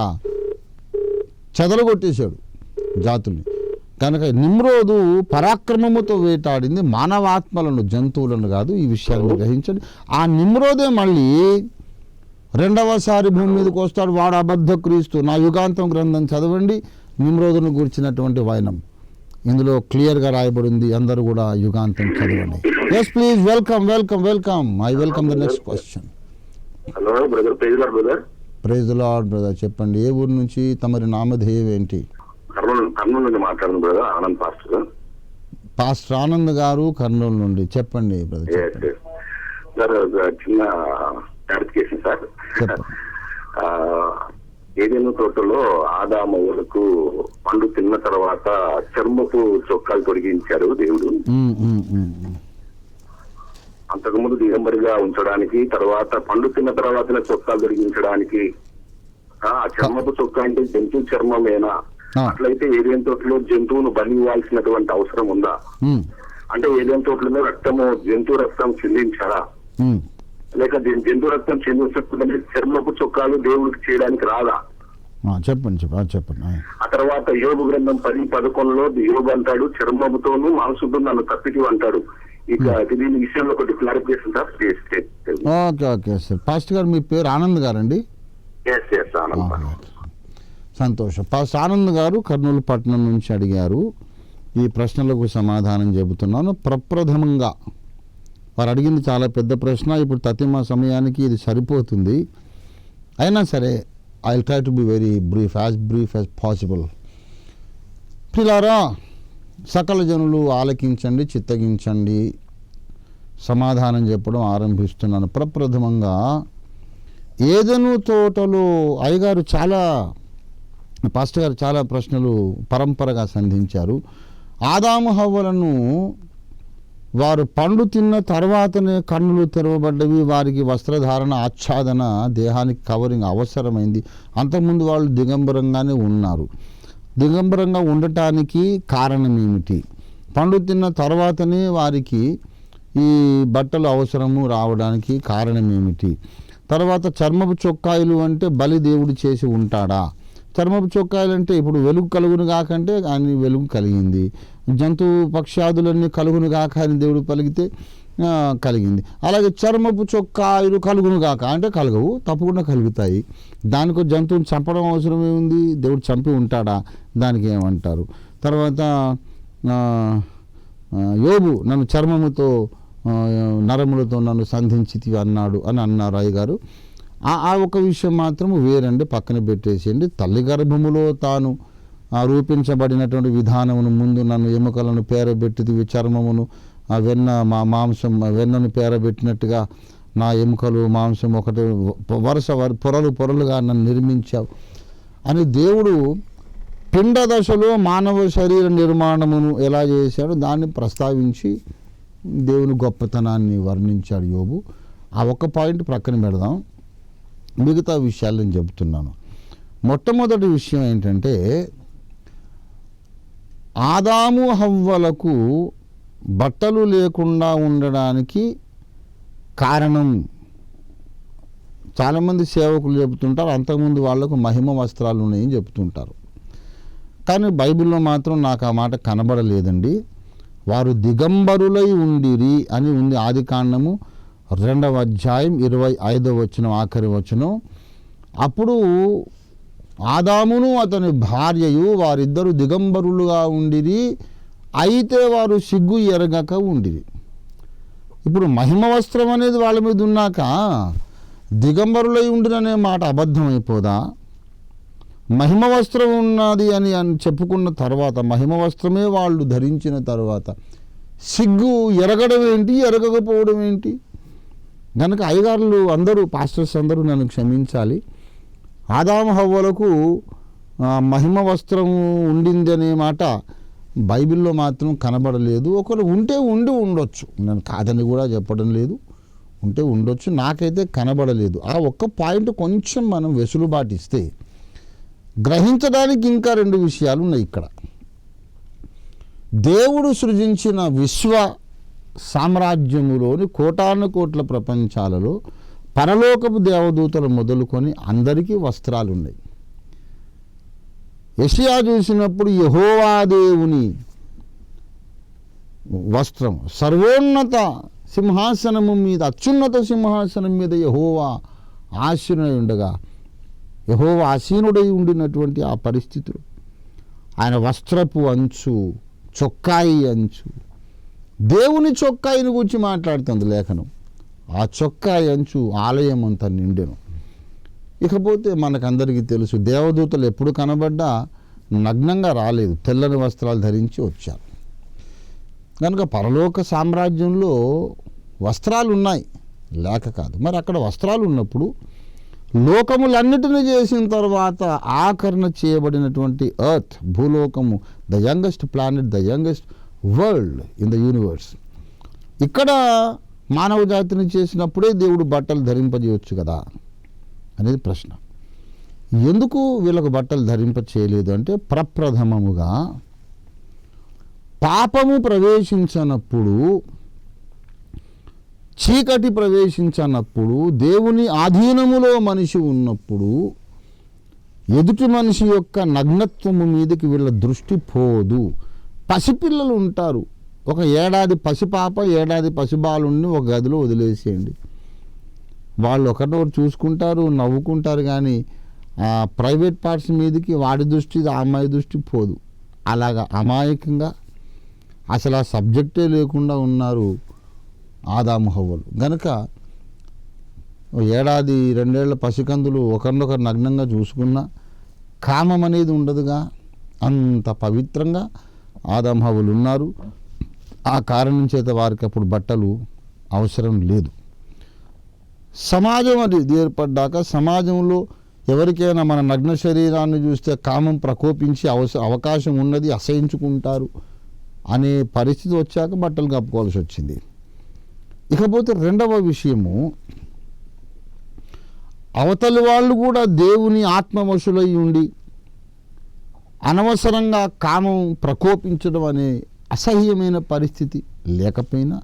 చెదలగొట్టేశాడు జాతుల్ని. కనుక నిమ్రోదు పరాక్రమముతో వేటాడింది మానవాత్మలను, జంతువులను కాదు. ఈ విషయాన్ని గ్రహించండి. ఆ నిమ్రోదే మళ్ళీ రెండవసారి భూమి మీదకి వస్తాడు. వాడు అబద్ధ క్రీస్తు. నా యుగాంతం గ్రంథం చదవండి, నిమ్రోదును గురించినటువంటి వైనం ఇందులో క్లియర్గా రాయబడింది. అందరూ కూడా యుగాంతం చదవండి. Yes please, welcome. I welcome the next question. Hello brother, praise the Lord brother. చెప్పండి, ఏ ఊరు నుంచి, తమరి నామధేయం ఏంటి? కర్నూలు నుండి మాట్లాడుతుంది brother, Anand pastor. Pastor Anand గారు కర్నూలు నుండి. చెప్పండి బ్రదర్. సార్, చిన్న క్లారిఫికేషన్ సార్. ఏదైనా తోటలో ఆదామవులకు పండు తిన్న తర్వాత చర్మపు చొక్కాలు తొలగించారు దేవుడు. అంతకుముందు దిగంబరిగా ఉంచడానికి, తర్వాత పండు తిన్న తర్వాతనే చొక్కాలు తొలగించడానికి. ఆ చర్మపు చొక్కా అంటే జంతువు చర్మమేనా? అట్లయితే ఏదైనా తోటలో జంతువును బలి ఇవ్వాల్సినటువంటి అవసరం ఉందా? అంటే ఏదైనా తోటలో రక్తము జంతువు రక్తం చెందించారా? లేక జంతువు రక్తం చెందించకుండా చర్మపు చొక్కాలు దేవుడికి చేయడానికి రాదా? చెప్పండి. ఆ తర్వాత యోబు గ్రంథం 10:11లో యోబు అంటాడు, చర్మముతోనూ మాంసంతో నన్ను తప్పిటి అంటాడు. ఇక దీని విషయంలో ఒకటి clarification sir. Okay sir. Pastor గారు మీ పేరు ఆనంద్ గారండి? ఆనంద్. సంతోషం. పాస్టర్ ఆనంద్ గారు కర్నూలు పట్టణం నుంచి అడిగారు. ఈ ప్రశ్నలకు సమాధానం చెబుతున్నాను. ప్రప్రథమంగా వారు అడిగింది చాలా పెద్ద ప్రశ్న. ఇప్పుడు తతిమ సమయానికి ఇది సరిపోతుంది. అయినా సరే I will try to be very brief as possible. పిల్లారా, సకల జనులు ఆలకించండి, చిత్తగించండి. సమాధానం చెప్పడం ఆరంభిస్తున్నాను. ప్రప్రథమంగా ఏదెను తోటలో అయ్యగారు పాస్టర్ గారు చాలా ప్రశ్నలు పరంపరగా సంధించారు. ఆదాము హవ్వలను వారు పండు తిన్న తర్వాతనే కన్నులు తెరవబడ్డవి. వారికి వస్త్రధారణ, ఆచ్ఛాదన, దేహానికి కవరింగ్ అవసరమైంది. అంతకుముందు వాళ్ళు దిగంబరంగానే ఉన్నారు. దిగంబరంగా ఉండటానికి కారణం ఏమిటి? పండు తిన్న తర్వాతనే వారికి ఈ బట్టలు అవసరము రావడానికి కారణం ఏమిటి? తర్వాత చర్మపు చొక్కాయిలు అంటే బలి దేవుడు చేసి ఉంటాడా? చర్మపు చొక్కాయలు అంటే ఇప్పుడు వెలుగు కలుగును కాకంటే ఆయన వెలుగు కలిగింది. జంతువు పక్షాదులన్నీ కలుగును కాక అని దేవుడు పలికితే కలిగింది. అలాగే చర్మపు చొక్కాయలు కలుగును కాక అంటే కలగవు, తప్పకుండా కలుగుతాయి. దానికి జంతువుని చంపడం అవసరం ఏముంది? దేవుడు చంపి ఉంటాడా? దానికి ఏమంటారు? తర్వాత యోబు నన్ను చర్మముతో నరములతో నన్ను సంధించితివి అన్నాడు అని అన్నారు అయ్యగారు. ఆ ఒక విషయం మాత్రం వేరండి, పక్కన పెట్టేసేయండి. తల్లి గర్భములో తాను రూపించబడినటువంటి విధానమును ముందు నన్ను ఎముకలను పేరబెట్టితివి, చర్మమును మాంసం వెన్నను పేరబెట్టినట్టుగా నా ఎముకలు మాంసం ఒకటి పొరలుగా నన్ను నిర్మించావు అని దేవుడు పిండ దశలో మానవ శరీర నిర్మాణమును ఎలా చేశాడో దాన్ని ప్రస్తావించి దేవుని గొప్పతనాన్ని వర్ణించాడు యోబు. ఆ ఒక్క పాయింట్ ప్రక్కన పెడదాం, మిగతా విషయాలు నేను చెబుతున్నాను. మొట్టమొదటి విషయం ఏంటంటే, ఆదాము హవ్వలకు బట్టలు లేకుండా ఉండడానికి కారణం చాలామంది సేవకులు చెబుతుంటారు, అంతకుముందు వాళ్లకు మహిమ వస్త్రాలు ఉన్నాయని చెబుతుంటారు. కానీ బైబిల్లో మాత్రం నాకు ఆ మాట కనబడలేదండి. వారు దిగంబరులై ఉండిరి అని ఉంది. ఆదికాండము 2వ అధ్యాయం 25వ వచనం ఆఖరి వచనం. అప్పుడు ఆదామును అతని భార్యయు వారిద్దరు దిగంబరులుగా ఉండిరి, అయితే వారు సిగ్గు ఎరగక ఉండిరి. ఇప్పుడు మహిమ వస్త్రం అనేది వాళ్ళ మీద ఉన్నాక దిగంబరులై ఉండిరనే మాట అబద్ధమైపోదా? మహిమ వస్త్రం ఉన్నది అని చెప్పుకున్న తర్వాత, మహిమ వస్త్రమే వాళ్ళు ధరించిన తర్వాత సిగ్గు ఎరగడం ఏంటి, ఎరగకపోవడం ఏంటి? కనుక అయ్యగారులు అందరూ, పాస్టర్స్ అందరూ నన్ను క్షమించాలి. ఆదాము హవ్వలకు మహిమ వస్త్రం ఉండింది అనే మాట బైబిల్లో మాత్రం కనబడలేదు. ఒకరు ఉంటే ఉండొచ్చు, నేను కాదని కూడా చెప్పడం లేదు, ఉంటే ఉండొచ్చు, నాకైతే కనబడలేదు. ఆ ఒక్క పాయింట్ కొంచెం మనం వెసులుబాటిస్తే గ్రహించడానికి ఇంకా 2 విషయాలు ఉన్నాయి ఇక్కడ. దేవుడు సృజించిన విశ్వ సామ్రాజ్యములోని కోటాను కోట్ల ప్రపంచాలలో పరలోకపు దేవదూతలు మొదలుకొని అందరికీ వస్త్రాలు ఉన్నాయి. యెషయా చూసినప్పుడు యెహోవా దేవుని వస్త్రం, సర్వోన్నత సింహాసనము మీద, అత్యున్నత సింహాసనం మీద యెహోవా ఆసీనుడై ఉండగా, యెహోవా ఆసీనుడై ఉండినటువంటి ఆ పరిస్థితులు, ఆయన వస్త్రపు అంచు, చొక్కాయి అంచు, దేవుని చొక్కాయిని గురించి మాట్లాడుతుంది లేఖనం. ఆ చొక్కాయి అంచు ఆలయం అంతా నిండెను. ఇకపోతే మనకందరికీ తెలుసు, దేవదూతలు ఎప్పుడు కనబడ్డా నగ్నంగా రాలేదు, తెల్లని వస్త్రాలు ధరించి వచ్చారు. కనుక పరలోక సామ్రాజ్యంలో వస్త్రాలు ఉన్నాయి, లేక కాదు. మరి అక్కడ వస్త్రాలు ఉన్నప్పుడు లోకములన్నిటినీ చేసిన తర్వాత ఆకరణ చేయబడినటువంటి ఎర్త్, భూలోకము, the youngest planet, the youngest world in the universe, ఇక్కడ మానవ జాతిని చేసినప్పుడే దేవుడు బట్టలు ధరింపజేయవచ్చు కదా అనేది ప్రశ్న. ఎందుకు వీళ్ళకు బట్టలు ధరింప చేయలేదు అంటే ప్రప్రథమముగా పాపము ప్రవేశించనప్పుడు, చీకటి ప్రవేశించనప్పుడు, దేవుని ఆధీనములో మనిషి ఉన్నప్పుడు ఎదుటి మనిషి యొక్క నగ్నత్వము మీదకి వీళ్ళ దృష్టి పోదు. పసిపిల్లలు ఉంటారు, ఒక ఏడాది పసిపాప ఏడాది పసిబాలుని ఒక గదిలో వదిలేసేయండి, వాళ్ళు ఒకరినొకరు చూసుకుంటారు, నవ్వుకుంటారు, కానీ ప్రైవేట్ పార్ట్స్ మీదకి వాడి దృష్టి ఆ అమ్మాయి దృష్టి పోదు. అలాగా అమాయకంగా అసలు ఆ సబ్జెక్టే లేకుండా ఉన్నారు ఆదాము హవ్వలు. గనుక ఏడాది 2 ఏళ్ల పసికందులు ఒకరినొకరు నగ్నంగా చూసుకున్నా కామం అనేది ఉండదుగా. అంత పవిత్రంగా ఆదాము హవ్వలు ఉన్నారు. ఆ కారణం చేత వారికి అప్పుడు బట్టలు అవసరం లేదు. సమాజం అది ఏర్పడ్డాక సమాజంలో ఎవరికైనా మన నగ్న శరీరాన్ని చూస్తే కామం ప్రకోపించి అవకాశం ఉన్నది, అసహించుకుంటారు అనే పరిస్థితి వచ్చాక బట్టలు కప్పుకోవాల్సి వచ్చింది. ఇకపోతే రెండవ విషయము, అవతలి వాళ్ళు కూడా దేవుని ఆత్మవశులై ఉండి అనవసరంగా కామం ప్రకోపించడం అనే అసహ్యమైన పరిస్థితి లేకపోయినా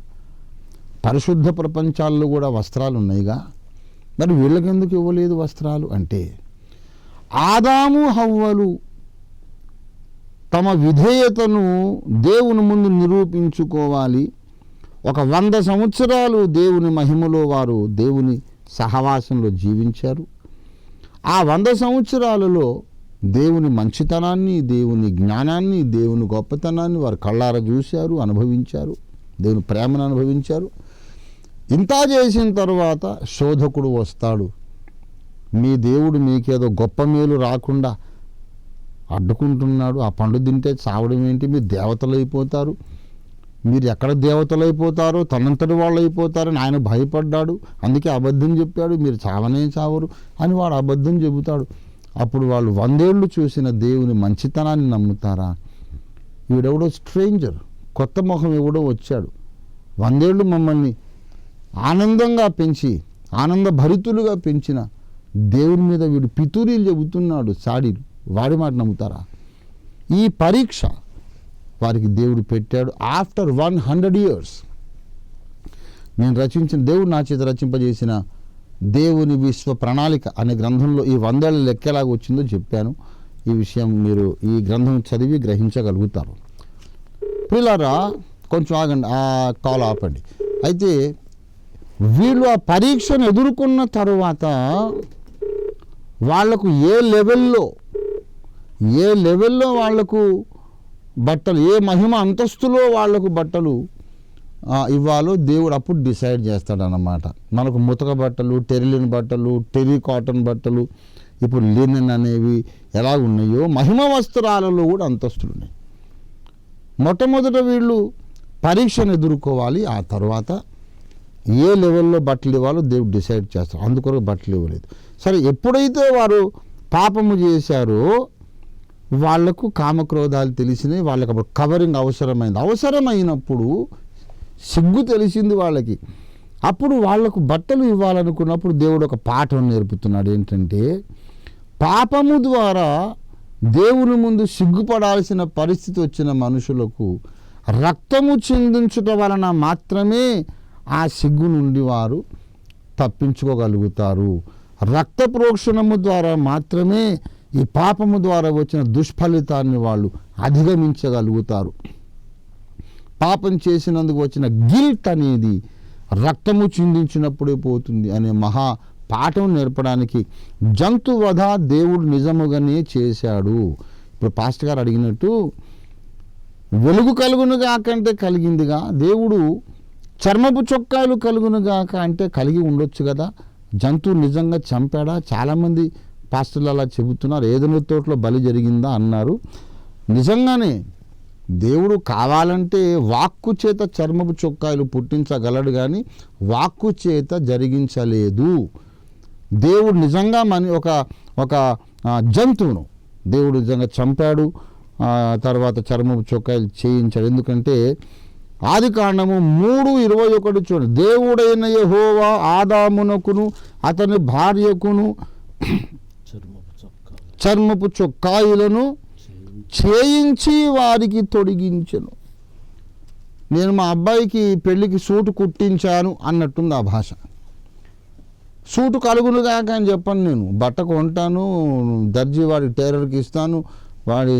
పరిశుద్ధ ప్రపంచాల్లో కూడా వస్త్రాలు ఉన్నాయిగా. మరి వీళ్ళకెందుకు ఇవ్వలేదు వస్త్రాలు అంటే, ఆదాము హవ్వలు తమ విధేయతను దేవుని ముందు నిరూపించుకోవాలి. ఒక 100 సంవత్సరాలు దేవుని మహిమలో వారు దేవుని సహవాసంలో జీవించారు. ఆ 100 సంవత్సరాలలో దేవుని మంచితనాన్ని, దేవుని జ్ఞానాన్ని, దేవుని గొప్పతనాన్ని వారు కళ్ళారా చూశారు, అనుభవించారు, దేవుని ప్రేమను అనుభవించారు. ఇంత చేసిన తర్వాత శోధకుడు వస్తాడు. మీ దేవుడు మీకేదో గొప్ప మేలు రాకుండా అడ్డుకుంటున్నాడు, ఆ పండు తింటే చావడం ఏంటి, మీరు దేవతలు అయిపోతారు, మీరు ఎక్కడ దేవతలు అయిపోతారో తనంతటి వాళ్ళు అయిపోతారని ఆయన భయపడ్డాడు, అందుకే అబద్ధం చెప్పాడు, మీరు చావనే చావరు అని వాడు అబద్ధం చెబుతాడు. అప్పుడు వాళ్ళు 100 ఏళ్ళు చూసిన దేవుని మంచితనాన్ని నమ్ముతారా? వీడెవడో స్ట్రేంజర్, కొత్త ముఖం ఎవడో వచ్చాడు, 100 ఏళ్ళు మమ్మల్ని ఆనందంగా పెంచి ఆనంద భరితులుగా పెంచిన దేవుని మీద వీడు పితూరీలు చెబుతున్నాడు, సాడీలు, వాడి మాట నమ్ముతారా? ఈ పరీక్ష వారికి దేవుడు పెట్టాడు. ఆఫ్టర్ 100 years నేను రచించిన, దేవుడు నా చేత రచింపజేసిన దేవుని విశ్వ ప్రణాళిక అనే గ్రంథంలో ఈ 100 ఏళ్ళ లెక్క ఎలాగ వచ్చిందో చెప్పాను. ఈ విషయం మీరు ఈ గ్రంథం చదివి గ్రహించగలుగుతారు. పిల్లరా కొంచెం ఆగండి, ఆ కాల్ ఆపండి. అయితే వీళ్ళు ఆ పరీక్షను ఎదుర్కొన్న తరువాత వాళ్లకు ఏ లెవెల్లో వాళ్లకు బట్టలు, ఏ మహిమ అంతస్తులో వాళ్లకు బట్టలు ఇవ్వాలో దేవుడు అప్పుడు డిసైడ్ చేస్తాడన్నమాట. మనకు ముతక బట్టలు, టెరిలిన్ బట్టలు, టెరీ కాటన్ బట్టలు, ఇప్పుడు లినెన్ అనేవి ఎలా ఉన్నాయో మహిమ వస్త్రాలలో కూడా అంతస్తులు ఉన్నాయి. మొట్టమొదట వీళ్ళు పరీక్షను ఎదుర్కోవాలి. ఆ తర్వాత ఏ లెవెల్లో బట్టలు ఇవ్వాలో దేవుడు డిసైడ్ చేస్తారు. అందుకొరకు బట్టలు ఇవ్వలేదు. సరే, ఎప్పుడైతే వారు పాపము చేశారో వాళ్లకు కామక్రోధాలు తెలిసినాయి. వాళ్ళకి అప్పుడు కవరింగ్ అవసరమైనప్పుడు సిగ్గు తెలిసింది వాళ్ళకి. అప్పుడు వాళ్లకు బట్టలు ఇవ్వాలనుకున్నప్పుడు దేవుడు ఒక పాఠం నేర్పుతున్నాడు. ఏంటంటే, పాపము ద్వారా దేవుని ముందు సిగ్గుపడాల్సిన పరిస్థితి వచ్చిన మనుషులకు రక్తము చిందించుట వలన మాత్రమే ఆ సిగ్గు నుండి వారు తప్పించుకోగలుగుతారు. రక్త ప్రోక్షణము ద్వారా మాత్రమే ఈ పాపము ద్వారా వచ్చిన దుష్ఫలితాన్ని వాళ్ళు అధిగమించగలుగుతారు. పాపం చేసినందుకు వచ్చిన గిల్ట్ అనేది రక్తము చిందించినప్పుడే పోతుంది అనే మహా పాఠం నేర్పడానికి జంతువధ దేవుడు నిజముగానే చేశాడు. ఇప్పుడు పాస్టర్ గారు అడిగినట్టు, వెలుగు కలుగునుగాక అంటే కలిగిందిగా, దేవుడు చర్మపు చొక్కాలు కలుగునుగాక అంటే కలిగి ఉండొచ్చు కదా. జంతువు నిజంగా చంపాడా? చాలామంది పాస్టర్లు అలా చెబుతున్నారు. ఏదైనా తోటలో బలి జరిగిందా అన్నారు. నిజంగానే దేవుడు కావాలంటే వాక్కు చేత చర్మపు చొక్కాయలు పుట్టించగలడు, కానీ వాక్కు చేత జరిగించలేదు. దేవుడు నిజంగా ఒక జంతువును దేవుడు నిజంగా చంపాడు, తర్వాత చర్మపు చొక్కాయలు చేయించాడు. ఎందుకంటే ఆదికాండము 3:21 చూడండి. దేవుడైన యెహోవా ఆదామునకును అతని భార్యకును చర్మపు చొక్కాయిలను చేయించి వారికి తొడిగించెను. నేను మా అబ్బాయికి పెళ్ళికి సూటు కుట్టించాను అన్నట్టుంది ఆ భాష. సూటు కలుగును కాక అని చెప్పను, నేను బట్ట కొంటాను, దర్జీ వాడి టైలర్కి ఇస్తాను, వాడి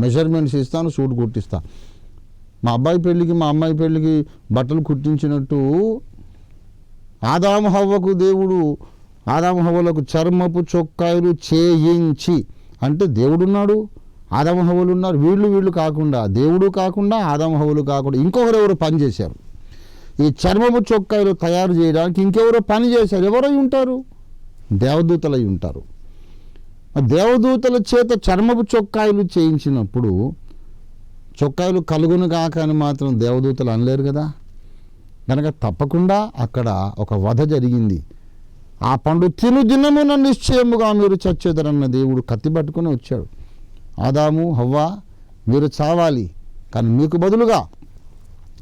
మెజర్మెంట్స్ ఇస్తాను, సూటు కుట్టిస్తాను. మా అబ్బాయి పెళ్ళికి మా అమ్మాయి పెళ్ళికి బట్టలు కుట్టించినట్టు ఆదాము హవ్వకు దేవుడు ఆదాము హవ్వలకు చర్మపు చొక్కాయలు చేయించి, అంటే దేవుడున్నాడు, ఆదాము హవ్వలు ఉన్నారు, వీళ్ళు కాకుండా, దేవుడు కాకుండా ఆదాము హవ్వలు కాకుండా ఇంకొకరెవరో పని చేశారు. ఈ చర్మపు చొక్కాయలు తయారు చేయడానికి ఇంకెవరో పని చేశారు. ఎవరై ఉంటారు? దేవదూతలై ఉంటారు. దేవదూతల చేత చర్మపు చొక్కాయలు చేయించినప్పుడు చొక్కాయలు కలుగును కాక అని మాత్రం దేవదూతలు అనలేరు కదా. కనుక తప్పకుండా అక్కడ ఒక వధ జరిగింది. ఆ పండు తిను దినమున నిశ్చయముగా మీరు చచ్చేదరన్న దేవుడు కత్తి పట్టుకుని వచ్చాడు. ఆదాము హవ్వ మీరు చావాలి, కానీ మీకు బదులుగా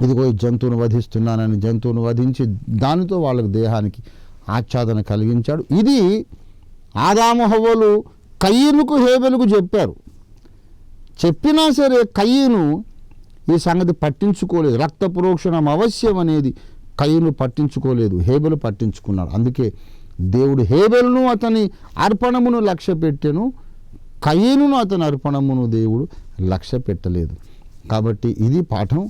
ఇదిగో ఈ జంతువును వధిస్తున్నానని జంతువును వధించి దానితో వాళ్ళకి దేహానికి ఆచ్ఛాదన కలిగించాడు. ఇది ఆదాము హవ్వలు కయీనుకు హేబెలుకు చెప్పారు. చెప్పినా సరే కయీను ఈ సంగతి పట్టించుకోలేదు. రక్త ప్రోక్షణం అవశ్యం అనేది కయీను పట్టించుకోలేదు, హేబెలు పట్టించుకున్నాడు. అందుకే దేవుడు హేబెలును అతని అర్పణమును లక్ష్య పెట్టెను, కయీనును అతని అర్పణమును దేవుడు లక్ష్య పెట్టలేదు. కాబట్టి ఇది పాఠం.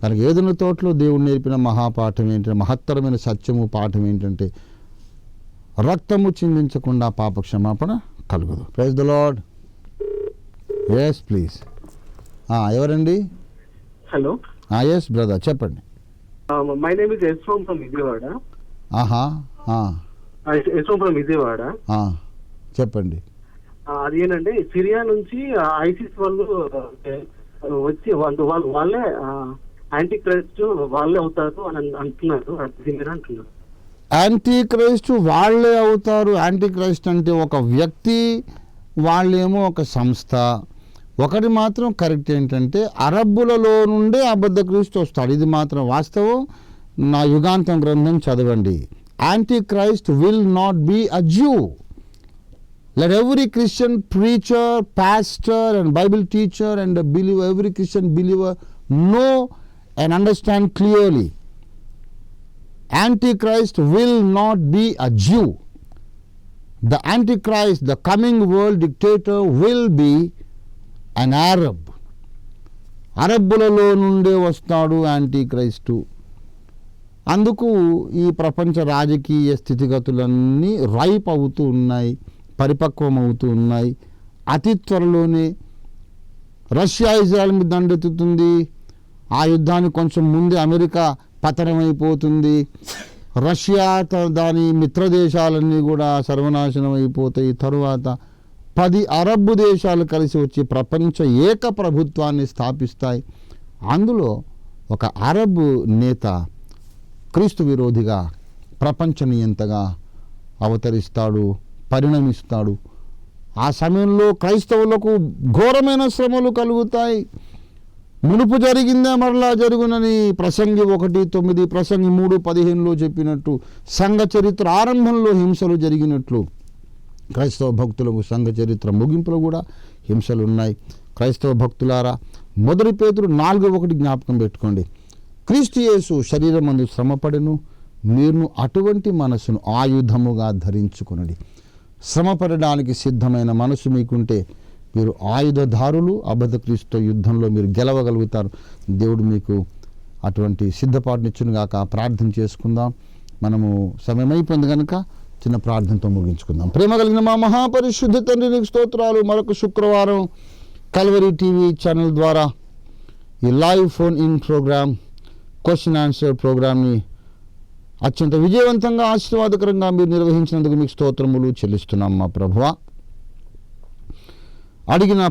కనుక ఏదైనా తోటలో దేవుడు నేర్పిన మహాపాఠం ఏంటంటే, మహత్తరమైన సత్యము పాఠం ఏంటంటే, రక్తము చిందించకుండా పాప క్షమాపణ కలుగదు. Praise the lord. Yes please. ఎవరండి? హలో. ఎస్ బ్రదర్, చెప్పండి. My name is Yashwant from Vijayawada. Yashwant from Vijayawada. చెప్పండి. అది ఏంటంటే సిరియా నుంచి ఐసిస్ వాళ్ళు వచ్చి వాళ్ళే యాంటీ క్రైస్ట్ వాళ్ళే అవుతారు అని అంటున్నారు. అది మీరు అంటున్నారు. యాంటీ క్రైస్ట్ వాళ్ళే అవుతారు. యాంటీ క్రైస్ట్ అంటే ఒక వ్యక్తి, వాళ్ళేమో ఒక సంస్థ. ఒకటి మాత్రం కరెక్ట్ ఏంటంటే అరబ్బులలో నుండే అబద్ధ క్రీస్తు వస్తాడు. ఇది మాత్రం వాస్తవం. నా యుగాంతం గ్రంథం చదవండి. Antichrist will not be a Jew. Let every Christian preacher, pastor and Bible teacher and a believer, every Christian believer know and understand clearly. Antichrist will not be a Jew. The Antichrist, the coming world dictator, will be an Arab. అరబ్బులలో నుండే వస్తాడు యాంటీక్రైస్టు. అందుకు ఈ ప్రపంచ రాజకీయ స్థితిగతులన్నీ రైప్ అవుతూ ఉన్నాయి, పరిపక్వం అవుతూ ఉన్నాయి. అతి త్వరలోనే రష్యా ఇజ్రాయెల్ మీద దండెత్తుతుంది. ఆ యుద్ధానికి కొంచెం ముందే అమెరికా పతనమైపోతుంది. రష్యా దాని మిత్ర దేశాలన్నీ కూడా సర్వనాశనం అయిపోతాయి. తరువాత 10 అరబ్బు దేశాలు కలిసి వచ్చి ప్రపంచ ఏక ప్రభుత్వాన్ని స్థాపిస్తాయి. అందులో ఒక అరబ్ నేత క్రీస్తు విరోధిగా, ప్రపంచ నియంతగా అవతరిస్తాడు, పరిణమిస్తాడు. ఆ సమయంలో క్రైస్తవులకు ఘోరమైన శ్రమలు కలుగుతాయి. మునుపు జరిగిందే మరలా జరుగునని ప్రసంగి 1:9, ప్రసంగి 3:15 చెప్పినట్టు సంఘ చరిత్ర ఆరంభంలో హింసలు జరిగినట్లు క్రైస్తవ భక్తులకు సంఘ చరిత్ర ముగింపులో కూడా హింసలు ఉన్నాయి. క్రైస్తవ భక్తులారా, 1 పేతురు 4:1 జ్ఞాపకం పెట్టుకోండి. క్రీస్తు యేసు శరీరమందు శ్రమపడెను, మీరు అటువంటి మనసును ఆయుధముగా ధరించుకొనుడి. శ్రమపడడానికి సిద్ధమైన మనసు మీకుంటే మీరు ఆయుధదారులు. అబద్ధ క్రీస్తు యుద్ధంలో మీరు గెలవగలుగుతారు. దేవుడు మీకు అటువంటి సిద్ధపాటునిచ్చును గాక. ప్రార్థన చేసుకుందాం. మనము సమయం అయిపోయింది కనుక చిన్న ప్రార్థనతో ముగించుకుందాం. ప్రేమ కలిగిన మా మహాపరిశుద్ధ తండ్రి, నీకు స్తోత్రాలు. మరొక శుక్రవారం కల్వరీ టీవీ ఛానల్ ద్వారా ఈ live phone in program, question answer ప్రోగ్రామ్ని అత్యంత విజయవంతంగా, ఆశీర్వాదకరంగా మీరు నిర్వహించినందుకు మీకు స్తోత్రములు చెల్లిస్తున్నాం. మా ప్రభువా,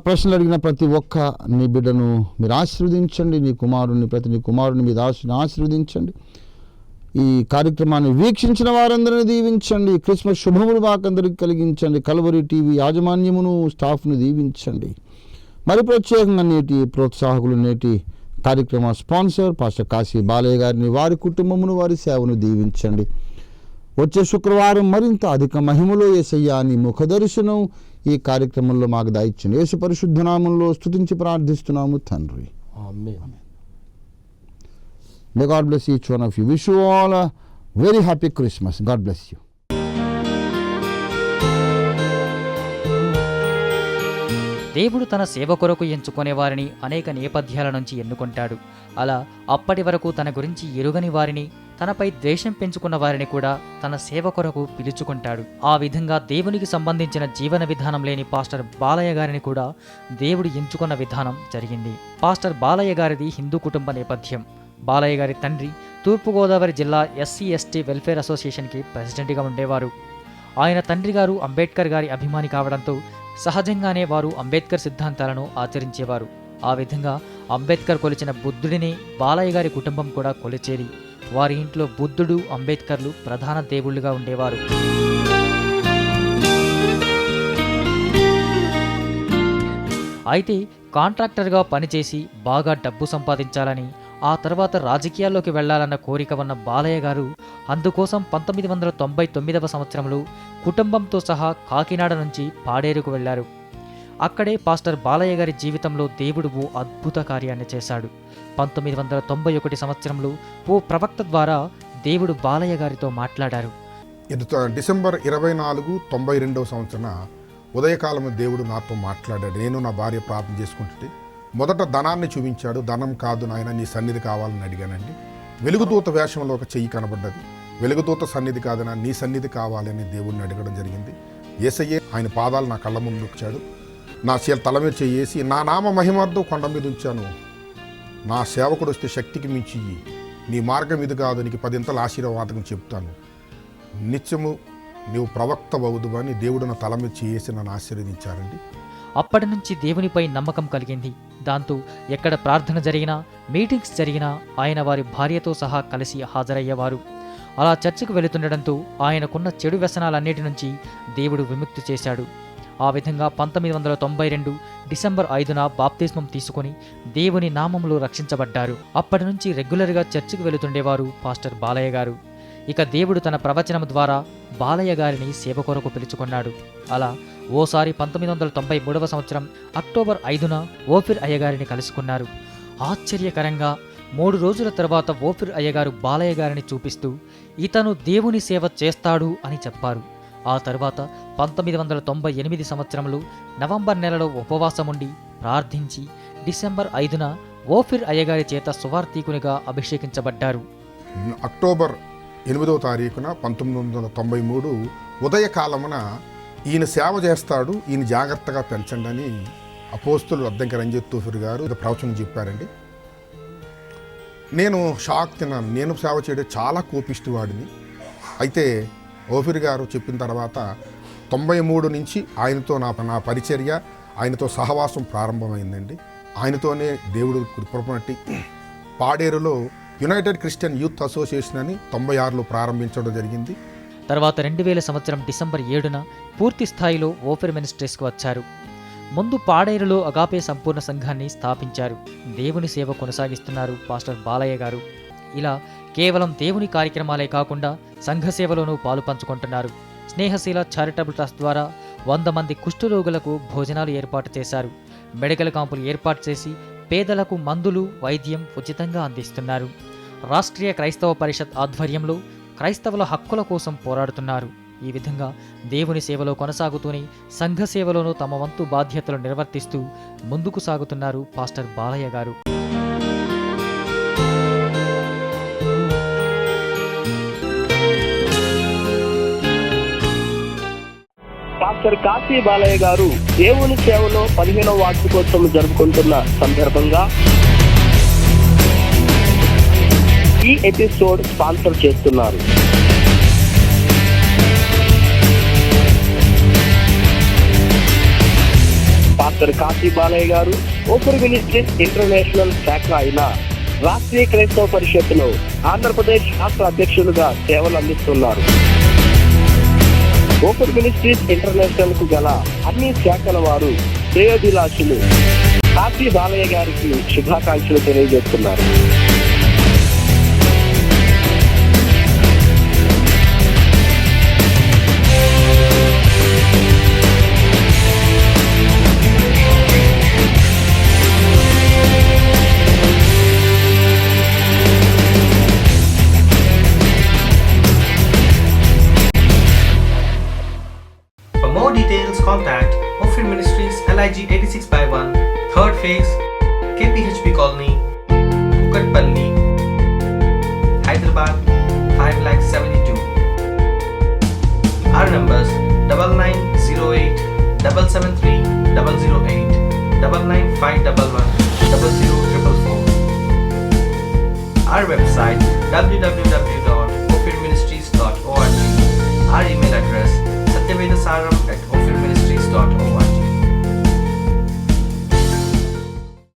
ప్రశ్నలు అడిగిన ప్రతి ఒక్క నీ బిడ్డను మీరు ఆశీర్వదించండి. నీ కుమారుని మీద ఆశీర్వదించండి. ఈ కార్యక్రమాన్ని వీక్షించిన వారందరినీ దీవించండి. క్రిస్మస్ శుభములు మాకందరికి కలిగించండి. కల్వరీ టీవీ యాజమాన్యమును, స్టాఫ్ను దీవించండి. మరి ప్రత్యేకంగా నేటి ప్రోత్సాహకులు, నేటి కార్యక్రమ స్పాన్సర్ పాస్టర్ కాశీ బాలయ్య గారిని, వారి కుటుంబమును, వారి సేవను దీవించండి. వచ్చే శుక్రవారం మరింత అధిక మహిమలో యేసయ్య నీ ముఖ దర్శనం ఈ కార్యక్రమంలో మాకు దయచండి. యేసు పరిశుద్ధ నామములో స్తుతించి ప్రార్థిస్తున్నాము తండ్రి. ఆమేన్. May God bless each one of you. Wish you all a very happy Christmas. God bless you. దేవుడు తన సేవ కొరకు ఎంచుకునే వారిని అనేక నేపథ్యాల నుంచి ఎన్నుకుంటాడు. అలా అప్పటి వరకు తన గురించి ఎరుగని వారిని, తనపై ద్వేషం పెంచుకున్న వారిని కూడా తన సేవ కొరకు పిలుచుకుంటాడు. ఆ విధంగా దేవునికి సంబంధించిన జీవన విధానం లేని పాస్టర్ బాలయ్య గారిని కూడా దేవుడు ఎంచుకున్న విధానం జరిగింది. పాస్టర్ బాలయ్య గారిది హిందూ కుటుంబ నేపథ్యం. బాలయ్య గారి తండ్రి తూర్పుగోదావరి జిల్లా SC/ST వెల్ఫేర్ అసోసియేషన్కి ప్రెసిడెంట్గా ఉండేవారు. ఆయన తండ్రి గారు అంబేద్కర్ గారి అభిమాని కావడంతో సహజంగానే వారు అంబేద్కర్ సిద్ధాంతాలను ఆచరించేవారు. ఆ విధంగా అంబేద్కర్ కొలిచిన బుద్ధుడిని బాలయ్య గారి కుటుంబం కూడా కొలిచేది. వారి ఇంట్లో బుద్ధుడు, అంబేద్కర్లు ప్రధాన దేవుళ్ళుగా ఉండేవారు. అయితే కాంట్రాక్టర్గా పనిచేసి బాగా డబ్బు సంపాదించాలని, ఆ తర్వాత రాజకీయాల్లోకి వెళ్లాలన్న కోరిక ఉన్న బాలయ్య గారు అందుకోసం 1999వ సంవత్సరంలో కుటుంబంతో సహా కాకినాడ నుంచి పాడేరుకు వెళ్లారు. అక్కడే పాస్టర్ బాలయ్య గారి జీవితంలో దేవుడు ఓ అద్భుత కార్యాన్ని చేశాడు. 1991 సంవత్సరంలో ఓ ప్రవక్త ద్వారా దేవుడు బాలయ్య గారితో మాట్లాడారు. ఇది డిసెంబర్ 24, 92వ సంవత్సరాన ఉదయకాలము దేవుడు నాతో మాట్లాడాడు. నేను నా భార్య ప్రార్థన చేసుకుంటుంటే మొదట ధనాన్ని చూపించాడు. ధనం కాదు నాయన, నీ సన్నిధి కావాలని అడిగానండి. వెలుగుదూత వేషంలో ఒక చెయ్యి కనబడ్డది. వెలుగుదూత సన్నిధి కాదనా, నీ సన్నిధి కావాలని దేవుడిని అడగడం జరిగింది. యేసయ్యే ఆయన పాదాలు నా కళ్ళ ముందు ఉంచాడు. నా తల మీద చేసి నా నామ మహిమార్థం కొండ మీద ఉంచాను. నా సేవకుడు వస్తే శక్తికి మించి నీ మార్గం ఇది కాదు, నీకు 10 ఆశీర్వాదం చెప్తాను, నిత్యము నీవు ప్రవక్త అవుదు అని దేవుడు నా తల మీద చేసి నన్ను ఆశీర్వదించారండి. అప్పటి నుంచి దేవునిపై నమ్మకం కలిగింది. దాంతో ఎక్కడ ప్రార్థన జరిగినా, మీటింగ్స్ జరిగినా ఆయన వారి భార్యతో సహా కలిసి హాజరయ్యేవారు. అలా చర్చకు వెళుతుండడంతో ఆయనకున్న చెడు వ్యసనాలన్నిటి నుంచి దేవుడు విముక్తి చేశాడు. ఆ విధంగా 1992 డిసెంబర్ 5న బాప్తిస్మం తీసుకుని దేవుని నామములో రక్షించబడ్డారు. అప్పటి నుంచి రెగ్యులర్గా చర్చికి వెళుతుండేవారు పాస్టర్ బాలయ్య గారు. ఇక దేవుడు తన ప్రవచనం ద్వారా బాలయ్య గారిని సేవ కొరకు పిలుచుకున్నాడు. అలా ఓసారి 1993వ సంవత్సరం అక్టోబర్ 5న ఓఫిర్ అయ్యగారిని కలుసుకున్నారు. ఆశ్చర్యకరంగా 3 రోజుల తర్వాత ఓఫిర్ అయ్యగారు బాలయ్య గారిని చూపిస్తూ ఇతను దేవుని సేవ చేస్తాడు అని చెప్పారు. ఆ తర్వాత 1998 సంవత్సరంలో నవంబర్ నెలలో ఉపవాసముండి ప్రార్థించి డిసెంబర్ 5న ఓఫిర్ అయ్యగారి చేత సువార్థికునిగా అభిషేకించబడ్డారు. అక్టోబర్ 8వ తారీఖున 1993 ఉదయకాలమున ఈయన సేవ చేస్తాడు, ఈయన జాగ్రత్తగా పెంచండి అని అపోస్తులు అద్దంకి రంజిత్ తూఫిర్ గారు ప్రవచనం చెప్పారండి. నేను షాక్ తిన్నాను. నేను సేవ చేయడం చాలా కోపిష్టి వాడిని. అయితే ఓఫిర్ గారు చెప్పిన తర్వాత 93 నుంచి ఆయనతో నా పరిచర్య, ఆయనతో సహవాసం ప్రారంభమైందండి. ఆయనతోనే దేవుడు కృపనట్టి పాడేరులో యునైటెడ్ క్రిస్టియన్ యూత్ అసోసియేషన్ అని 96లో ప్రారంభించడం జరిగింది. తర్వాత 2000 సంవత్సరం డిసెంబర్ 7న పూర్తి స్థాయిలో ఓఫిర్ మినిస్ట్రీస్కు వచ్చారు. ముందు పాడేరులో అగాపే సంపూర్ణ సంఘాన్ని స్థాపించారు. దేవుని సేవ కొనసాగిస్తున్నారు పాస్టర్ బాలయ్య గారు. ఇలా కేవలం దేవుని కార్యక్రమాలే కాకుండా సంఘ సేవలోనూ పాలు పంచుకుంటున్నారు. స్నేహశీల చారిటబుల్ ట్రస్ట్ ద్వారా 100 మంది కుష్ఠరోగులకు భోజనాలు ఏర్పాటు చేశారు. మెడికల్ క్యాంపులు ఏర్పాటు చేసి పేదలకు మందులు, వైద్యం ఉచితంగా అందిస్తున్నారు. రాష్ట్రీయ క్రైస్తవ పరిషత్ ఆధ్వర్యంలో క్రైస్తవుల హక్కుల కోసం పోరాడుతున్నారు. ఈ విధంగా దేవుని సేవలో కొనసాగుతూనే సంఘ సేవలోనూ తమ వంతు బాధ్యతలు నిర్వర్తిస్తూ ముందుకు సాగుతున్నారు పాస్టర్ బాలయ్య గారు. పాస్టర్ కాశీ బాలయ్య గారు దేవుని సేవలో 15వ వార్షికోత్సవం జరుపుకుంటున్న సందర్భంగా ఈ ఎపిసోడ్ స్పాన్సర్ చేస్తున్నారు. పాస్టర్ కాశీ బాలయ్య గారు ఓఫిర్ మినిస్ట్రీస్ ఇంటర్నేషనల్ శాఖ అయిన రాష్ట్రీయ క్రైస్తవ పరిషత్తులో ఆంధ్రప్రదేశ్ రాష్ట్ర అధ్యక్షులుగా సేవలు అందిస్తున్నారు. ఓఫిర్ మినిస్ట్రీస్ ఇంటర్నేషనల్ కు గల అన్ని శాఖల వారు శ్రేయోభిలాషులు కాశీ బాలయ్య గారికి శుభాకాంక్షలు తెలియజేస్తున్నారు. For more details, contact Ophir Ministries LIG 86/1, 3rd phase, KPHP Colony, Kukatpalli, Hyderabad 5,72,000. Our numbers 9908 773 008, 99511 00444. Our website www.ophirministries.org. Our email address satyavedasaram@ophirministries.org.